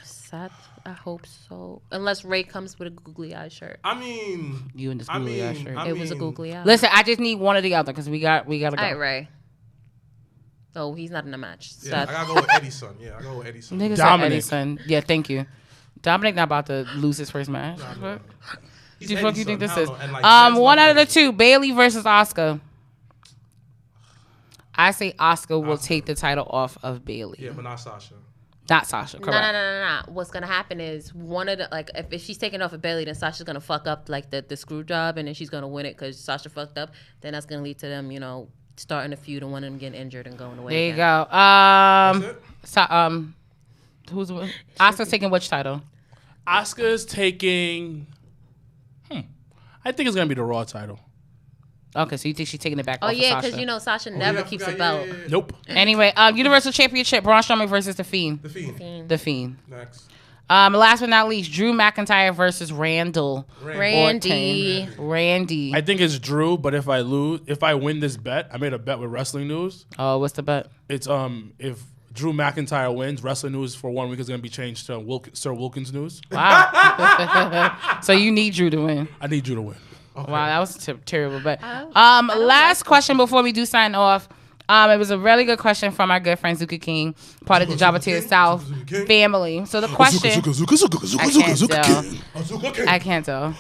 Seth, I hope so. Unless Ray comes with a googly eye shirt. I mean, you in this googly eye shirt. It was a googly eye. Listen, I just need one or the other because we gotta go. All right, Ray. Oh, he's not in the match. Yeah, Seth. I gotta go with Eddie's son. Yeah, I go with Eddie's son. Nigga Dominic. said Eddie's son. Yeah, thank you. Dominic not about to lose his first match. What the fuck you think this is? One out of the two: Bailey versus Asuka. I say Asuka will take the title off of Bailey. Yeah, but not Sasha. Not Sasha, correct. No. What's gonna happen is one of the like if she's taking off of Bailey, then Sasha's gonna fuck up like the screw job, and then she's gonna win it because Sasha fucked up. Then that's gonna lead to them, starting a feud and one of them getting injured and going away. There you again. go. Who's Asuka's taking which title? Asuka's taking. I think it's gonna be the Raw title. Okay, so you think she's taking it back? Oh off yeah, of Sasha. because Sasha never keeps a belt. Yeah. Nope. Anyway, Universal Championship: Braun Strowman versus The Fiend. The Fiend. The Fiend. Next. Last but not least, Drew McIntyre versus Randall. Randy. Randy. I think it's Drew, but if I win this bet, I made a bet with Wrestling News. Oh, what's the bet? It's if Drew McIntyre wins, Wrestling News for 1 week is going to be changed to Sir Wilkins News. Wow. So you need Drew to win. I need Drew to win. Okay. Wow, that was terrible. But last question before we do sign off. It was a really good question from our good friend Zuka King, part of the Jabba to the South family. So the question, I can't tell.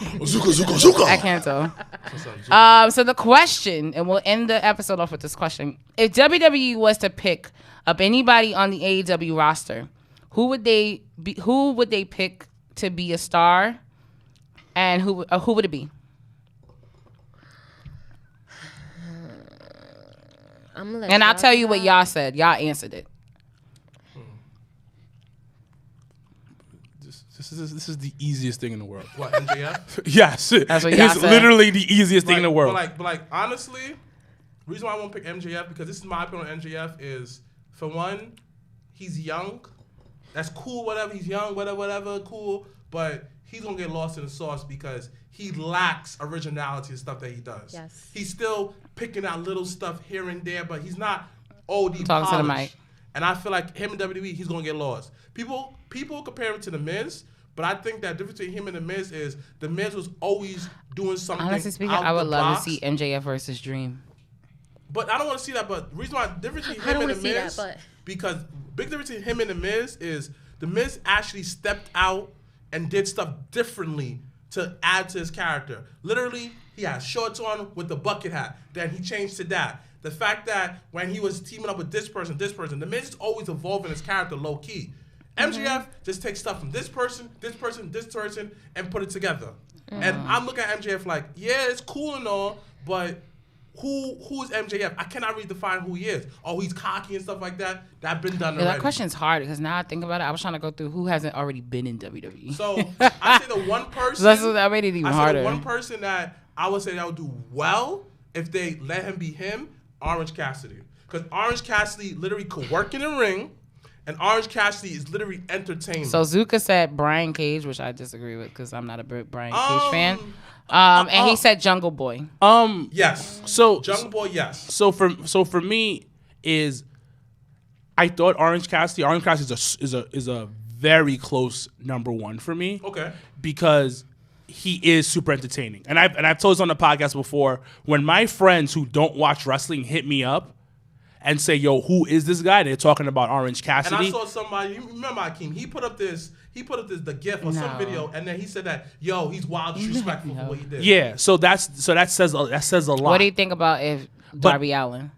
So the question, and we'll end the episode off with this question: if WWE was to pick up anybody on the AEW roster, who would they pick to be a star, and who would it be? And I'll tell you what y'all said. Y'all answered it. This is the easiest thing in the world. What, MJF? Yes. That's what y'all it's said. literally the easiest thing in the world. But honestly, the reason why I won't pick MJF, because this is my opinion on MJF, is for one, he's young. That's cool, whatever. He's young, whatever, cool. But he's going to get lost in the sauce because he lacks originality and stuff that he does. Yes. He's still picking out little stuff here and there, but he's not OD Talk to the polished. mic. And I feel like him in WWE, he's going to get lost. People compare him to The Miz, but I think that difference between him and The Miz is The Miz was always doing something. Honestly speaking, out I would the love box. to see MJF versus Dream. But I don't want to see that. But the reason why the difference between I don't him and The wanna Miz, see that, but- because big difference between him and The Miz is The Miz actually stepped out and did stuff differently to add to his character. Literally, he had shorts on with the bucket hat. Then he changed to that. The fact that when he was teaming up with this person, The Miz is always evolving his character low key. MJF just takes stuff from this person, and put it together. And I'm looking at MJF like, yeah, it's cool and all, but who is MJF? I cannot redefine who he is. Oh, he's cocky and stuff like that. That's been done Yeah, already. that question's hard because now I think about it, I was trying to go through who hasn't already been in WWE. So I say the one person. That made it even I say harder. the one person that I would say that would do well if they let him be him, Orange Cassidy, because Orange Cassidy literally could work in the ring, and Orange Cassidy is literally entertaining. So Zuka said Brian Cage, which I disagree with because I'm not a big Brian Cage fan. And he said Jungle Boy. Yes. So Jungle Boy, yes. So for me is, I thought Orange Cassidy is a very close number one for me. Okay. Because he is super entertaining, and I've told this on the podcast before. When my friends who don't watch wrestling hit me up and say, "Yo, who is this guy?" They're talking about Orange Cassidy. And I saw somebody. You remember Akeem? He put up the gif or some video, and then he said that, "Yo, he's wild disrespectful for what he did." Yeah. So that says a lot. What do you think about if Darby Allin?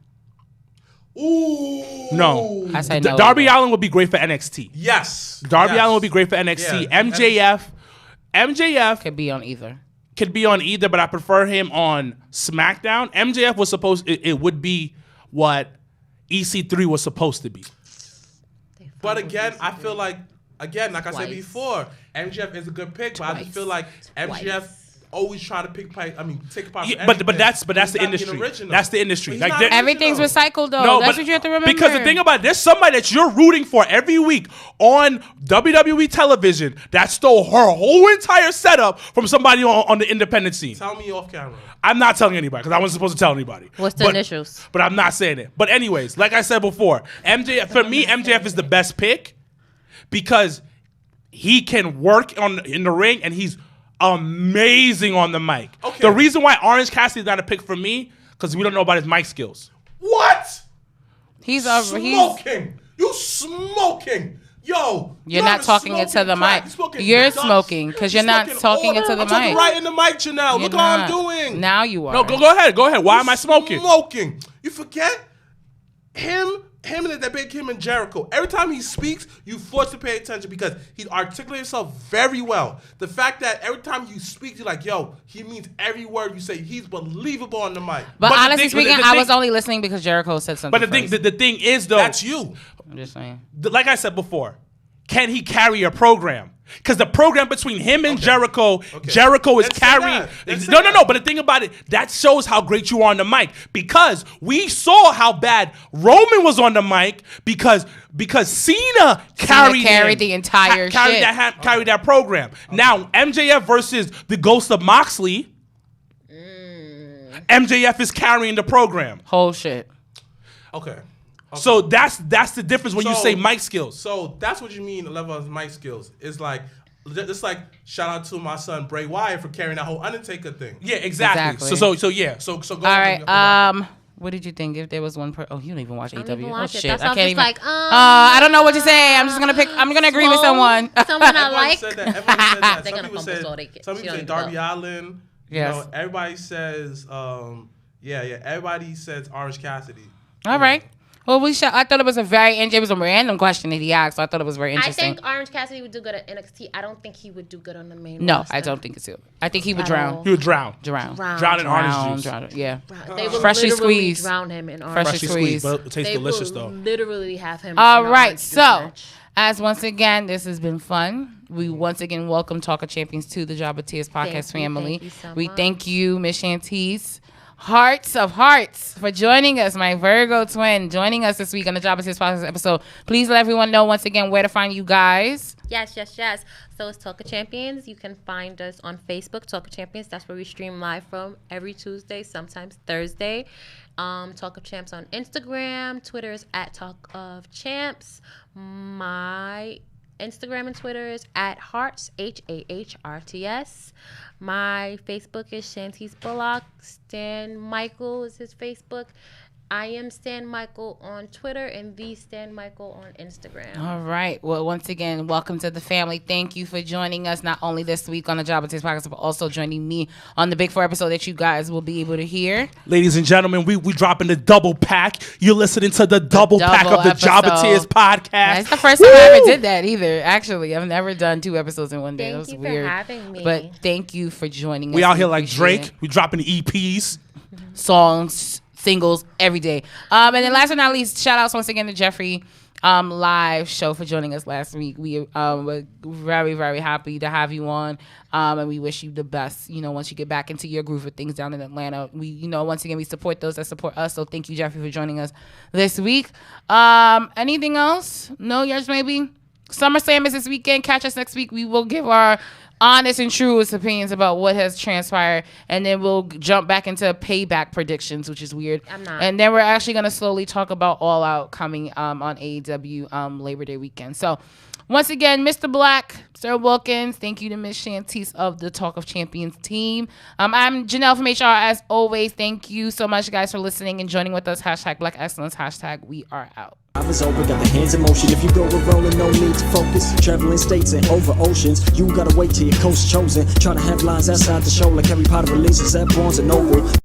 Ooh. No. I say no. Darby Allin would be great for NXT. Yes. Darby yes. Allin would be great for NXT. Yeah. MJF Could be on either. Could be on either, but I prefer him on SmackDown. MJF was it would be what EC3 was supposed to be. But again, I feel like I said before, MJF is a good pick, but I just feel like MJF always try to take part. Yeah, but that's the industry. That's the industry. Like everything's recycled though. That's what you have to remember. Because the thing about it, there's somebody that you're rooting for every week on WWE television that stole her whole entire setup from somebody on the independent scene. Tell me off camera. I'm not telling anybody because I wasn't supposed to tell anybody. What's the initials? But I'm not saying it. But anyways, like I said before, MJF is the best pick because he can work in the ring and he's amazing on the mic. Okay. The reason why Orange Cassidy's not a pick for me because we don't know about his mic skills. What? He's smoking. You smoking. Yo, you're not talking into the mic. You're smoking because you're not talking into the mic. I'm talking right in the mic, Janelle. Look how I'm doing. Now you are. No, go ahead. Go ahead. Why am I smoking? Smoking. You forget him and that big him and Jericho. Every time he speaks, you force to pay attention because he articulates himself very well. The fact that every time you speak, you're like, yo, he means every word you say. He's believable on the mic. But honestly speaking, I was only listeing because Jericho said something. But the thing is, though, that's you. I'm just saying. Like I said before, can he carry a program? Because the program between him and Jericho is carrying. No. But the thing about it, that shows how great you are on the mic. Because we saw how bad Roman was on the mic because Cena carried the entire shit. Carried that program. Okay. Now MJF versus the Ghost of Moxley. MJF is carrying the program. Whole shit. Okay. So that's the difference when you say mic skills. So that's what you mean, the level of mic skills. It's like shout out to my son Bray Wyatt for carrying that whole Undertaker thing. Yeah, exactly. So go. All right. What did you think if there was one person? Oh, you don't even watch AEW. Oh shit, I can't even. I don't know what to say. I'm just gonna pick. I'm gonna agree with someone. Someone I like. Everyone said that. They're gonna fumble all they can. Some people say Darby Allin. Yes. You know, everybody says. Everybody says Orange Cassidy. All right. Well, I thought it was it was a random question that he asked, so I thought it was very interesting. I think Orange Cassidy would do good at NXT. I don't think he would do good on the main roster. No, I don't think so. I think he would drown. He would drown. Drown in orange juice. Yeah. They would freshly squeezed. Drown him in orange Freshly squeezed. But it tastes delicious, though. Literally have him. All right, so as once again, this has been fun. We once again welcome Talk of Champions to the Job of Tears podcast family. Thank you so we much. Thank you, Miss Shantice. Hearts of Hearts for joining us, my Virgo twin, joining us this week on the Job of Tears podcast episode. Please let everyone know once again where to find you guys. Yes. So it's Talk of Champions. You can find us on Facebook, Talk of Champions. That's where we stream live from every Tuesday, sometimes Thursday. Talk of Champs on Instagram. Twitter is at Talk of Champs. My Instagram and Twitter is at hahrts, HAHRTS. My Facebook is Shantice Mrblacc. Stan Michael is his Facebook. I am Stan Michael on Twitter and the Stan Michael on Instagram. All right. Well, once again, welcome to the family. Thank you for joining us not only this week on the Job of Tears podcast, but also joining me on the Big 4 episode that you guys will be able to hear. Ladies and gentlemen, we dropping the double pack. You're listening to the double pack of the Job of Tears podcast. That's the first time I ever did that either. Actually, I've never done 2 episodes in one day. That was weird. Thank you for having me. But thank you for joining us. We out here like Drake. We dropping the EPs, songs, singles every day. And then last but not least, shout outs once again to Jeffrey live show for joining us last week. We were very, very happy to have you on. And we wish you the best, once you get back into your groove of things down in Atlanta. We, once again, we support those that support us. So thank you, Jeffrey, for joining us this week. Anything else? No, yours maybe? SummerSlam is this weekend. Catch us next week. We will give our honest and truest opinions about what has transpired, and then we'll jump back into payback predictions, which is weird. I'm not. And then we're actually going to slowly talk about All Out coming on AEW Labor Day weekend. So once again, Mr. Black, Sir Wilkins, thank you to Miss Shantice of the Talk of Champions team. I'm Janelle from HR as always. Thank you so much, guys, for listening and joining with us. #Black Excellence. #we are out. I was over, got the hands in motion. If you go with rolling, no need to focus. Traveling states and over oceans. You gotta wait till your coast chosen. Try to have lines outside the show like Harry Potter releases at Barnes & Noble.